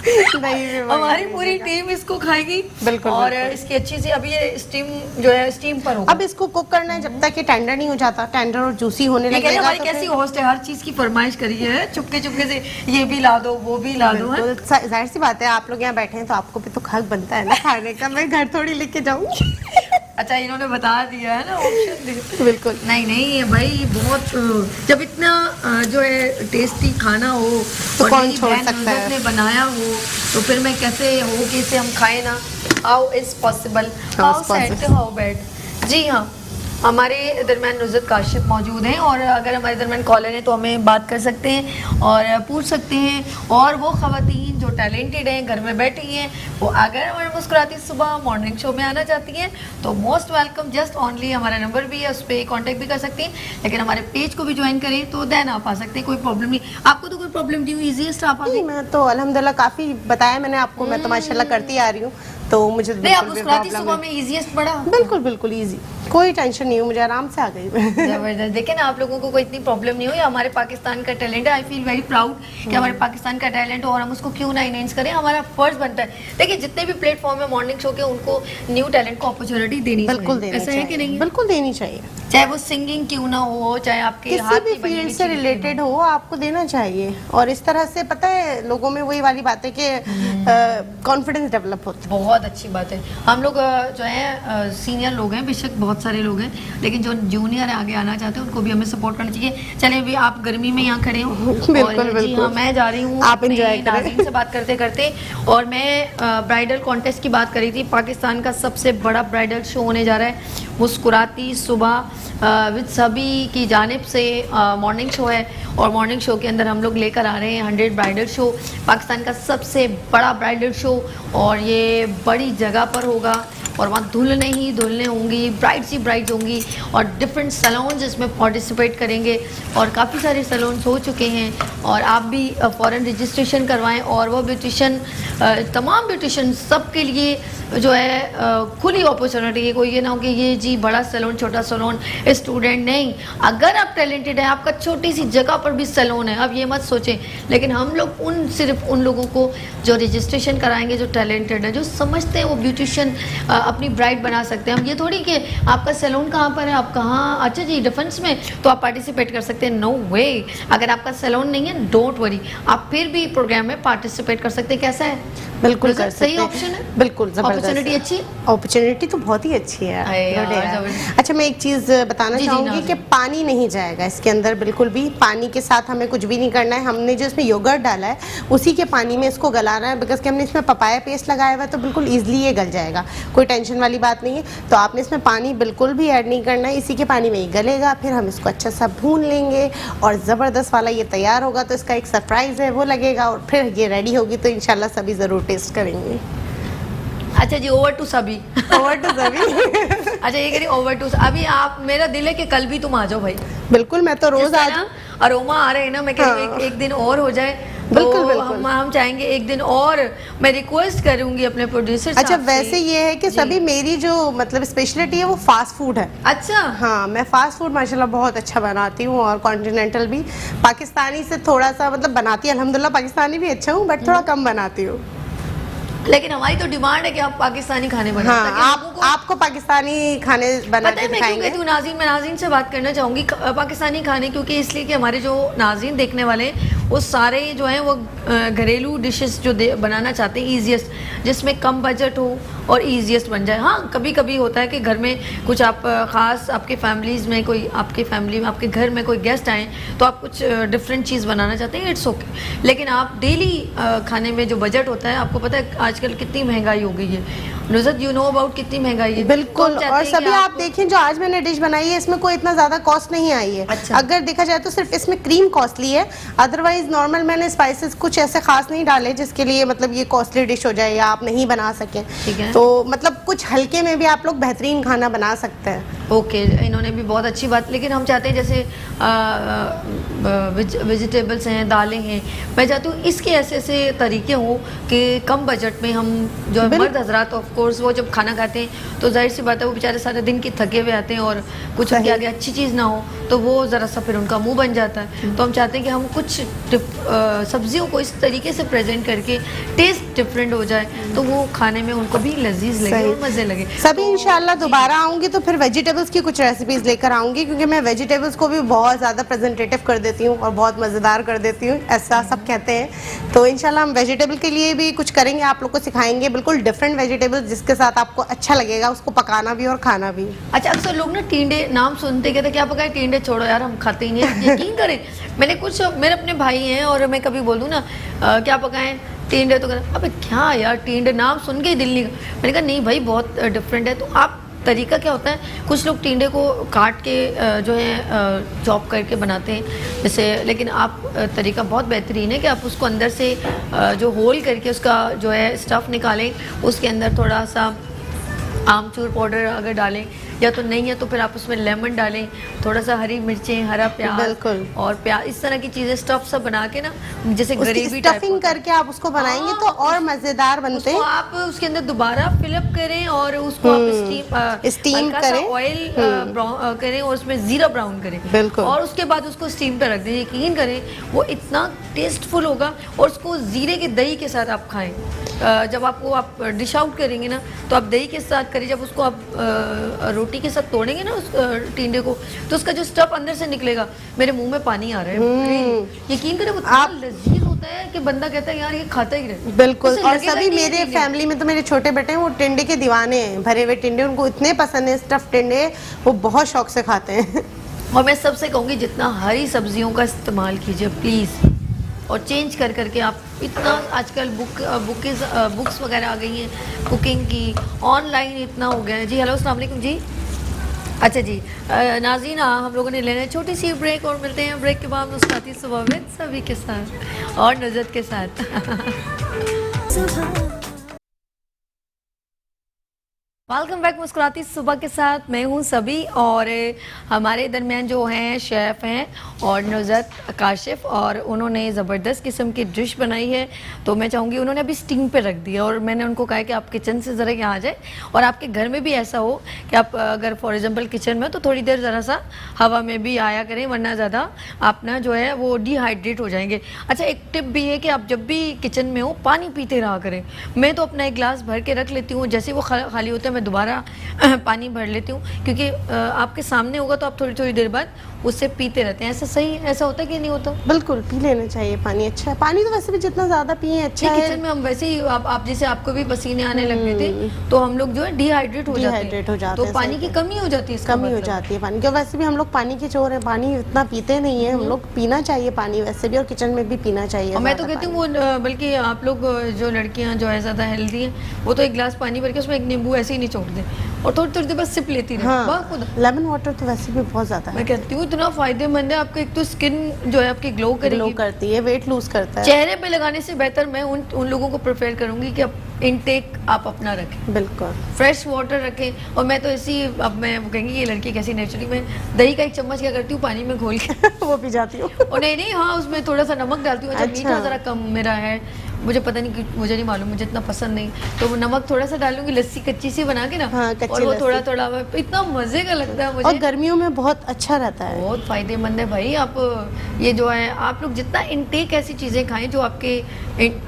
हमारी पूरी टीम इसको खाएगी बिल्कुल, और बिल्कुल। इसकी अच्छी सी, अभी ये स्टीम जो है स्टीम पर होगा। अब इसको कुक करना है जब तक ये टेंडर नहीं हो जाता, टेंडर और जूसी होने लगेगा। हमारी कैसी होस्ट है, हर चीज की फरमाइश करी है, चुपके चुपके से ये भी ला दो वो भी ला दो। जाहिर सी बात है आप लोग यहाँ बैठे हैं तो आपको भी तो हक बनता है ना खाने का, मैं घर थोड़ी लेके जाऊंगी। अच्छा इन्होंने बता दिया है ना ऑप्शन। बिल्कुल नहीं भाई, बहुत जब इतना जो है टेस्टी खाना हो तो कौन छोड़ सकता है, ने बनाया हो तो फिर मैं कैसे हो कि इसे हम खाए ना। How is possible, how sad, how bad. जी हाँ, हमारे दरम्यान नुज़रत काशिफ मौजूद हैं और अगर हमारे दरम्यान कॉलर हैं तो हमें बात कर सकते हैं और पूछ सकते हैं। और वो ख़वातीन जो टैलेंटेड हैं, घर में बैठी हैं, वो अगर हमारे मुस्कुराती सुबह मॉर्निंग शो में आना चाहती हैं तो मोस्ट वेलकम। जस्ट ओनली हमारा नंबर भी है, उस पर कॉन्टैक्ट भी कर सकती हैं, लेकिन हमारे पेज को भी ज्वाइन करें तो देन आप आ सकते हैं, कोई प्रॉब्लम नहीं। आपको तो कोई प्रॉब्लम नहीं हुई, ईजीएस्ट आप आ गई। मैं तो अल्हम्दुलिल्लाह काफ़ी बताया मैंने आपको, मैं तो माशाल्लाह करती आ रही हूँ, तो मुझे नहीं, आप मुस्कुराती सुबह में ईजीएस्ट पड़ा। बिल्कुल बिल्कुल ईजी, कोई टेंशन नहीं हुई, मुझे आराम से आ गई। जबरदस्त। देखें ना, आप लोगों को कोई इतनी प्रॉब्लम नहीं हुई। हमारे पाकिस्तान का टैलेंट है, आई फील वेरी प्राउड कि हमारे पाकिस्तान का टैलेंट हो और हम उसको क्यों ना इनहेंस करें, हमारा फर्ज बनता है। देखिए जितने भी प्लेटफॉर्म है मॉर्निंग शो के, उनको न्यू टैलेंट को अपॉर्चुनिटी देनी बिल्कुल चाहिए। देनी ऐसा है कि नहीं? बिल्कुल देनी चाहिए, चाहे वो सिंगिंग क्यों ना हो, चाहे आपके किसी हाथ भी की बनी हुई फील्ड से चीज़ रिलेटेड हो, आपको देना चाहिए। और इस तरह से पता है लोगों में वही वाली बात है कि कॉन्फिडेंस डेवलप होता है। बहुत अच्छी बात है। हम लोग जो है सीनियर लोग हैं, बेशक बहुत सारे लोग हैं, लेकिन जो जूनियर आगे आना चाहते हैं उनको भी हमें सपोर्ट करना चाहिए। चले भी आप गर्मी में यहाँ खड़े हो बिल्कुल जी हाँ, मैं जा रही हूँ, आप enjoy करें। नाज़रीन से बात करते करते, और मैं ब्राइडल कॉन्टेस्ट की बात करी थी। पाकिस्तान का सबसे बड़ा ब्राइडल शो होने जा रहा है मुस्कुराती सुबह विद सभी की जानिब से मॉर्निंग शो है, और मॉर्निंग शो के अंदर हम लोग लेकर आ रहे हैं 100 ब्राइडल शो, पाकिस्तान का सबसे बड़ा ब्राइडल शो, और ये बड़ी जगह पर होगा और वहाँ दुल्हने ही दुल्हने होंगी, ब्राइड्स ही ब्राइड्स होंगी, और डिफरेंट सैलून्स इसमें पार्टिसिपेट करेंगे, और काफ़ी सारे सैलून्स हो चुके हैं। और आप भी फ़ौरन रजिस्ट्रेशन करवाएं, और वो ब्यूटिशन तमाम ब्यूटिशन सब के लिए जो है खुली अपॉर्चुनिटी है। कोई ये ना हो कि ये जी बड़ा सैलून छोटा सैलून, स्टूडेंट नहीं। अगर आप टैलेंटेड हैं, आपका छोटी सी जगह पर भी सैलून है, आप ये मत सोचें। लेकिन हम लोग सिर्फ उन लोगों को जो रजिस्ट्रेशन कराएंगे जो टैलेंटेड है, जो समझते हैं वो ब्यूटिशन अपनी ब्राइड बना सकते हैं। हम ये थोड़ी कि आपका सैलून कहाँ पर है, आप कहाँ, अच्छा जी डिफेंस में, तो आप पार्टिसिपेट कर सकते हैं। नो वे, अगर आपका सैलून नहीं है डोंट वरी, आप फिर भी प्रोग्राम में पार्टिसिपेट कर सकते हैं। कैसा है? बिल्कुल कर सकते सही हैं। ऑप्शन है, बिल्कुल अपॉर्चुनिटी अच्छी है। अपॉर्चुनिटी तो बहुत ही अच्छी है यार, यार। जबरदस्त। अच्छा, मैं एक चीज़ बताना चाहूँगी कि पानी नहीं जाएगा इसके अंदर, बिल्कुल भी पानी के साथ हमें कुछ भी नहीं करना है। हमने जो इसमें योगर्ट डाला है उसी के पानी में इसको गलाना है, बिकॉज कि हमने इसमें पपाया पेस्ट लगाया हुआ है, तो बिल्कुल ईजिली ये गल जाएगा, कोई टेंशन वाली बात नहीं है। तो आपने इसमें पानी बिल्कुल भी ऐड नहीं करना है, इसी के पानी में ही गलेगा। फिर हम इसको अच्छा सा भून लेंगे और ज़बरदस्त वाला ये तैयार होगा। तो इसका एक सरप्राइज़ है वो लगेगा, और फिर ये रेडी होगी तो इंशाल्लाह सभी ज़रूर टेस्ट करेंगे। अच्छा जी, ओवर टू सभी। ओवर टू सभी। अच्छा ये करिए, ओवर टू अभी आप, मेरा दिल है कि कल भी तुम आ जाओ भाई। बिल्कुल, मैं तो रोज आज अरोमा आ रहे हैं ना, मैं कह रही हूँ एक दिन और हो जाए। बिल्कुल तो बिल्कुल हम चाहेंगे एक दिन और। मैं रिक्वेस्ट करूंगी अपने प्रोड्यूसर अच्छा, वैसे ये है कि सभी मेरी जो मतलब स्पेशलिटी है वो फास्ट फूड है। अच्छा हाँ, मैं फास्ट फूड माशाल्लाह बहुत अच्छा बनाती हूँ, और कॉन्टिनेंटल भी। पाकिस्तानी से थोड़ा सा मतलब बनाती, अल्हम्दुलिल्लाह पाकिस्तानी भी अच्छा हूँ, बट थोड़ा कम बनाती हूँ। लेकिन हमारी तो डिमांड है कि आप पाकिस्तानी खाने बनाएं। हाँ, आपको पाकिस्तानी खाने बना के दिखाएंगे। मैं नाज़रीन से बात करना चाहूँगी पाकिस्तानी खाने, क्योंकि इसलिए कि हमारे जो नाज़रीन देखने वाले हैं वो सारे जो हैं वो घरेलू डिशेस जो बनाना चाहते हैं, ईजीएस्ट, जिसमें कम बजट हो और ईजीएस्ट बन जाए। हाँ, कभी कभी होता है कि घर में कुछ आप ख़ास आपके फैमिलीज़ में कोई, आपके फैमिली में आपके घर में कोई गेस्ट आए तो आप कुछ डिफरेंट चीज़ बनाना चाहते हैं, इट्स ओके। लेकिन आप डेली खाने में जो बजट होता है, आपको पता है आजकल कितनी महंगाई हो गई है। नुज़रत, यू नो अबाउट कितनी महंगाई है। बिल्कुल, और सभी आप देखें जो आज मैंने डिश बनाई है इसमें कोई इतना ज़्यादा कॉस्ट नहीं आई है। अच्छा। अगर देखा जाए तो सिर्फ इसमें क्रीम कॉस्टली है, अदरवाइज नॉर्मल मैंने स्पाइसेस कुछ ऐसे खास नहीं डाले जिसके लिए मतलब ये कॉस्टली डिश हो जाए या आप नहीं बना सकें। ठीक है, तो मतलब कुछ हल्के में भी आप लोग बेहतरीन खाना बना सकते हैं। ओके, इन्होंने भी बहुत अच्छी बात। लेकिन हम चाहते हैं जैसे वेजिटेबल्स हैं, दालें हैं, मैं चाहती हूँ इसके ऐसे ऐसे तरीके हों कि कम बजट में हम जो मर्द हजरात ऑफ कोर्स वो जब खाना खाते हैं तो जाहिर सी बात है वो बेचारे सारे दिन की थके हुए आते हैं, और कुछ उनके आगे अच्छी चीज़ ना हो तो वो ज़रा सा फिर उनका मुंह बन जाता है। तो हम चाहते हैं कि हम कुछ सब्जियों को इस तरीके से प्रेजेंट करके टेस्ट डिफरेंट हो जाए तो वो खाने में उनको भी लजीज लगे और मज़े लगे। सभी इंशाल्लाह दोबारा आऊँगी तो फिर वेजिटेबल्स की कुछ रेसिपीज़ लेकर आऊँगी, क्योंकि मैं वेजिटेबल्स को भी बहुत ज़्यादा प्रेजेंटेटिव कर देती हूँ और बहुत मज़ेदार कर देती हूँ, ऐसा सब कहते हैं। तो इंशाल्लाह हम वेजिटेबल के लिए भी कुछ करेंगे, आप लोग को सिखाएंगे बिल्कुल डिफरेंट वेजिटेबल्स जिसके साथ आपको अच्छा लगेगा उसको पकाना भी और खाना भी। अच्छा, अक्सर लोग ना टींडे नाम सुनते कहते क्या पकाए, टींडे छोड़ो यार हम खाते ही नहीं। यकीन करें, मैंने कुछ मेरे अपने भाई हैं और मैं कभी बोल दूँ ना क्या पकाएं, टींडे, तो कहते अबे क्या यार टींडे नाम सुन के ही दिल नहीं। मैंने कहा नहीं भाई बहुत डिफरेंट है, तो आप तरीका क्या होता है, कुछ लोग टिंडे को काट के जो है चॉप करके बनाते हैं जैसे, लेकिन आप तरीका बहुत बेहतरीन है कि आप उसको अंदर से जो होल करके उसका जो है स्टफ़ निकालें, उसके अंदर थोड़ा सा आमचूर पाउडर अगर डालें, या तो नहीं है तो फिर आप उसमें लेमन डालें, थोड़ा सा हरी मिर्चें, हरा प्याज बिल्कुल। और प्याज, इस तरह की चीज़ें स्टफ सब बना के ना, जैसे उसकी ग्रेवी स्टफिंग करके आप उसको बनाएंगे तो और मज़ेदार बनते उसको हैं। आप उसके अंदर दोबारा फिलअप करें और उसको आप स्टीम करें, ऑयल करें और उसमें जीरा ब्राउन करें, बिल्कुल। और उसके बाद उसको स्टीम पर रख दें। यकीन करें वो इतना टेस्टफुल होगा, और उसको जीरे के दही के साथ आप खाएं। जब आपको आप डिश आउट करेंगे ना तो आप दही के साथ करें, जब उसको आप रोटी के साथ तोड़ेंगे ना उस टिंडे को, तो उसका जो स्टफ अंदर से निकलेगा, मेरे मुंह में पानी आ रहा है। यकीन करें वो इतना लजीज होता है कि बंदा कहता है यार ये खाता ही रहे। बिल्कुल। उसे और लगेगा सभी ही नहीं मेरे टिंडे। फैमिली में तो मेरे छोटे बेटे हैं, वो टिंडे के दीवाने हैं, भरे हुए टिंडे उनको इतने पसंद है, स्टफ टिंडे वो बहुत शौक से खाते हैं। और मैं सबसे कहूँगी जितना हरी सब्जियों का इस्तेमाल कीजिए प्लीज़, और चेंज कर करके आप इतना आजकल बुक्स वगैरह आ गई हैं कुकिंग की, ऑनलाइन इतना हो गया है। जी हेलो, अस्सलाम वालेकुम जी। अच्छा जी नाज़रीन, हम लोगों ने लेना है छोटी सी ब्रेक, और मिलते हैं ब्रेक के बाद मुस्कुराती सुबह में सभी के साथ और नुज़रत के साथ। सुबह वेलकम बैक मुस्कुराती सुबह के साथ, मैं हूं सभी, और हमारे दरमियान जो हैं शेफ़ हैं और नुज़रत काशिफ, और उन्होंने ज़बरदस्त किस्म की डिश बनाई है। तो मैं चाहूँगी, उन्होंने अभी स्टीम पे रख दिया और मैंने उनको कहा कि आप किचन से ज़रा यहाँ आ जाए, और आपके घर में भी ऐसा हो कि आप अगर फॉर एग्जांपल किचन में तो थोड़ी देर ज़रा सा हवा में भी आया करें, वरना ज़्यादा आप ना जो है वो डिहाइड्रेट हो जाएंगे। अच्छा, एक टिप भी है कि आप जब भी किचन में हो पानी पीते रहा करें। मैं तो अपना एक गिलास भर के रख लेती हूँ, जैसे वो खाली होता है मैं दोबारा पानी भर लेती हूँ, क्योंकि आपके सामने होगा तो आप थोड़ी थोड़ी देर बाद उससे पीते रहते हैं। ऐसा सही है, ऐसा होता है कि नहीं होता? बिल्कुल, पी लेना चाहिए पानी, अच्छा है पानी तो वैसे भी जितना ज़्यादा पिए अच्छा है। किचन में हम वैसे ही आप जैसे आपको भी पसीने आने लग गए थे, तो हम लोग जो है डिहाइड्रेट हो जाते हैं, तो पानी की कमी हो जाती है, कमी हो जाती है पानी की। वैसे भी हम लोग पानी के चोर हैं, पानी इतना पीते नहीं है हम लोग, पीना चाहिए पानी वैसे भी, और किचन में भी पीना चाहिए। और मैं तो कहती हूँ वो बल्कि आप लोग जो लड़कियाँ जो है ज़्यादा हेल्दी हैं, वो तो एक गिलास पानी भर के उसमें एक नींबू ऐसे ही निचोड़ दें और थोड़ी थोड़ी देर बस सिप लेती रहे। हाँ, लेमन वाटर तो वैसे भी बहुत ज़्यादा मैं कहती हूँ इतना फायदेमंद है आपको। एक तो स्किन जो है आपकी ग्लो करती है, वेट लूज करता है। चेहरे पे लगाने से बेहतर मैं उन लोगों को प्रेफर करूंगी कि इनटेक आप अपना रखें, बिल्कुल फ्रेश वाटर रखें। और मैं तो ऐसी, अब मैं वो कहेंगी ये लड़की कैसी नेचुरली, मैं दही का एक चम्मच क्या करती हूँ पानी में घोल के वो पी जाती हूँ। और नहीं हाँ, उसमें थोड़ा सा नमक डालती हूँ। अच्छा, मीठा ज़रा कम मेरा है, मुझे पता नहीं, मुझे नहीं मालूम, मुझे इतना पसंद नहीं, तो वो नमक थोड़ा सा डालूंगी, लस्सी कच्ची सी बना के ना। हाँ, और वो थोड़ा थोड़ा इतना मजे का लगता है मुझे, और गर्मियों में बहुत अच्छा रहता है, बहुत फायदेमंद है भाई। आप ये जो है आप लोग जितना इनटेक ऐसी चीज़ें खाएं जो आपके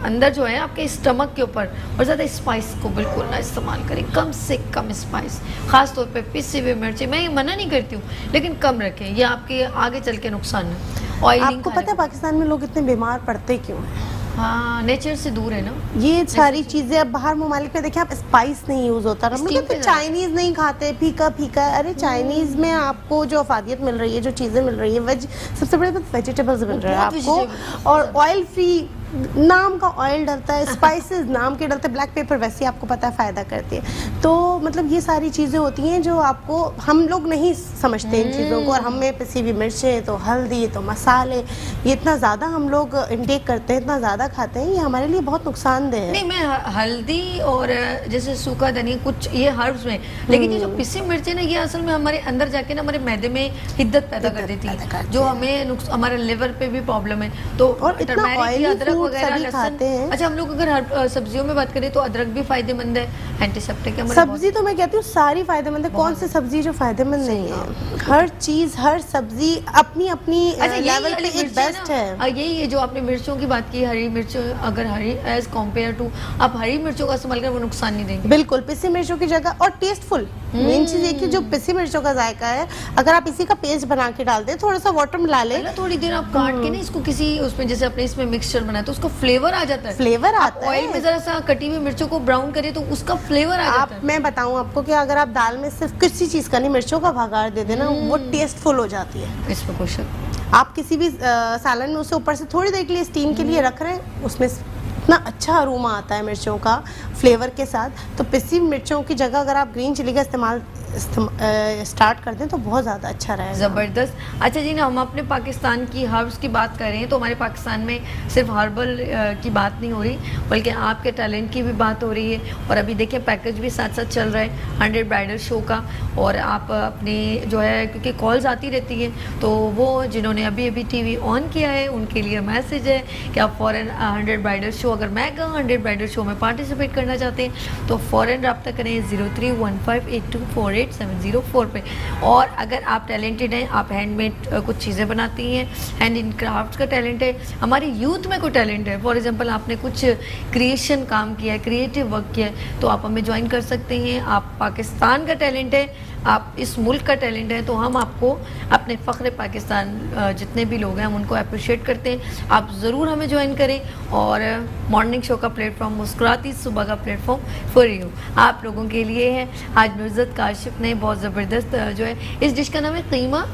अंदर जो है आपके स्टमक के ऊपर, और ज़्यादा स्पाइस को बिल्कुल ना इस्तेमाल करें, कम से कम स्पाइस, ख़ास तौर पे पिसी हुई मिर्ची। मैं ये मना नहीं करती हूँ, लेकिन कम रखें, ये आपके आगे चल के नुकसान है। आपको पता है पाकिस्तान में लोग इतने बीमार पड़ते क्यों हैं? हाँ, नेचर से दूर है ना ये सारी चीजें। अब बाहर ममालिक में देखें आप, स्पाइस नहीं यूज होता, हम लोग तो चाइनीज नहीं खाते, फीका फीका। अरे चाइनीज में आपको जो अफादियत मिल रही है, जो चीजें मिल रही है, सबसे बड़े बात वेजिटेबल्स मिल रहे हैं आपको, और ऑयल फ्री नाम का ऑयल डलता है, स्पाइसेस नाम के डलते हैं, ब्लैक पेपर वैसे आपको पता है फ़ायदा करती है। तो मतलब ये सारी चीज़ें होती हैं जो आपको, हम लोग नहीं समझते इन चीज़ों को, और हमें पिसी हुई मिर्चें, तो हल्दी, तो मसाले, ये इतना ज़्यादा हम लोग इंटेक करते हैं, इतना ज़्यादा खाते हैं, ये हमारे लिए बहुत नुकसानदेह है। नहीं, मैं हल्दी और जैसे सूखा धनिया कुछ ये हर्ब्स में, लेकिन ये जो पिसी मिर्चें ना, ये असल में हमारे अंदर जाके ना हमारे मैदे में हिद्दत पैदा कर देती है, जो हमें हमारे लिवर पे भी प्रॉब्लम है। तो और इतना ऑयली सभी खाते हैं। अच्छा, हम लोग अगर सब्जियों में बात करें तो अदरक भी फायदेमंद है, एंटीसेप्टिक है। सब्जी तो मैं कहती हूँ सारी फायदेमंद है, कौन सी सब्जी जो फायदेमंद नहीं है? हर चीज, हर सब्जी अपनी अपनी लेवल पे एक बेस्ट है। यही है जो आपने मिर्चों की बात की, हरी मिर्च, अगर हरी एज कम्पेयर टू आप हरी मिर्चों का इस्तेमाल करें, वो नुकसान नहीं देंगे बिल्कुल। पिसी मिर्चों की जगह, और टेस्टफुल मेन चीज है कि जो पिसी मिर्चों का जायका है, अगर आप इसी का पेस्ट बना के डाल दे, थोड़ा सा वाटर मिला ले, थोड़ी देर आप काट के ना इसको किसी उसमें, जैसे अपने इसमें मिक्सचर बनाए तो उसको फ्लेवर आ जाता है, फ्लेवर आता है। ऑयल में जरा सा कटी हुई मिर्चों को ब्राउन करें तो उसका फ्लेवर आ जाता है। मैं बताऊं आपको कि अगर आप दाल में सिर्फ किसी चीज का नहीं, मिर्चों का भगाड़ दे देना, वो टेस्टफुल हो जाती है। इसमें कोई शक। आप किसी भी सालन में उसे ऊपर से थोड़ी देर के लिए स्टीम के लिए रख रहे हैं, उसमें इतना अच्छा अरोमा आता है मिर्चों का फ्लेवर के साथ। तो पिसी मिर्चों की जगह अगर आप ग्रीन चिली का इस्तेमाल स्टार्ट कर दें तो बहुत ज़्यादा अच्छा रहेगा। ज़बरदस्त। अच्छा जी ना, हम अपने पाकिस्तान की हर्ब्स की बात कर रहे हैं तो हमारे पाकिस्तान में सिर्फ हर्बल की बात नहीं हो रही, बल्कि आपके टैलेंट की भी बात हो रही है। और अभी देखिए पैकेज भी साथ साथ चल रहा है 100 ब्राइडल शो का, और आप अपने जो है, क्योंकि कॉल्स आती रहती हैं, तो वो जिन्होंने अभी अभी टीवी ऑन किया है उनके लिए मैसेज है कि आप फ़ौरन 100 ब्राइडल शो, अगर मैं कहूँ 100 ब्राइडल शो में पार्टिसिपेट करना चाहते हैं तो फ़ौरन रब्ता करें 0315824870 पे। और अगर आप टैलेंटेड हैं, आप हैंडमेड कुछ चीज़ें बनाती हैं, हैंड इन क्राफ्ट का टैलेंट है, हमारे यूथ में कोई टैलेंट है, फॉर एग्जांपल आपने कुछ क्रिएशन काम किया है, क्रिएटिव वर्क किया है, तो आप हमें ज्वाइन कर सकते हैं। आप पाकिस्तान का टैलेंट है, आप इस मुल्क का टैलेंट है, तो हम आपको अपने फ़ख्र पाकिस्तान जितने भी लोग हैं हम उनको अप्रिशिएट करते हैं। आप ज़रूर हमें ज्वाइन करें। और मॉर्निंग शो का प्लेटफॉर्म मुस्कुराती सुबह का प्लेटफॉर्म फॉर यू आप लोगों के लिए है। आज नुज़रत काशिफ ने बहुत ज़बरदस्त जो है, इस डिश का नाम है कीमा,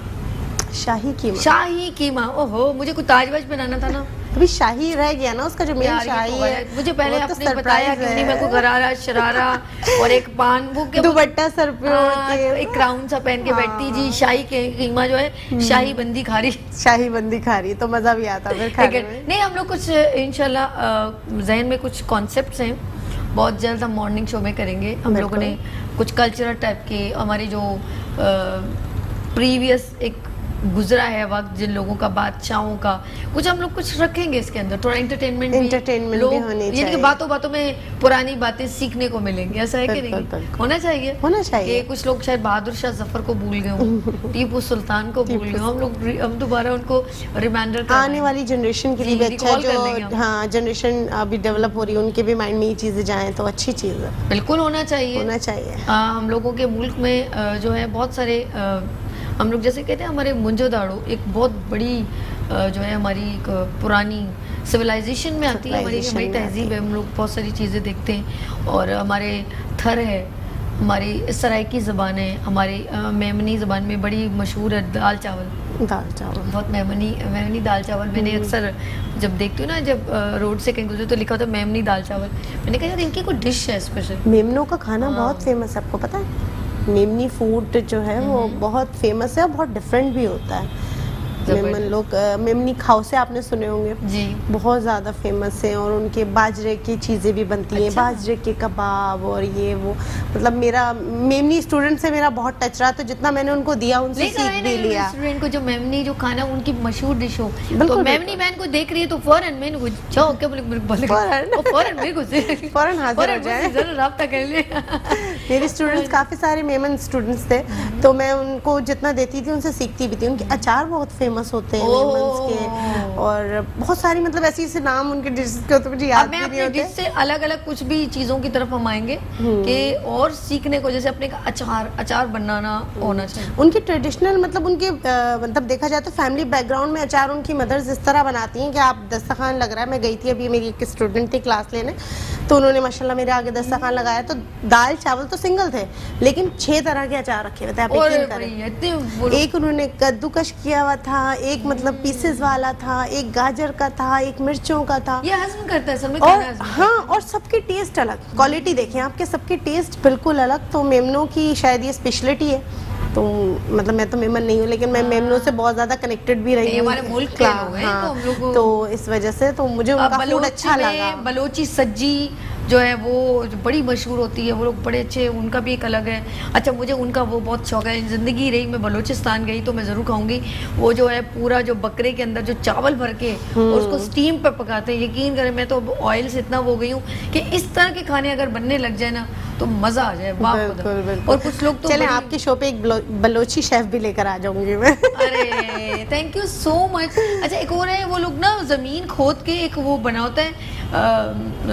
शाही कीमा। शाही कीमा। ओहो, मुझे कुछ ताज वाज बनाना था ना, अभी शाही रह गया ना, उसका जो मेन यार, ये शाही तो है। है। मुझे पहले वो तो आपने बताया कि नहीं, मेरे को गरारा शरारा और एक पान वो के दुपट्टा सर पे हाँ, के एक क्राउन सा पहन के बैठती जी। शाही कीमा जो है शाही बंदी खा रही, शाही बंदी खा रही, तो मजा भी आता फिर खाने में। नहीं, हम लोग कुछ इंशाल्लाह जहन में कुछ कॉन्सेप्ट्स हैं, बहुत जल्द हम मॉर्निंग शो में करेंगे। हम लोगों ने कुछ कल्चरल टाइप के, हमारी जो प्रीवियस एक गुजरा है वक्त, जिन लोगों का, बादशाहों का, कुछ हम लोग कुछ रखेंगे इसके अंदर, थोड़ा एंटरटेनमेंट भी होनी चाहिए। यानी कि बातों बातों में पुरानी बातें सीखने को मिलेंगी, ऐसा है कि नहीं? होना चाहिए, होना चाहिए। कुछ लोग शायद बहादुर शाह जफर को भूल गए हों, टीपू सुल्तान को भूल गए, हम दोबारा उनको रिमाइंडर आने वाली जनरेशन के लिए भी अच्छा है, जो हाँ जनरेशन अभी डेवलप हो रही है उनके भी माइंड में ये चीजें जाएं तो अच्छी चीज है। बिल्कुल होना चाहिए, होना चाहिए। हम लोगों के मुल्क में जो है बहुत सारे, हम लोग जैसे कहते हैं हमारे मुंजो दाड़ो एक बहुत बड़ी जो है हमारी एक पुरानी सिविलाइजेशन में आती है, हमारी तहजीब है। हम लोग बहुत सारी चीज़ें देखते हैं, और हमारे थर है, हमारी सराइकी ज़बान है, हमारी मेमनी ज़बान में बड़ी मशहूर है दाल चावल। बहुत मेमनी दाल चावल मैंने अक्सर जब देखती हूँ ना, जब रोड से कहीं गुजरे तो लिखा होता है मेमनी दाल चावल। मैंने कहा यार इनकी कोई डिश है स्पेशल। मेमनों का खाना बहुत फेमस है, आपको पता है? मेमनी फूड जो है वो बहुत फेमस है और बहुत डिफरेंट भी होता है। मेमन लोग मेमनी खाउसे आपने सुने होंगे जी, बहुत ज़्यादा फेमस है, और उनके बाजरे की चीज़ें भी बनती हैं। बाजरे के कबाब और ये वो, मतलब मेरा मेमनी स्टूडेंट से मेरा बहुत टच रहा, तो जितना मैंने उनको दिया उनसे सीख भी लिया। स्टूडेंट को जो मेमनी जो खाना उनकी मशहूर डिश हो, तो मेमनी बहन को देख रही है तो फौरन मैंने कुछ जाओ क्या बोले फौरन मेरे को फौरन हाजिर हो जाए, जरूर रब्ता कर ले। मेरे स्टूडेंट्स काफ़ी सारे मेमन स्टूडेंट्स थे, तो मैं उनको जितना देती थी उनसे सीखती भी थी। उनके अचार बहुत फेमस होते हैं मेमन्स के, और बहुत सारी मतलब ऐसे नाम उनके डिशेस के तो मुझे याद भी नहीं होते। डिश से अलग अलग कुछ भी चीज़ों की तरफ हम आएंगे कि और सीखने को, जैसे अपने का अचार बनाना होना चाहिए। उनकी ट्रेडिशनल मतलब उनके मतलब देखा जाए तो फैमिली बैकग्राउंड में अचार उनकी मदर्स इस तरह बनाती हैं कि आप दस्तरखान लग रहा है। मैं गई थी अभी, मेरी एक स्टूडेंट थी क्लास लेने, तो उन्होंने माशाल्लाह मेरे आगे दस्तरखान लगाया, तो दाल चावल तो सिंगल थे लेकिन 6 तरह के अचार रखे हुए थे। आप यकीन करें, एक उन्होंने कद्दूकश किया हुआ था, एक मतलब पीसेस वाला था, एक गाजर का था, एक मिर्चों का था। ये हज़म करता है सब, और हाँ, और सबके टेस्ट अलग, क्वालिटी देखें आपके, सबके टेस्ट बिल्कुल अलग। तो मेमनों की शायद ये स्पेशलिटी है। तो मतलब मैं तो मेमन नहीं हूँ, लेकिन मैं मेमनों से बहुत ज़्यादा कनेक्टेड भी रही हूँ, हमारे मुल्क के लोग हैं, तो हम लोग, तो इस वजह से तो मुझे उनका फूड अच्छा लगा। बलोची सज्जी जो है वो बड़ी मशहूर होती है, वो लोग बड़े अच्छे, उनका भी एक अलग है। अच्छा, मुझे उनका वो बहुत शौक है, ज़िंदगी रही मैं बलूचिस्तान गई तो मैं ज़रूर खाऊंगी। वो जो है पूरा जो बकरे के अंदर जो चावल भर के और उसको स्टीम पर पकाते हैं, यकीन करें मैं तो ऑयल से इतना हो गई हूँ कि इस तरह के खाने अगर बनने लग जाए ना तो मज़ा आ जाए। और कुछ लोग तो चले आपके शो पे एक बलोची शेफ भी लेकर आ जाऊंगी मैं। अरे थैंक यू सो मच। अच्छा, एक और है, वो लोग ना ज़मीन खोद के एक वो बना होता है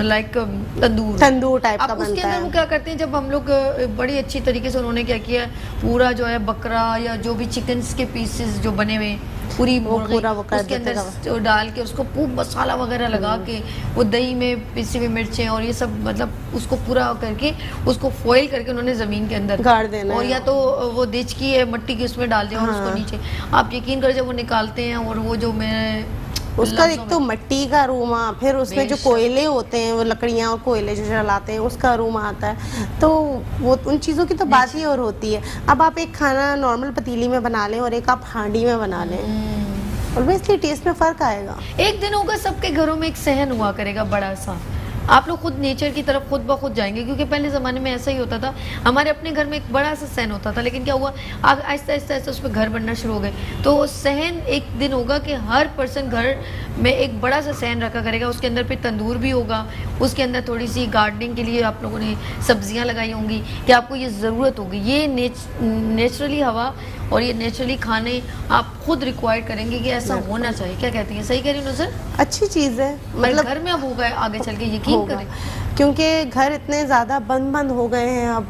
लाइक तंदूर टाइप का बनता है। उसके अंदर वो क्या करते हैं, जब हम लोग बड़ी अच्छी तरीके से उन्होंने क्या किया, पूरा जो है बकरा या जो भी चिकन्स के पीसेस जो बने हुए पूरी उसके अंदर डाल के उसको खूब मसाला वगैरह लगा के, वो दही में पिसी हुई मिर्चें और ये सब मतलब उसको पूरा करके उसको फॉइल करके उन्होंने ज़मीन के अंदर गाड़ देना, और या तो वो देचकी है मट्टी की उसमें डाल दिया और उसको नीचे, आप यकीन करें जब वो निकालते हैं और वो जो मैं उसका एक तो मिट्टी का अरोमा, फिर उसमें जो कोयले होते हैं, वो लकड़ियाँ और कोयले जो जलाते हैं उसका अरोमा आता है, तो वो उन चीज़ों की तो बात ही और होती है। अब आप एक खाना नॉर्मल पतीली में बना लें और एक आप हांडी में बना लें, ऑब्वियसली टेस्ट में फ़र्क आएगा। एक दिन होगा सबके घरों में एक सहन हुआ करेगा बड़ा सा, आप लोग खुद नेचर की तरफ खुद ब खुद जाएंगे, क्योंकि पहले ज़माने में ऐसा ही होता था। हमारे अपने घर में एक बड़ा सा सहन होता था, लेकिन क्या हुआ, आहिस्ता आहिस्ता आहिस्ता उस पर घर बनना शुरू हो गए। तो सहन एक दिन होगा कि हर पर्सन घर में एक बड़ा सा सहन रखा करेगा, उसके अंदर फिर तंदूर भी होगा, उसके अंदर थोड़ी सी गार्डनिंग के लिए आप लोगों ने सब्जियां लगाई होंगी कि आपको ये ज़रूरत होगी, ये नेचुरली हवा और ये नेचुरली खाने आप खुद रिक्वायर करेंगे कि ऐसा होना चाहिए। क्या कहती हैं, सही कह रही हूँ सर? अच्छी चीज़ है, मतलब घर में अब होगा आगे चल के, यकीन करें, क्योंकि घर इतने ज़्यादा बंद हो गए हैं अब,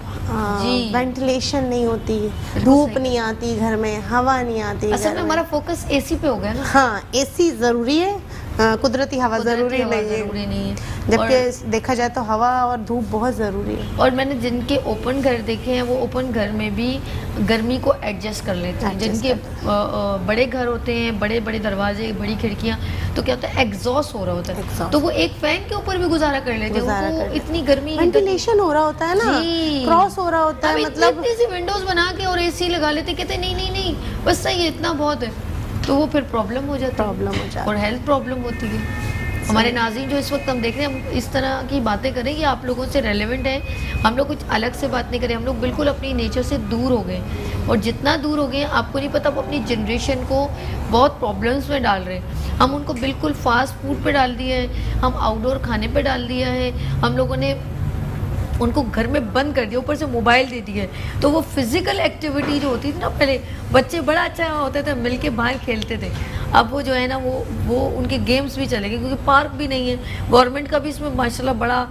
वेंटिलेशन नहीं होती, धूप नहीं आती घर में, हवा नहीं आती। असल में हमारा फोकस एसी पे हो गया ना। हाँ, एसी ज़रूरी है, कुदरती हवा ज़रूरी नहीं है, जबकि देखा जाए तो हवा और धूप बहुत ज़रूरी है। और मैंने जिनके ओपन घर देखे हैं, वो ओपन घर में भी गर्मी को एडजस्ट कर लेते हैं। जिनके बड़े घर होते हैं, बड़े बड़े दरवाजे, बड़ी खिड़कियाँ, तो क्या होता है, एग्जॉस्ट हो रहा होता है, तो वो एक फैन के ऊपर भी गुजारा कर लेते हैं। इतनी गर्मी, वेंटिलेशन हो रहा होता है ना, क्रॉस हो रहा होता है, मतलब इतनी सी विंडोज बना के और एसी लगा लेते, कहते नहीं बस सही है, इतना बहुत है, तो वो फिर प्रॉब्लम हो जाती है और हेल्थ प्रॉब्लम होती है। हमारे नाज़रीन जो इस वक्त हम देख रहे हैं, हम इस तरह की बातें करें कि आप लोगों से रेलेवेंट है, हम लोग कुछ अलग से बात नहीं करें, हम लोग बिल्कुल अपनी नेचर से दूर हो गए, और जितना दूर हो गए आपको नहीं पता, वो अपनी जनरेशन को बहुत प्रॉब्लम्स में डाल रहे हैं। हम उनको बिल्कुल फास्ट फूड पे डाल दिया है, हम आउटडोर खाने पे डाल दिया है, हम लोगों ने उनको घर में बंद कर दिया, ऊपर से मोबाइल दे दिए, तो वो फिजिकल एक्टिविटी जो होती थी ना, पहले बच्चे बड़ा अच्छा होते थे, मिलके बाहर खेलते थे, अब वो जो है ना वो उनके गेम्स भी चले गए, क्योंकि पार्क भी नहीं है। गवर्नमेंट का भी इसमें माशाल्लाह बड़ा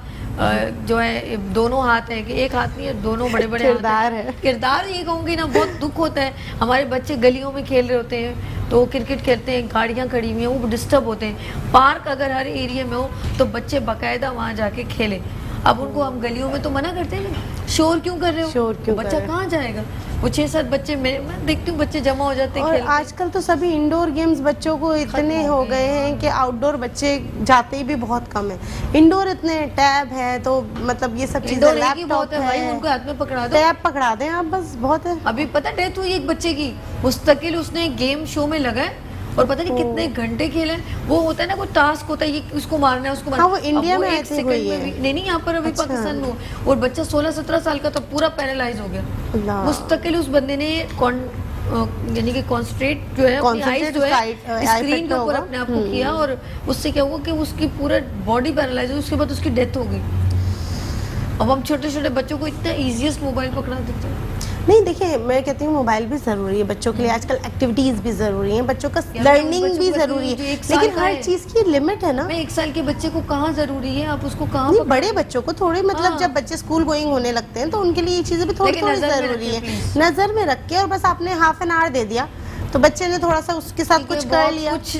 जो है दोनों हाथ है, कि एक हाथ नहीं है, दोनों बड़े बड़े किरदार है। किरदार ये कहूँगी ना, बहुत दुख होता है। हमारे बच्चे गलियों में खेल रहे होते हैं, तो क्रिकेट खेलते हैं, गाड़ियाँ खड़ी हुई हैं, वो डिस्टर्ब होते हैं। पार्क अगर हर एरिया में हो तो बच्चे बाकायदा वहाँ जाके खेलें। अब उनको हम गलियों में तो मना करते हैं ना, शोर क्यों कर रहे हो, शोर क्यों बच्चा कहाँ जाएगा। वो 6-7 बच्चे मैं देखती हूँ बच्चे जमा हो जाते हैं। और आजकल तो सभी इंडोर गेम्स बच्चों को इतने हो गए हैं कि आउटडोर बच्चे जाते ही भी बहुत कम है। इंडोर इतने टैब है, तो मतलब ये सब चीजें, लैपटॉप है भाई, उनको हाथ में पकड़ा दो, टैब पकड़ा दें आप, बस बहुत है। अभी पता डेथ हुई एक बच्चे की, मुस्तकिल उसने गेम शो में लगा है और पता नहीं कितने घंटे खेले। वो होता है ना, कोई टास्क होता है, ये उसको मारना है, उसको मारना। हाँ, वो इंडिया में ऐसे हुई है। नहीं यहाँ पर अभी पाकिस्तान में, और बच्चा 16-17 साल का तो पूरा पैरालाइज हो गया। मुस्तकिल उस बंदे ने यानी कि कॉन्सेंट्रेट जो है अपनी आईज जो है स्क्रीन के ऊपर अपने आप को किया, और उससे क्या हुआ कि उसकी पूरा बॉडी पैरालाइज हुई, उसके बाद उसकी डेथ हो गई। अब हम छोटे छोटे बच्चों को इतना इजीएस्ट मोबाइल पकड़ा देते हैं। नहीं, देखिए मैं कहती हूँ मोबाइल भी ज़रूरी है बच्चों के लिए, आजकल एक्टिविटीज़ भी ज़रूरी हैं, बच्चों का लर्निंग भी ज़रूरी है, लेकिन हर चीज़ की लिमिट है ना। 1 साल के बच्चे को कहाँ ज़रूरी है, आप उसको कहाँ, नहीं बड़े बच्चों को थोड़े, मतलब जब बच्चे स्कूल गोइंग होने लगते हैं तो उनके लिए ये चीज़ें भी थोड़ी ज़रूरी है, नज़र में रख के। और बस आपने हाफ एन आवर दे दिया तो बच्चे ने थोड़ा सा उसके साथ कुछ कर लिया। कुछ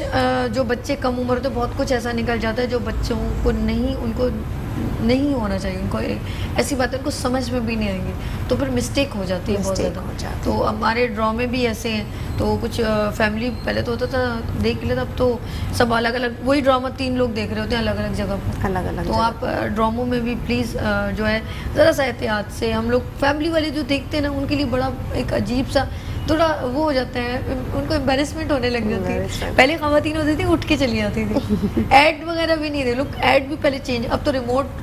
जो बच्चे कम उम्र तो बहुत कुछ ऐसा निकल जाता है जो बच्चों को नहीं होना चाहिए, उनको ऐसी बातें उनको समझ में भी नहीं आएंगी, तो फिर मिस्टेक हो जाती है बहुत ज़्यादा। तो हमारे ड्रामे भी ऐसे हैं, तो कुछ फैमिली पहले तो होता था देख लेते, अब तो सब अलग अलग वही ड्रामा 3 लोग देख रहे होते हैं अलग अलग जगह पर, अलग अलग। तो आप ड्रामों में भी प्लीज़ जो है ज़रा सा एहतियात से, हम लोग फैमिली वाले जो देखते हैं ना, उनके लिए बड़ा एक अजीब सा थोड़ा वो हो जाता है, उनको एम्बेरसमेंट होने लग जाती है। पहले ख़वातीन होती थी उठ के चली जाती थी, ऐड वगैरह भी नहीं थे लोग, ऐड भी पहले चेंज, अब तो रिमोट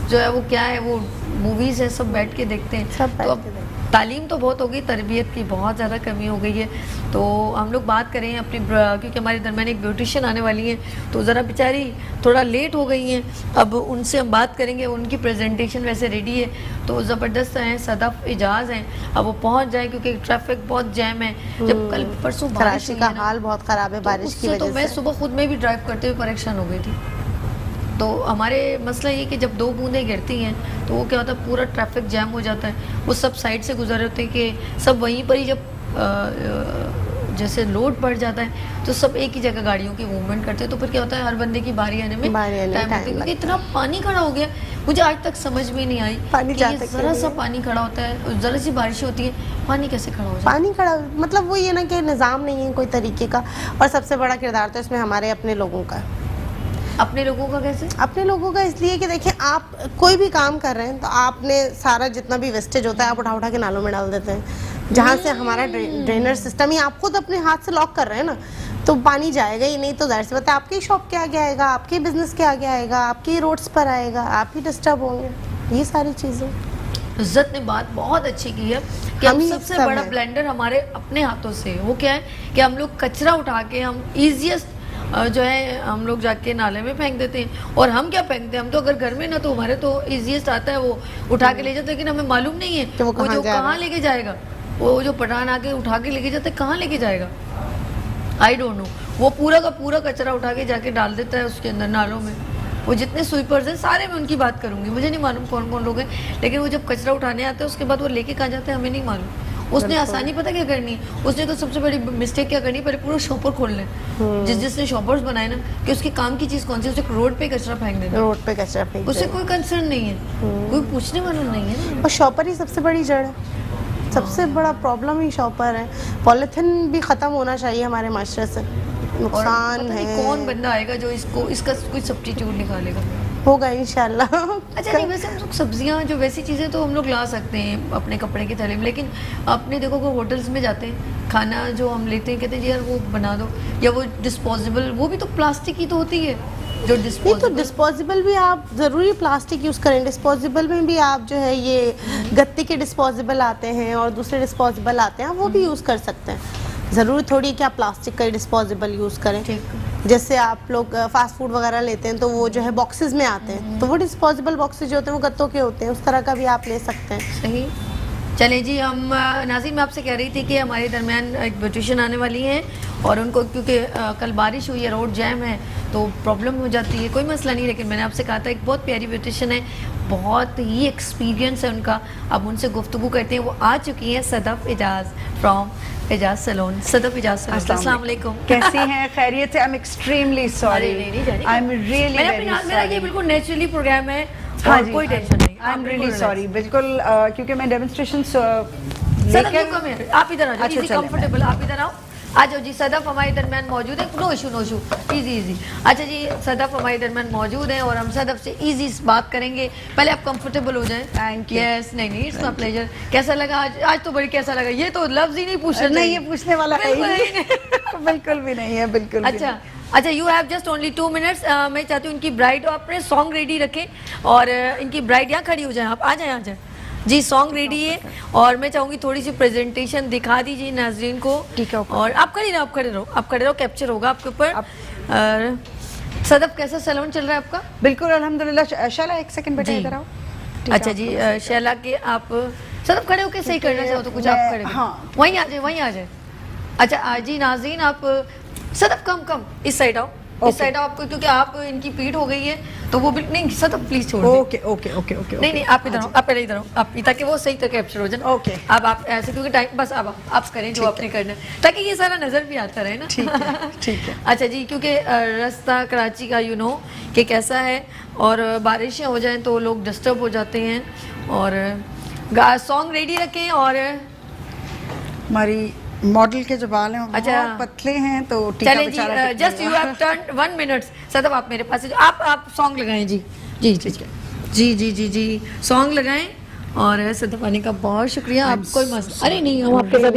जो है वो क्या है, वो मूवीज़ है, सब बैठ के देखते हैं। तो अब तालीम तो बहुत हो गई, तरबियत की बहुत ज़्यादा कमी हो गई है। तो हम लोग बात करें अपनी, क्योंकि हमारे दरमियान एक ब्यूटिशियन आने वाली हैं, तो ज़रा बेचारी थोड़ा लेट हो गई हैं, अब उनसे हम बात करेंगे। उनकी प्रेजेंटेशन वैसे रेडी है, तो ज़बरदस्त हैं, सदफ इजाज़ हैं, अब वो पहुँच जाए क्योंकि ट्रैफिक बहुत जैम है। जब कल परसों बारिश का हाल बहुत ख़राब है बारिश की वजह से, तो मैं सुबह खुद में भी ड्राइव करते हुए परेशान हो गई थी। तो हमारे मसला ये कि जब 2 बूंदें गिरती हैं तो वो क्या होता है, पूरा ट्रैफिक जैम हो जाता है। वो सब साइड से गुजर रहे होते हैं कि सब वहीं पर ही, जब जैसे लोड बढ़ जाता है तो सब एक ही जगह गाड़ियों की मूवमेंट करते हैं, तो फिर क्या होता है, हर बंदे की बारी आने में टाइम होता है, क्योंकि इतना पानी खड़ा हो गया। मुझे आज तक समझ में नहीं आई पानी कि जाता ये क्यों जरा नहीं सा है? पानी खड़ा होता है, जरा सी बारिश होती है, पानी कैसे खड़ा हो जाता पानी खड़ा, मतलब वो ये ना कि निज़ाम नहीं है कोई तरीके का। और सबसे बड़ा किरदार तो इसमें हमारे अपने लोगों का है। अपने लोगों का कैसे? अपने लोगों का इसलिए कि देखिए, आप कोई भी काम कर रहे हैं तो आपने सारा जितना भी वेस्टेज होता है आप उठा उठा के नालों में डाल देते हैं, जहाँ से हमारा ड्रेनर सिस्टम ही आप खुद अपने हाथ से लॉक कर रहे हैं ना, तो पानी जाएगा ही नहीं। तो जाहिर सी बात है आपकी शॉप के आगे आएगा, आपके बिजनेस के आगे आएगा, आपकी रोड्स पर आएगा, आप ही डिस्टर्ब होंगे, ये सारी चीज़ें। इज्जत ने बात बहुत अच्छी की है कि हम हम ही सबसे सब बड़ा हैं। ब्लेंडर हमारे अपने हाथों से है। वो क्या है कि हम लोग कचरा उठा के हम ईजिएस्ट जो है हम लोग जाके नाले में फेंक देते हैं। और हम क्या फेंकते हैं, हम तो अगर घर में ना, तो हमारे तो ईजिएस्ट आता है, वो उठा के ले जाते हैं, लेकिन हमें मालूम नहीं है कि वो वो कहाँ जो जा रहा कहाँ है। लेके जाएगा। वो जो पठान आके उठा के लेके जाते हैं, कहाँ लेके जाएगा आई डोंट नो। वो पूरा का पूरा कचरा उठा के जाके डाल देता है उसके अंदर नालों में। वो जितने स्वीपर्स हैं सारे मैं उनकी बात करूंगी, मुझे नहीं मालूम कौन कौन लोग हैं, लेकिन वो जब कचरा उठाने आते हैं उसके बाद वो लेके कहाँ जाते हैं हमें नहीं मालूम। उसने आसानी पता क्या करनी है, उसने तो सबसे बड़ी मिस्टेक क्या करनी है, पहले पूरा शॉपर खोल लें, जिसने शॉपर्स बनाए ना, कि उसके काम की चीज़ कौन सी है, उसे रोड पे कचरा फेंक देना, रोड पे कचरा फेंक उससे दें। कोई कंसर्न नहीं है, कोई पूछने वाला नहीं है ना। और शॉपर ही सबसे बड़ी जड़ है, सबसे बड़ा प्रॉब्लम ही शॉपर है। पॉलीथिन भी ख़त्म होना चाहिए हमारे माशरे से, और नुकसान पता नहीं है। कौन बंदा आएगा जो इसका कोई सब्स्टिट्यूट निकालेगा। होगा इंशाल्लाह। अच्छा नहीं, वैसे हम लोग सब्जियां जो वैसी चीज़ें तो हम लोग ला सकते हैं अपने कपड़े के थैले में, लेकिन आपने देखो कि होटल्स में जाते हैं, खाना जो हम लेते हैं कहते हैं जी यार वो बना दो, या वो डिस्पोजेबल, वो भी तो प्लास्टिक की तो होती है जो नहीं तो डिस्पोजेबल। डिस्पोजेबल भी आप ज़रूरी प्लास्टिक यूज़ करें, डिस्पोजेबल में भी आप जो है ये गत्ते के डिस्पोजेबल आते हैं और दूसरे डिस्पोजेबल आते हैं, वो भी यूज़ कर सकते हैं। ज़रूरी थोड़ी कि आप प्लास्टिक का डिस्पोजेबल यूज़ करें। ठीक। जैसे आप लोग फास्ट फूड वगैरह लेते हैं तो वो जो है बॉक्सेस में आते हैं, तो वो डिस्पोजेबल बॉक्सेस जो होते हैं वो गत्तों के होते हैं, उस तरह का भी आप ले सकते हैं। सही। चले जी, हम नाज़रीन मैं आपसे कह रही थी कि हमारे दरमियान एक ब्यूटिशियन आने वाली हैं, और उनको क्योंकि कल बारिश हुई है, रोड जैम है, तो प्रॉब्लम हो जाती है, कोई मसला नहीं, लेकिन मैंने आपसे कहा था एक बहुत प्यारी ब्यूटिशियन है, बहुत ही एक्सपीरियंस है उनका, अब उनसे गुफ्तगू करते हैं। वो आ चुकी हैं Sadaf Ijaz from Ijaz salon. Sadaf Ijaz salon, अस्सलाम वालेकुम। कैसी हैं? खैरियत है? I am extremely sorry, I am really मैंने अपने वेरी नाम मेरा ये सॉरी। बिल्कुल नेचुरली प्रोग्राम है, हाँ और जी, कोई टेंशन नहीं। आई एम रियली सॉरी, बिल्कुल क्योंकि मैं demonstration Sadaf you come here, आप इधर आ जाओ, अच्छा, इजी चलें। कंफर्टेबल, आप इधर आओ, आ जाओ जी। सदफ हमारे दरमियान मौजूद है, no issue no issue, easy easy. अच्छा जी, सदफ हमारे दरमियान मौजूद है और हम सदफ से इजी बात करेंगे। पहले आप कंफर्टेबल हो जाएं। Thank you. यस, नहीं इट्स माय प्लेजर। कैसा लगा आज? आज तो बड़ी कैसा लगा, ये तो लफ्ज ही नहीं पूछना नहीं, चाहिए। ये पूछने वाला है ही बिल्कुल नहीं। बिल्कुल भी नहीं है, बिल्कुल भी अच्छा अच्छा, you have just only 2 minutes. मैं चाहती हूँ इनकी ब्राइड अपने सॉन्ग रेडी रखें, और इनकी ब्राइड यहाँ खड़ी हो जाए, आप आ जाए जी। सॉन्ग रेडी है, और मैं चाहूँगी थोड़ी सी प्रेजेंटेशन दिखा दीजिए नाजरीन को। ठीक है, और आप खड़ी रहो, कैप्चर होगा आपके ऊपर। और सदफ, कैसा सैलून चल रहा है आपका? बिल्कुल अल्हम्दुलिल्लाह। शैला एक सेकंड बेटा जी। इधर आओ। ठीक अच्छा है, जी, शैला के आप सदफ खड़े होके सही करना चाहो तो कुछ आप मैं- खड़े हो। हाँ। वहीं आ जाए। अच्छा जी नाज़रीन, आप सदफ कम इस साइड आओ, इस साइड आओ आपको, क्योंकि आप इनकी पीठ हो गई है तो वो नहीं, सदफ प्लीज छोड़ दीजिए। Okay okay okay okay. नहीं आप इधर आओ, आप पहले इधर आओ, आप ताकि वो सही तरह कैप्चर हो जाए। ओके। अब आप ऐसे, क्योंकि टाइम बस अब आप करें जो आपने करना है, ताकि ये सारा नजर भी आता रहे ना। ठीक है, ठीक है। अच्छा जी, क्योंकि रास्ता कराची का यू नो कि कैसा है, और बारिशें हो जाएं तो लोग डिस्टर्ब हो जाते हैं। और सॉन्ग रेडी रखें। और हमारी मॉडल के जो बाल हैं वो अच्छा। बहुत पतले हैं, तो टीका चले बेचारा जी, टिक जस्ट यू नहीं हैव टर्न 1 मिनट। सदफ आप मेरे पास आप सॉन्ग लगाएं जी। जी सॉन्ग लगाएं। और सदफ आने का बहुत शुक्रिया। आप कोई मसला, अरे नहीं, हम आपके साथ